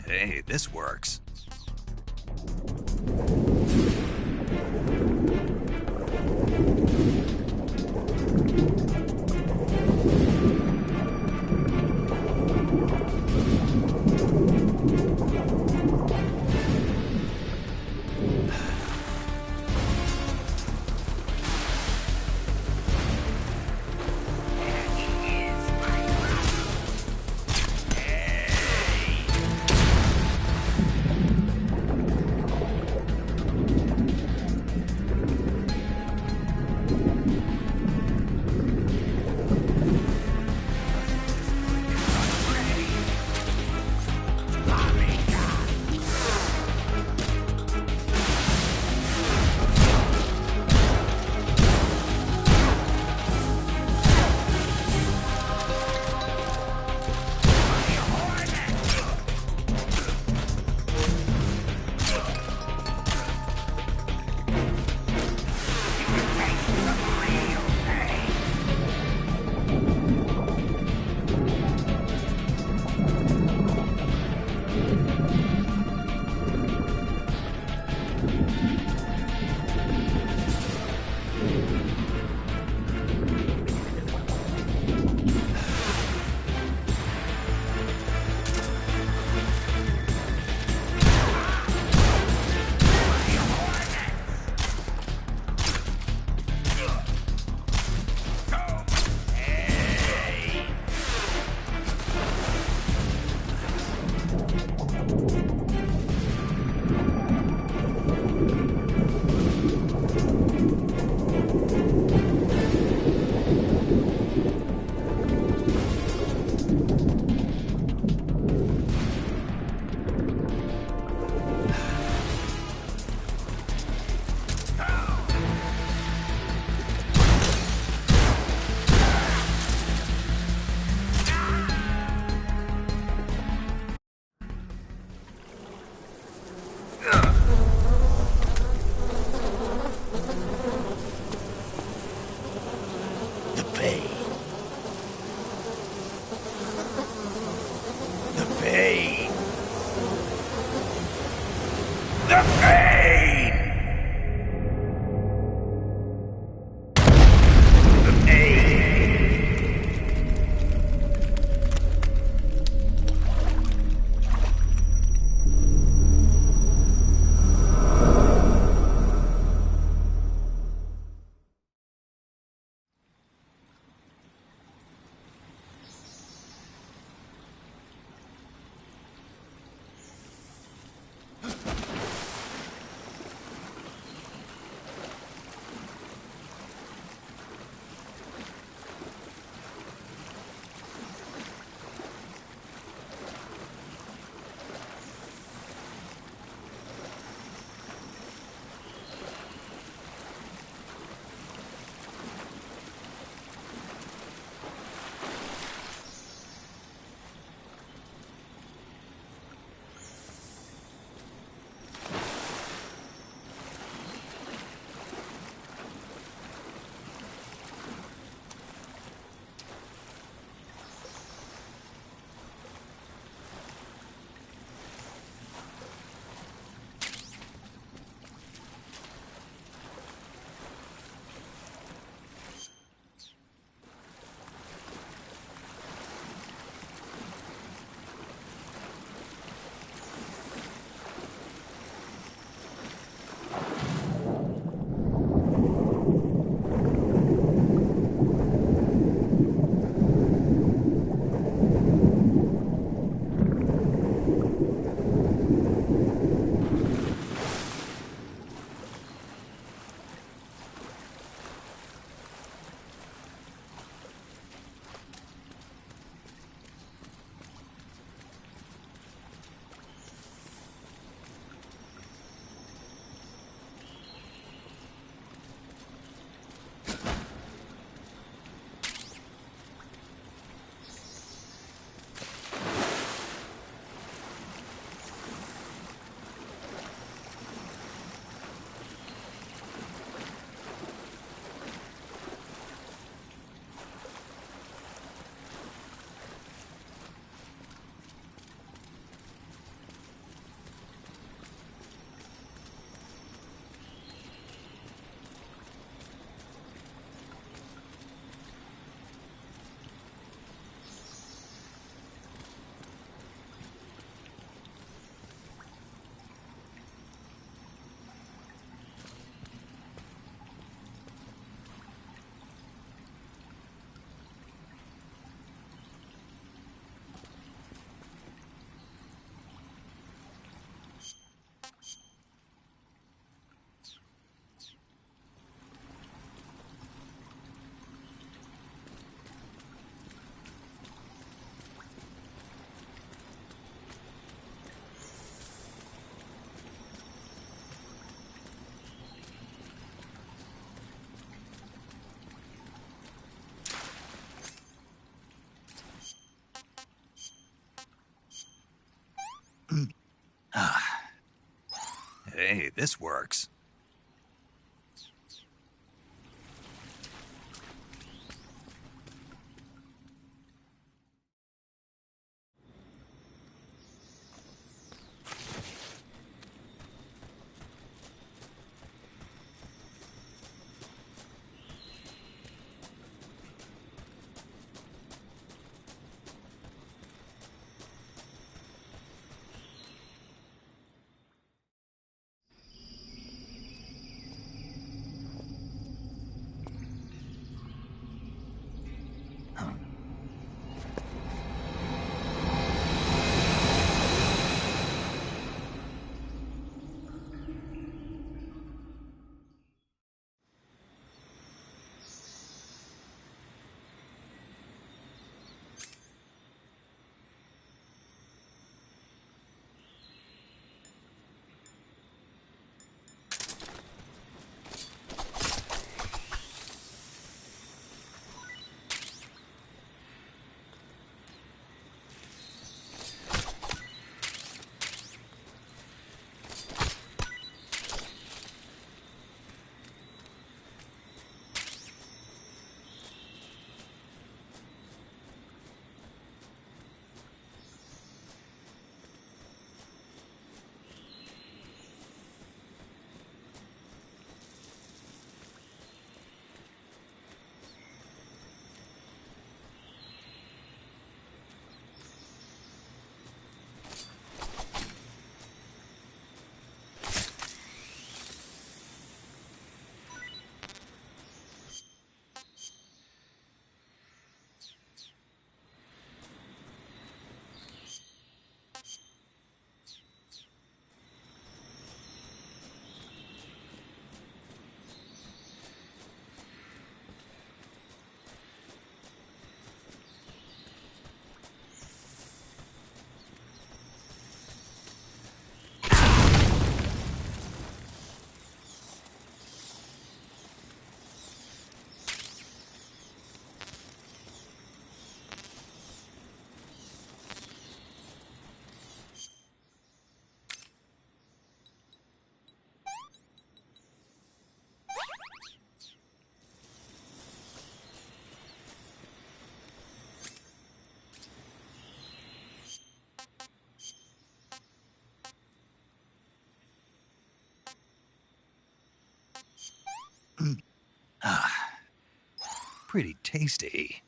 S1: Hey, this works. Hey, this works. Pretty tasty.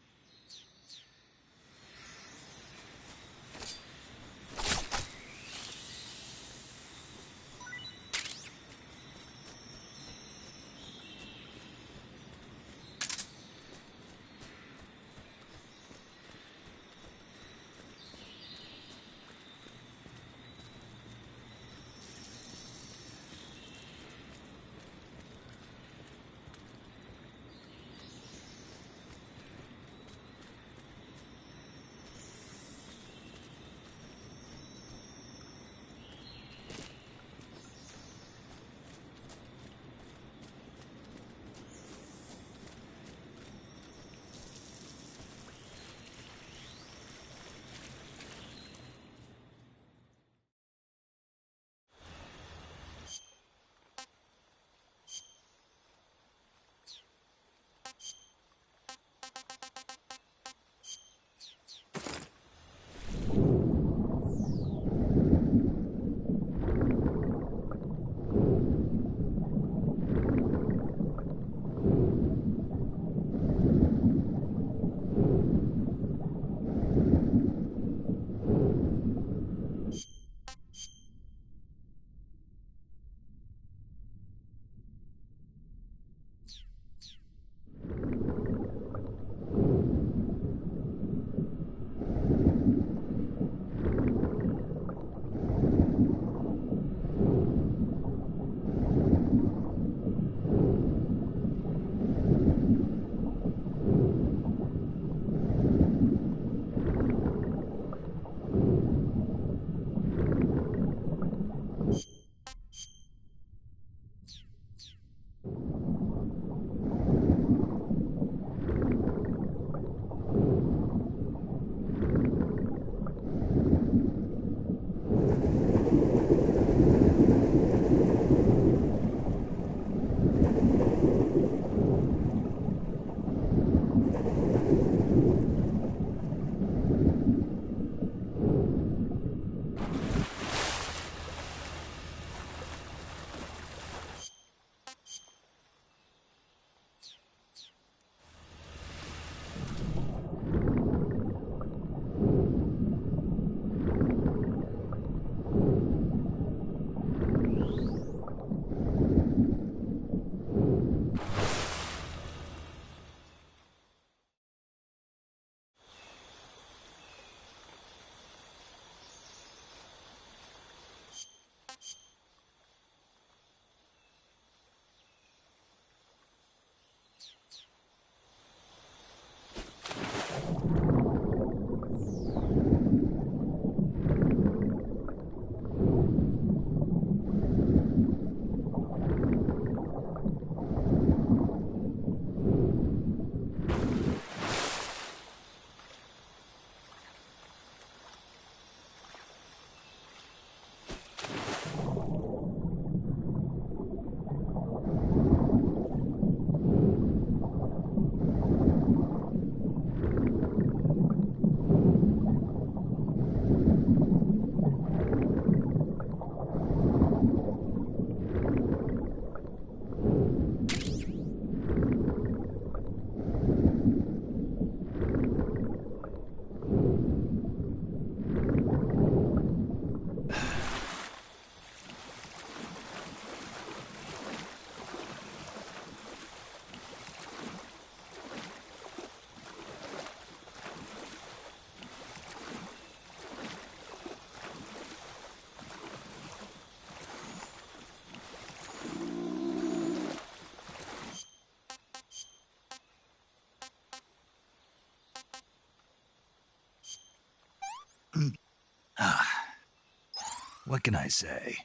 S1: What can I say?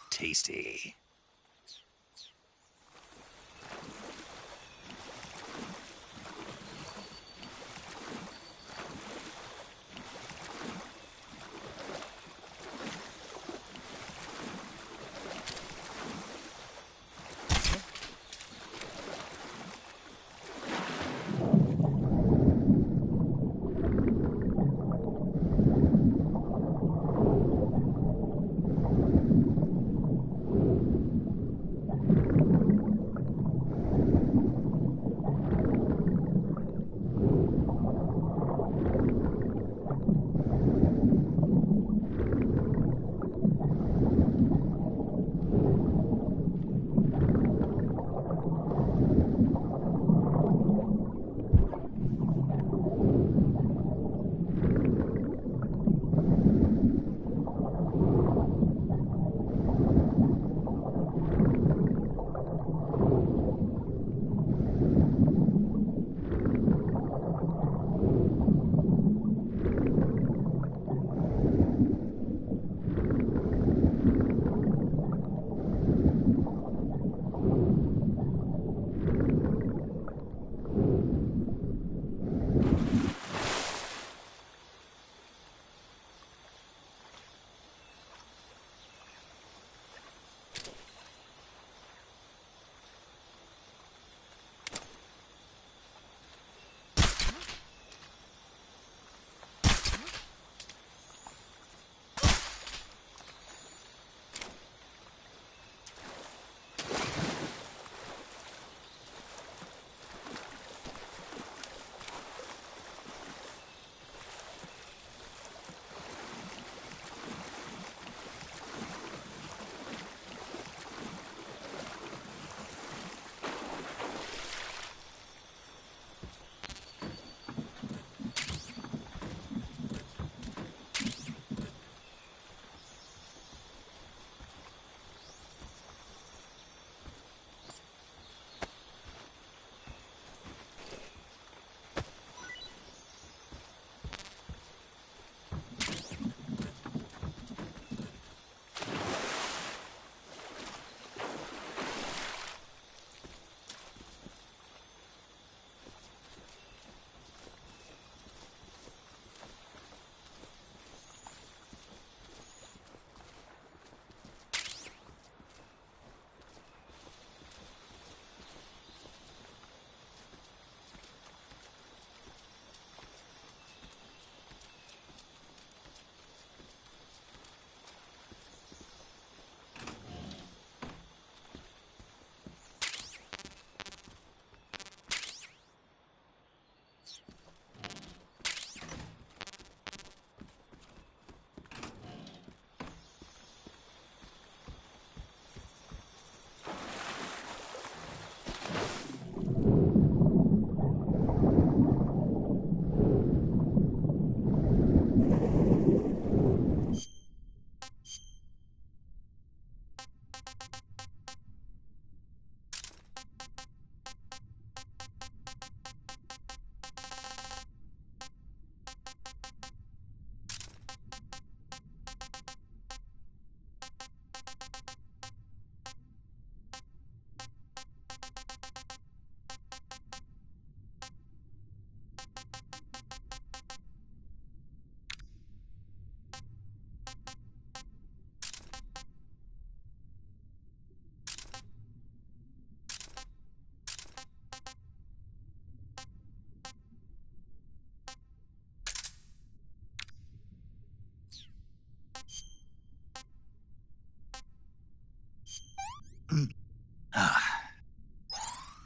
S1: Tasty.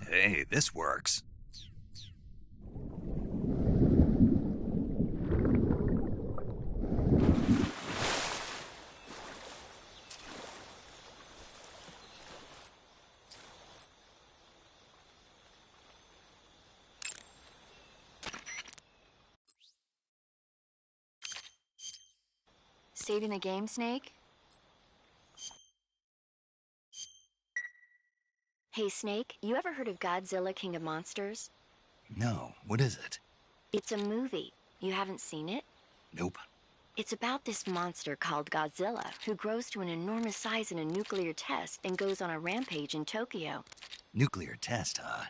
S1: Hey, this works.
S5: Saving the game, Snake? Hey, Snake, you ever heard of Godzilla, King of Monsters?
S1: No, what is it?
S5: It's a movie. You haven't seen it?
S1: Nope.
S5: It's about this monster called Godzilla, who grows to an enormous size in a nuclear test and goes on a rampage in Tokyo.
S1: Nuclear test, huh?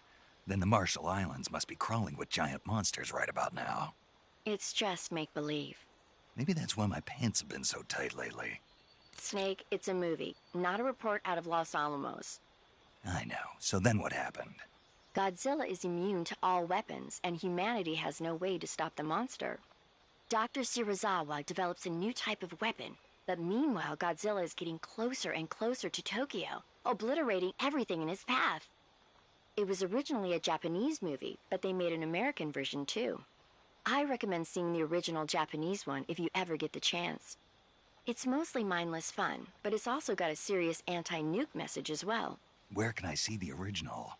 S1: Then the Marshall Islands must be crawling with giant monsters right about now.
S5: It's just make-believe.
S1: Maybe that's why my pants have been so tight lately.
S5: Snake, it's a movie, not a report out of Los Alamos.
S1: I know. So then what happened?
S5: Godzilla is immune to all weapons, and humanity has no way to stop the monster. Dr. Shirazawa develops a new type of weapon, but meanwhile Godzilla is getting closer and closer to Tokyo, obliterating everything in his path. It was originally a Japanese movie, but they made an American version too. I recommend seeing the original Japanese one if you ever get the chance. It's mostly mindless fun, but it's also got a serious anti-nuke message as well.
S1: Where can I see the original?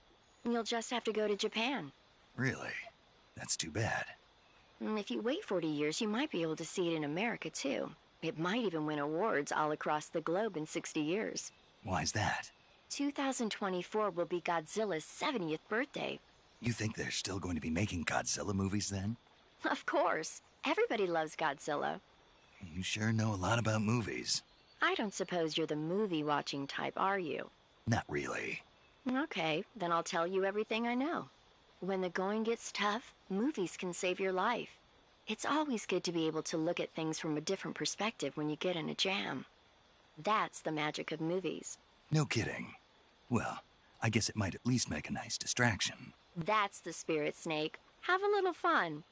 S5: You'll just have to go to Japan.
S1: Really? That's too bad.
S5: If you wait 40 years, you might be able to see it in America too. It might even win awards all across the globe in 60 years.
S1: Why's that?
S5: 2024 will be Godzilla's 70th birthday.
S1: You think they're still going to be making Godzilla movies then?
S5: Of course. Everybody loves Godzilla.
S1: You sure know a lot about movies.
S5: I don't suppose you're the movie-watching type, are you?
S1: Not really.
S5: Okay, then I'll tell you everything I know. When the going gets tough, movies can save your life. It's always good to be able to look at things from a different perspective when you get in a jam. That's the magic of movies.
S1: No kidding. Well, I guess it might at least make a nice distraction.
S5: That's the spirit, Snake. Have a little fun.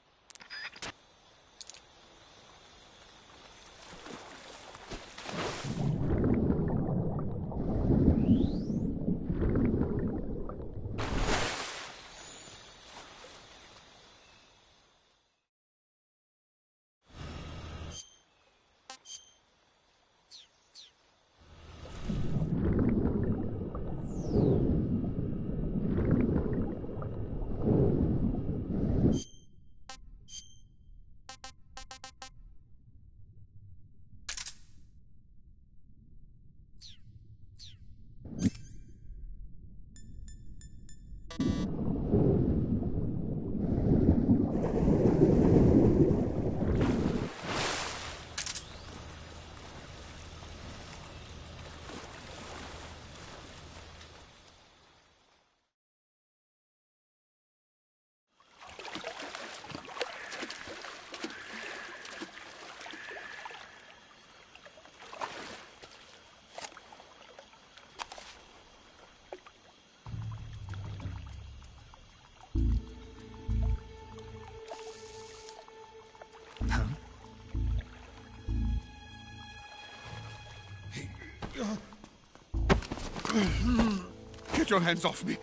S9: Get your hands off me.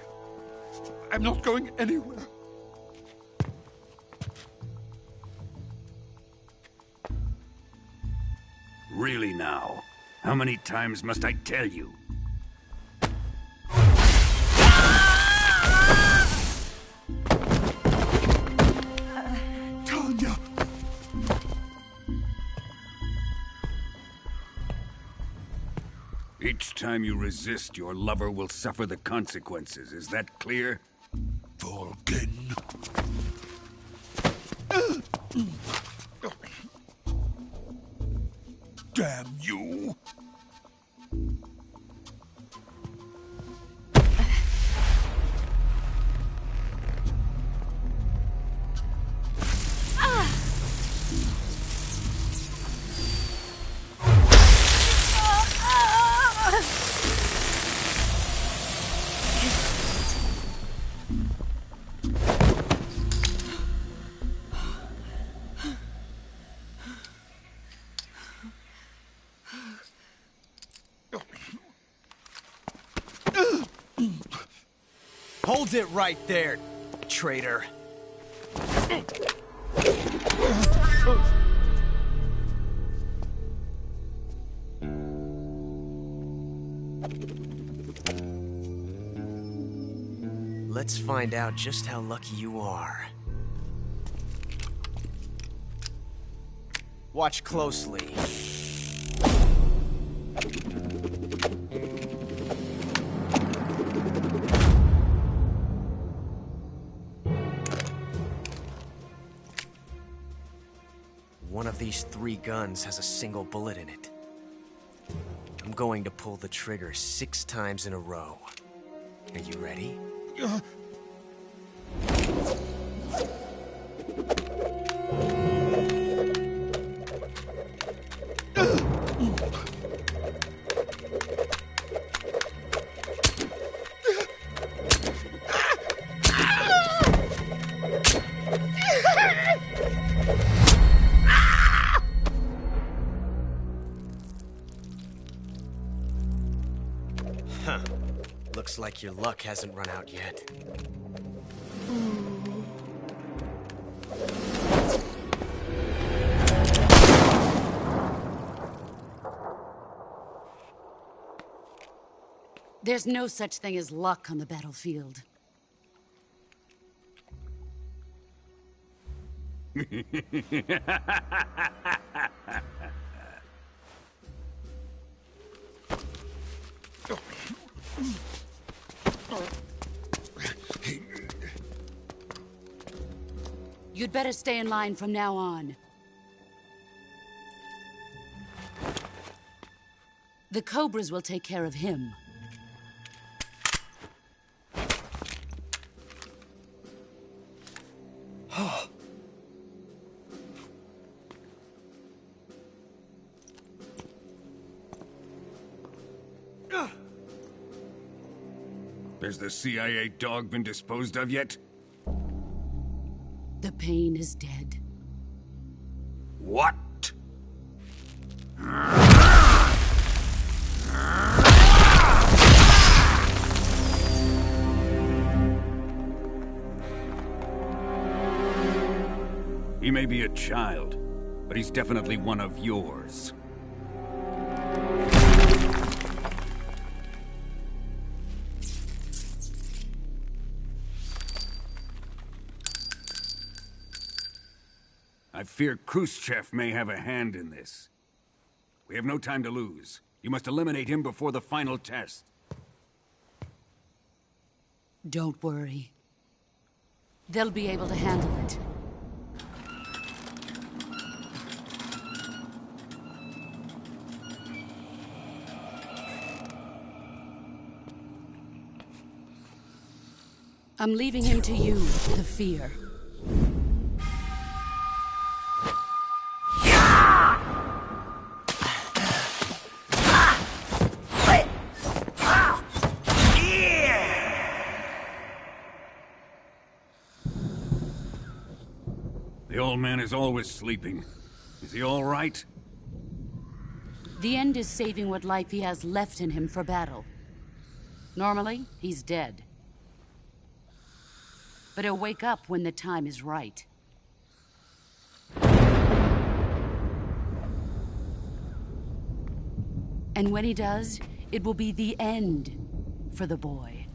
S9: I'm not going anywhere.
S12: Really now? How many times must I tell you?
S9: Tanya!
S12: Each time you resist, your lover will suffer the consequences. Is that clear?
S9: Vulcan. Damn you!
S8: Hold it right there, traitor. Let's find out just how lucky you are. Watch closely. one of these 3 guns has a single bullet in it. I'm going to pull the trigger 6 times in a row. Are you ready? Huh. Looks like your luck hasn't run out yet.
S6: There's no such thing as luck on the battlefield. You'd better stay in line from now on. The Cobras will take care of him.
S12: Has the CIA dog been disposed of yet?
S6: The pain is dead.
S12: What? He may be a child, but he's definitely one of yours. I fear Khrushchev may have a hand in this. We have no time to lose. You must eliminate him before the final test.
S6: Don't worry. They'll be able to handle it. I'm leaving him to you, the fear.
S12: The old man is always sleeping. Is he all right?
S6: The end is saving what life he has left in him for battle. Normally, he's dead. But he'll wake up when the time is right. And when he does, it will be the end for the boy.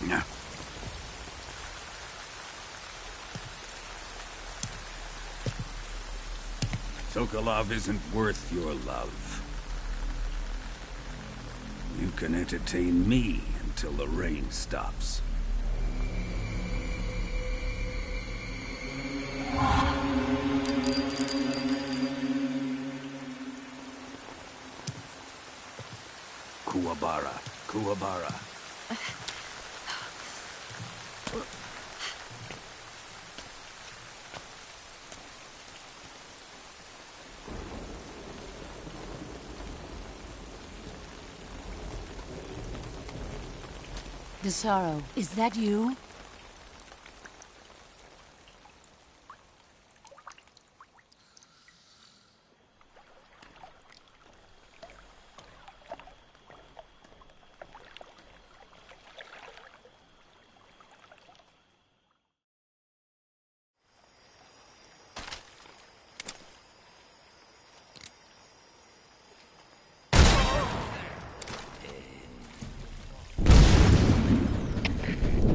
S12: Yeah. Sokolov isn't worth your love. You can entertain me until the rain stops. Kuwabara, Kuwabara.
S6: The sorrow, is that you?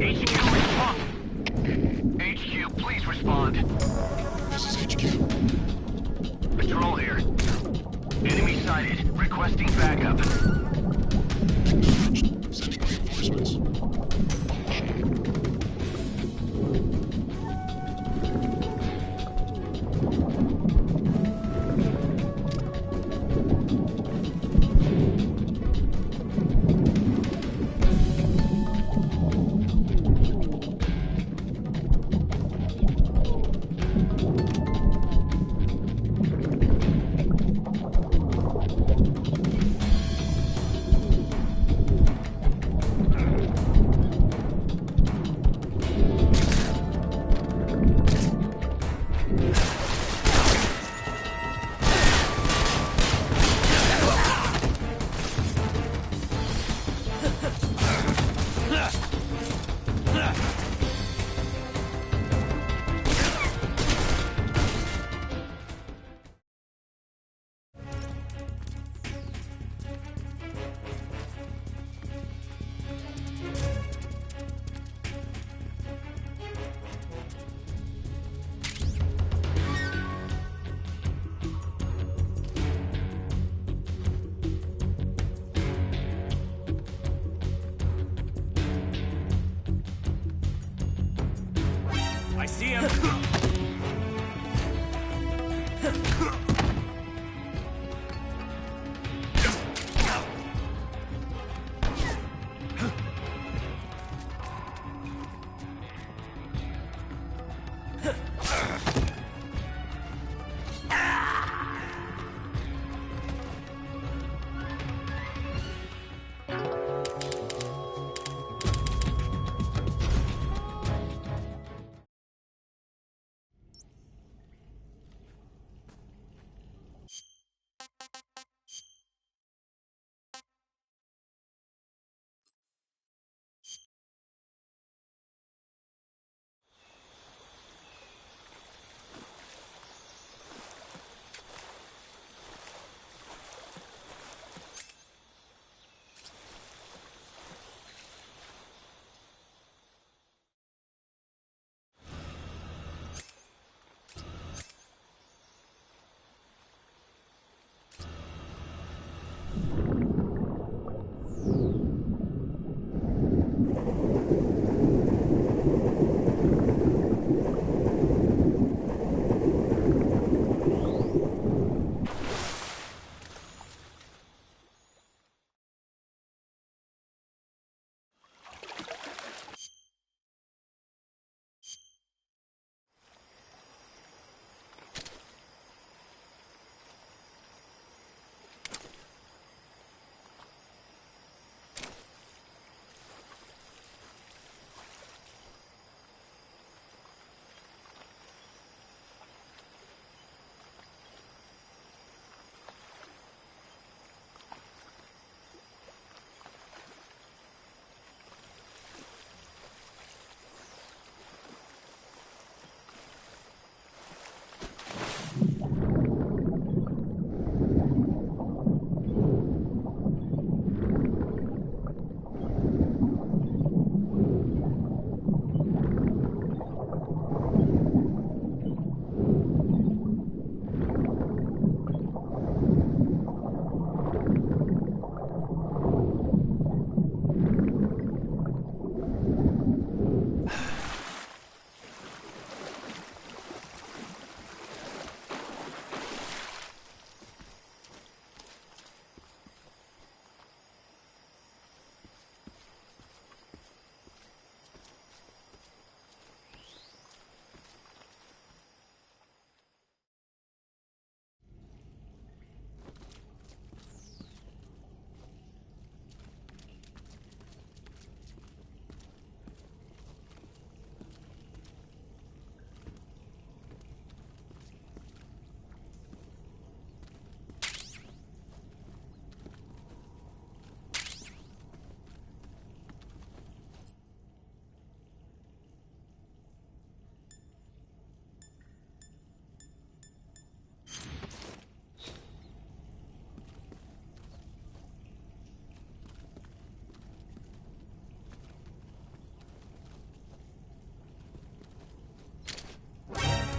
S4: HQ
S7: see him.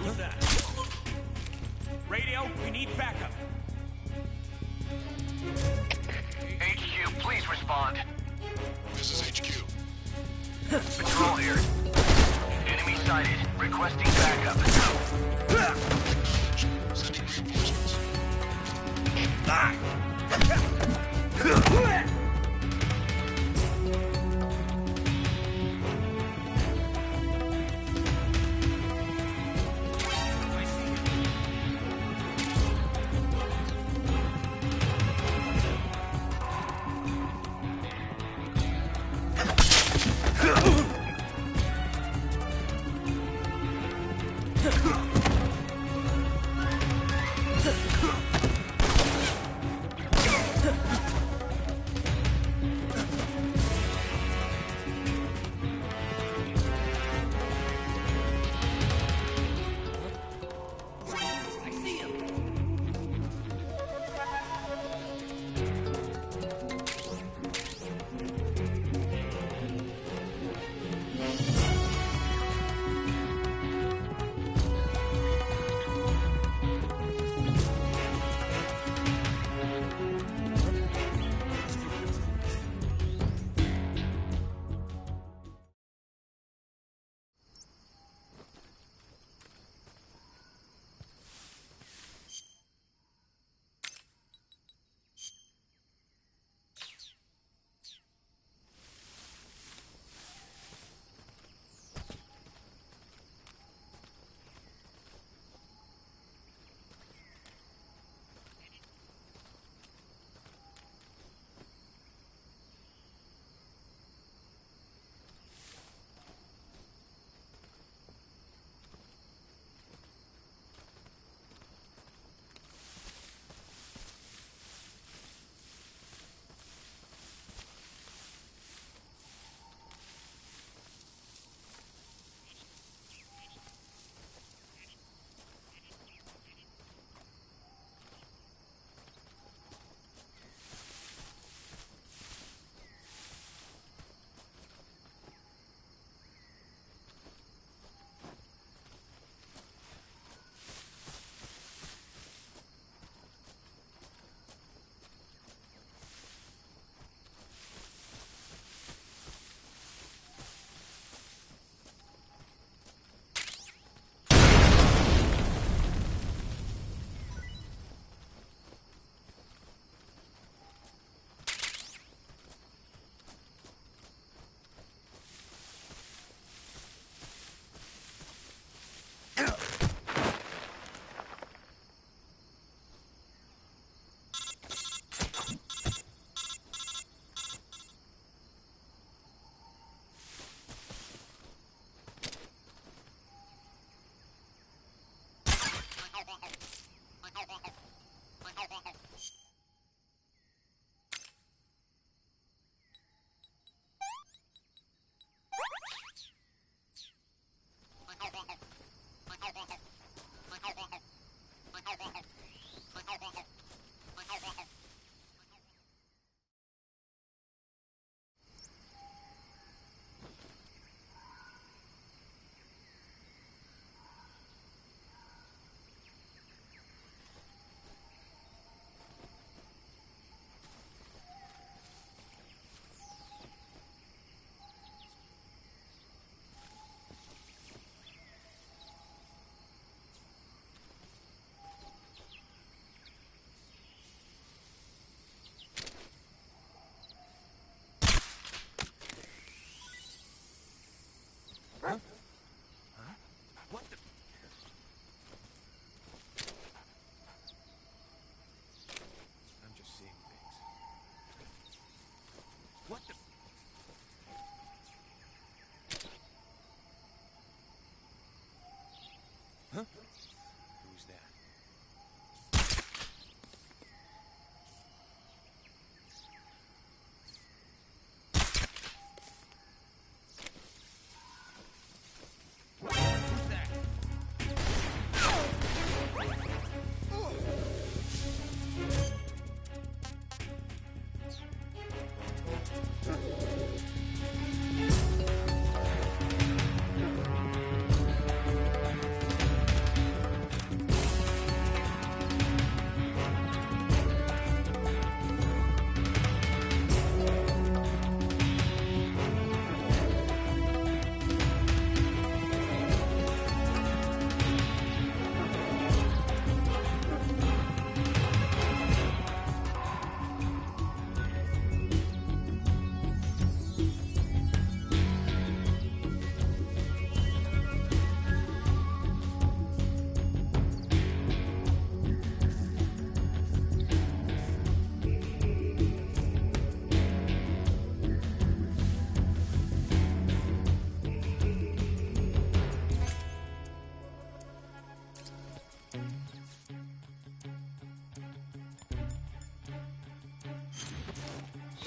S7: Who's that? Radio, we need backup.
S4: HQ, please respond.
S17: This is HQ.
S4: Patrol here. Enemy sighted. Requesting backup.
S17: Sending reinforcements.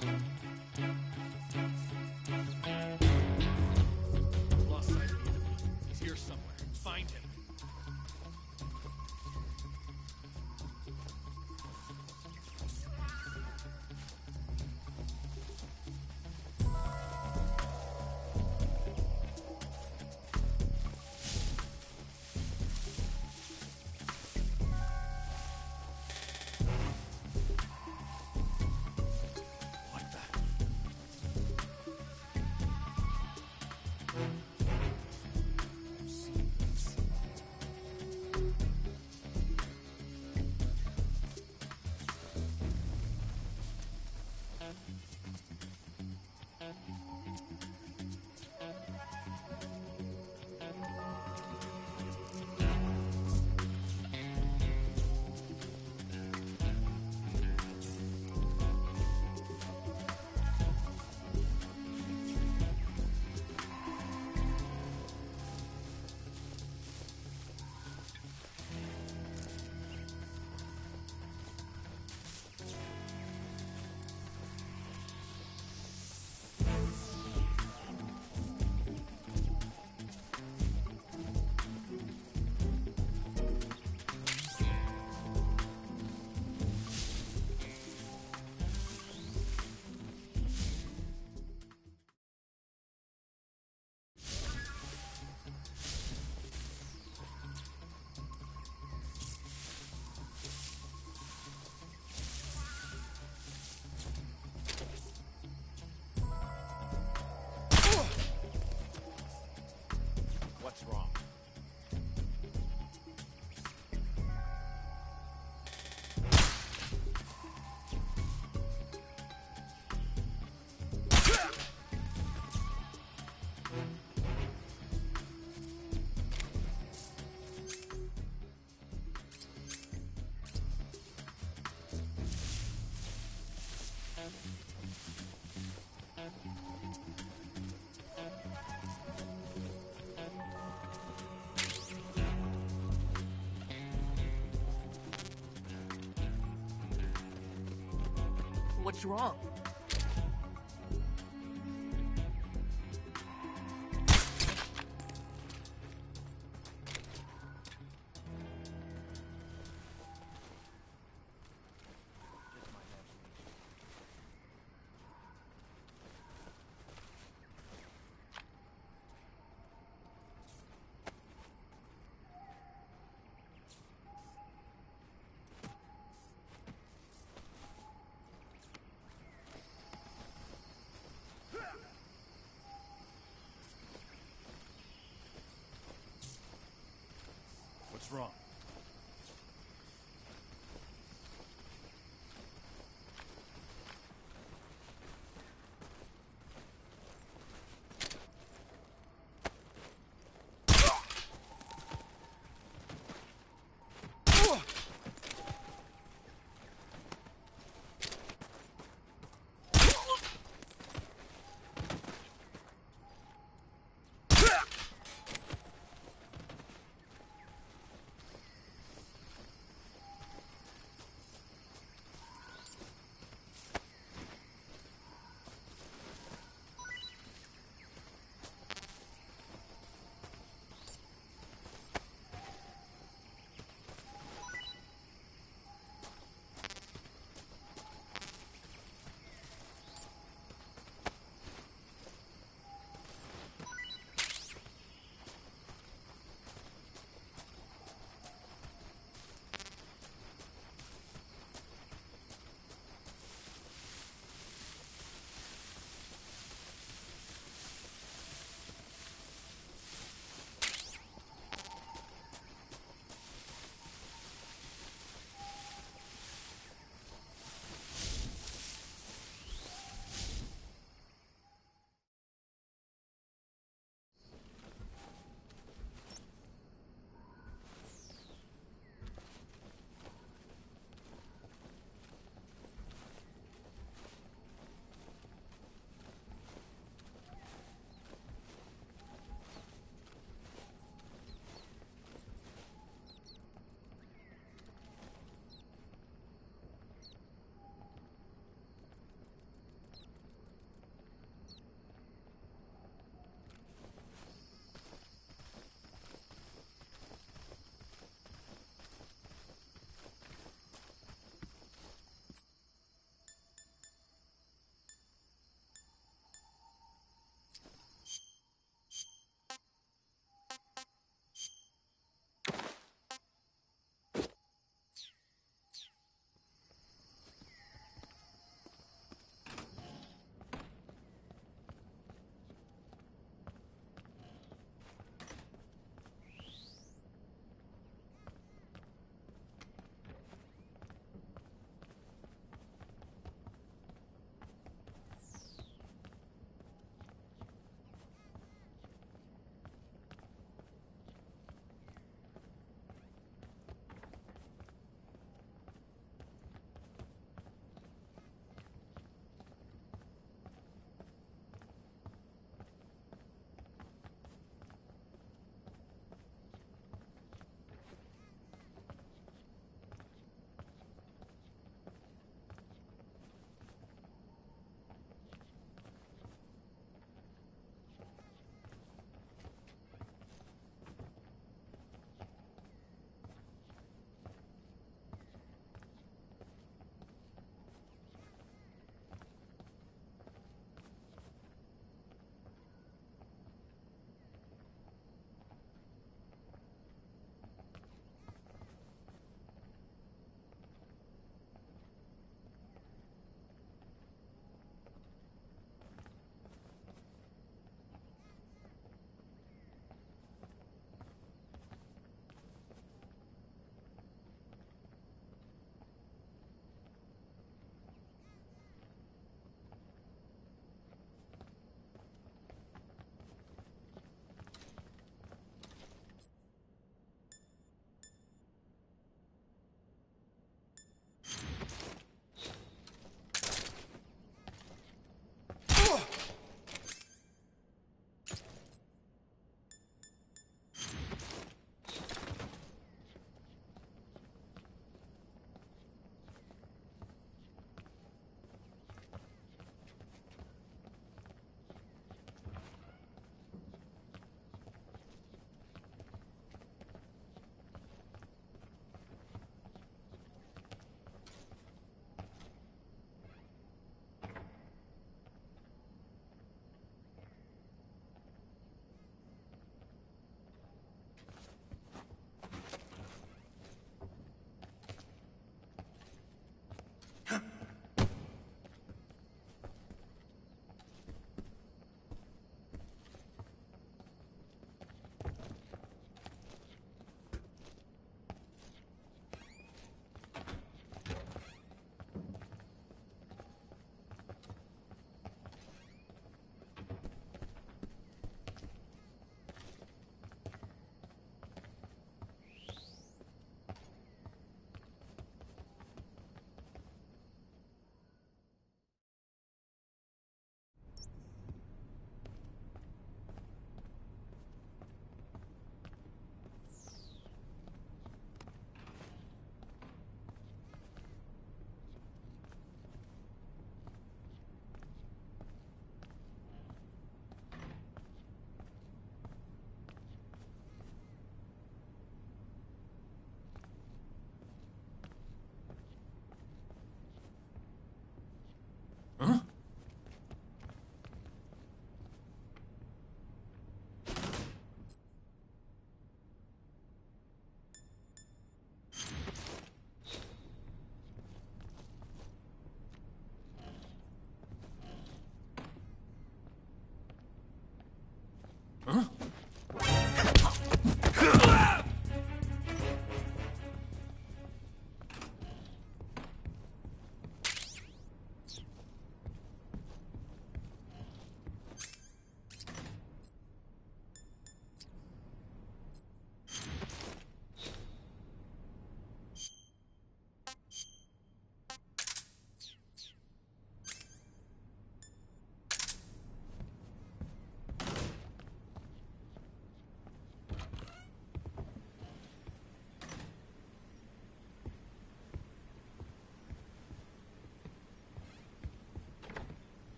S7: Lost sight of the enemy. He's here somewhere. Find him. What's wrong? What's wrong? What's wrong?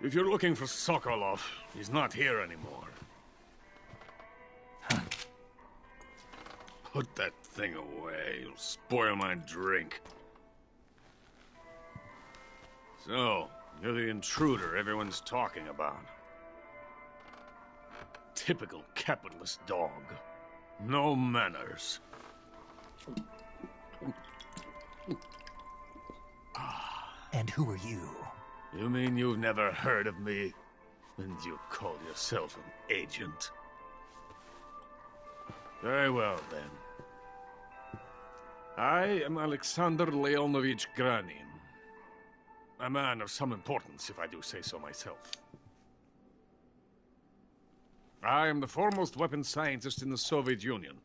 S12: If you're looking for Sokolov, he's not here anymore. Put that thing away. It'll spoil my drink. So, you're the intruder everyone's talking about. Typical capitalist dog. No manners.
S1: And who are you?
S12: You mean you've never heard of me? And you call yourself an agent? Very well, then. I am Alexander Leonovich Granin. A man of some importance, if I do say so myself. I am the foremost weapons scientist in the Soviet Union,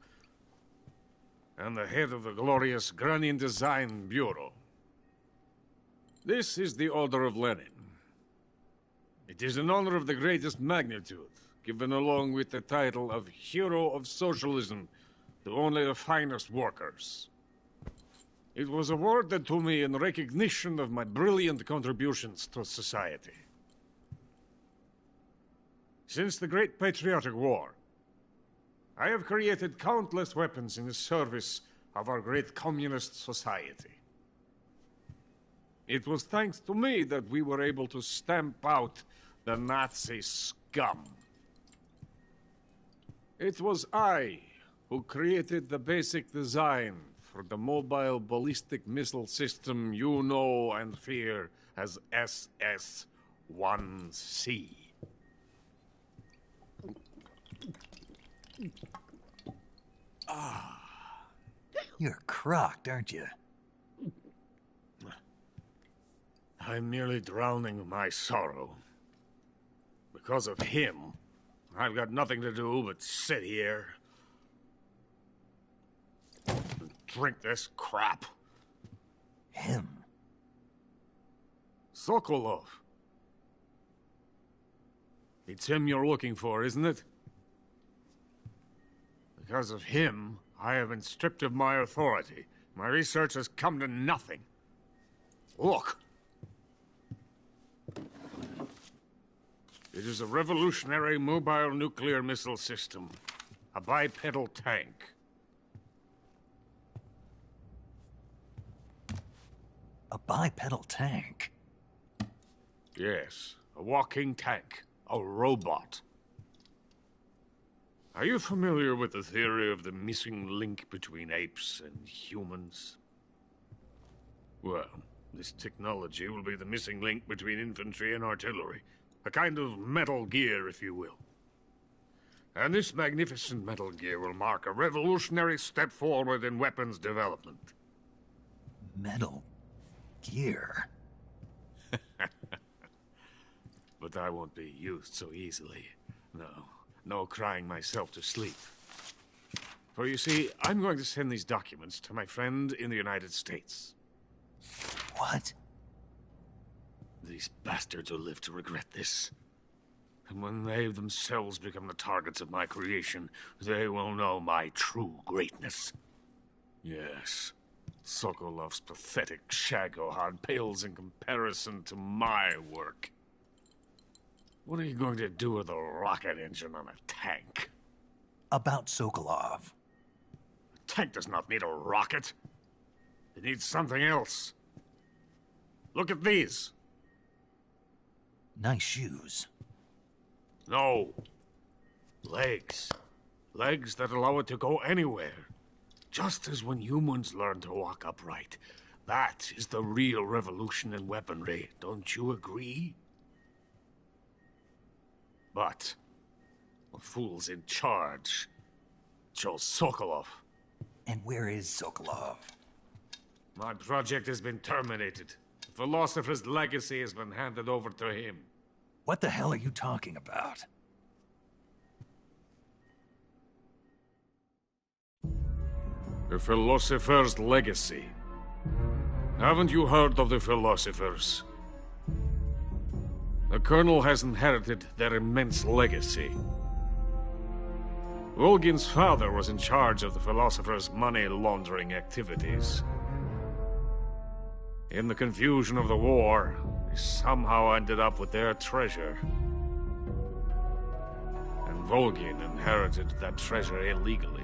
S12: and the head of the glorious Granin Design Bureau. This is the Order of Lenin. It is an honor of the greatest magnitude, given along with the title of Hero of Socialism to only the finest workers. It was awarded to me in recognition of my brilliant contributions to society. Since the Great Patriotic War, I have created countless weapons in the service of our great communist society. It was thanks to me that we were able to stamp out the Nazi scum. It was I who created the basic design for the mobile ballistic missile system you know and fear as SS-1C.
S1: You're crocked, aren't you?
S12: I'm merely drowning my sorrow. Because of him, I've got nothing to do but sit here and drink this crap.
S1: Him?
S12: Sokolov. It's him you're looking for, isn't it? Because of him, I have been stripped of my authority. My research has come to nothing. Look. It is a revolutionary mobile nuclear missile system. A bipedal tank.
S1: A bipedal tank?
S12: Yes, a walking tank. A robot. Are you familiar with the theory of the missing link between apes and humans? Well, this technology will be the missing link between infantry and artillery. A kind of Metal Gear, if you will. And this magnificent Metal Gear will mark a revolutionary step forward in weapons development.
S1: Metal Gear?
S12: But I won't be used so easily. No crying myself to sleep. For you see, I'm going to send these documents to my friend in the United States.
S1: What?
S12: These bastards will live to regret this. And when they themselves become the targets of my creation, they will know my true greatness. Yes, Sokolov's pathetic shagohod pales in comparison to my work. What are you going to do with a rocket engine on a tank?
S1: About Sokolov.
S12: A tank does not need a rocket. It needs something else. Look at these.
S1: Nice shoes.
S12: No. Legs. Legs that allow it to go anywhere. Just as when humans learn to walk upright. That is the real revolution in weaponry. Don't you agree? But the fool's in charge. Joe Sokolov.
S1: And where is Sokolov?
S12: My project has been terminated. The philosopher's legacy has been handed over to him.
S1: What the hell are you talking about?
S12: The philosopher's legacy. Haven't you heard of the philosophers? The Colonel has inherited their immense legacy. Volgin's father was in charge of the philosopher's money laundering activities. In the confusion of the war, I somehow ended up with their treasure. And Volgin inherited that treasure illegally.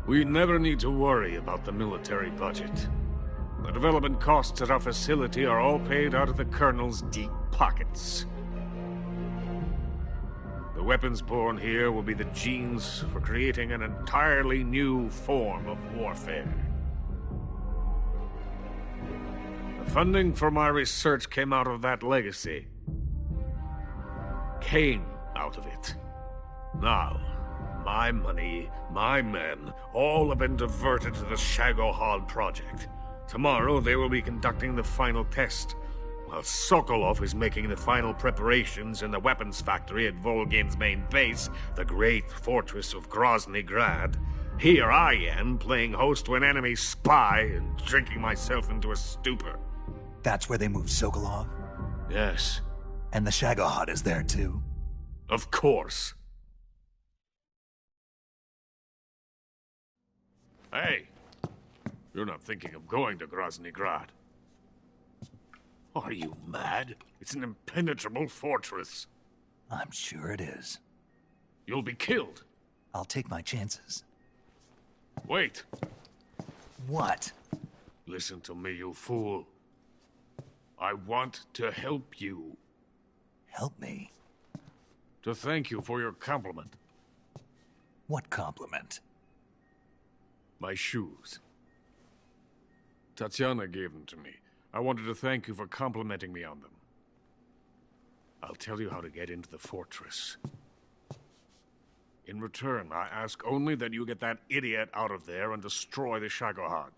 S12: We never need to worry about the military budget. The development costs at our facility are all paid out of the Colonel's deep pockets. The weapons born here will be the genes for creating an entirely new form of warfare. The funding for my research came out of that legacy. Came out of it. Now, my money, my men, all have been diverted to the Shagohod project. Tomorrow they will be conducting the final test, while Sokolov is making the final preparations in the weapons factory at Volgin's main base, the great fortress of Grozny Grad. Here I am, playing host to an enemy spy and drinking myself into a stupor.
S1: That's where they moved Sokolov?
S12: Yes.
S1: And the Shagohod is there too?
S12: Of course. Hey, you're not thinking of going to Grozny Grad. Are you mad? It's an impenetrable fortress.
S1: I'm sure it is.
S12: You'll be killed.
S1: I'll take my chances.
S12: Wait.
S1: What?
S12: Listen to me, you fool. I want to help you.
S1: Help me?
S12: To thank you for your compliment.
S1: What compliment?
S12: My shoes. Tatiana gave them to me. I wanted to thank you for complimenting me on them. I'll tell you how to get into the fortress. In return, I ask only that you get that idiot out of there and destroy the Shagohod.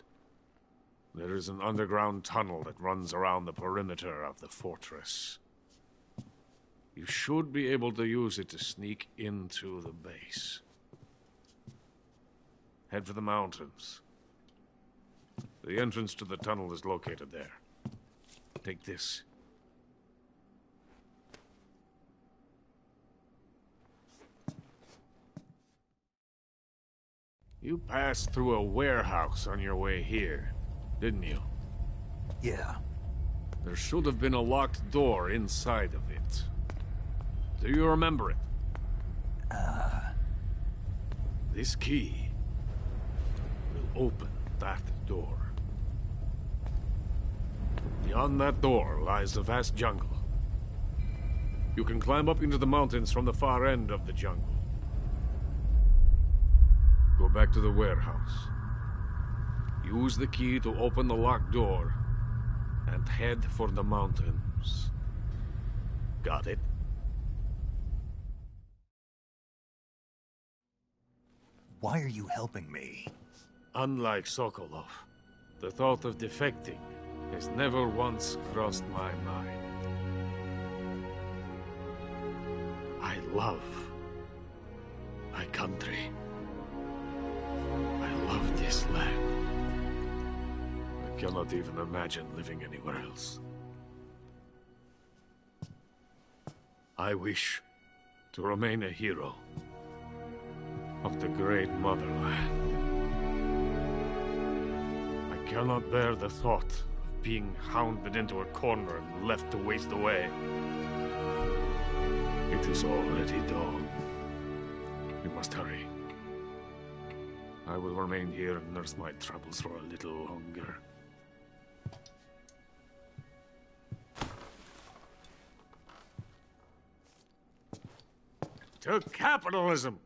S12: There is an underground tunnel that runs around the perimeter of the fortress. You should be able to use it to sneak into the base. Head for the mountains. The entrance to the tunnel is located there. Take this. You passed through a warehouse on your way here, didn't you?
S1: Yeah.
S12: There should have been a locked door inside of it. Do you remember it? This key will open that door. Beyond that door lies a vast jungle. You can climb up into the mountains from the far end of the jungle. Go back to the warehouse. Use the key to open the locked door and head for the mountains. Got it?
S1: Why are you helping me?
S12: Unlike Sokolov, the thought of defecting has never once crossed my mind. I love my country. I love this land. I cannot even imagine living anywhere else. I wish to remain a hero of the great motherland. I cannot bear the thought of being hounded into a corner and left to waste away. It is already dawn. We must hurry. I will remain here and nurse my troubles for a little longer. To capitalism!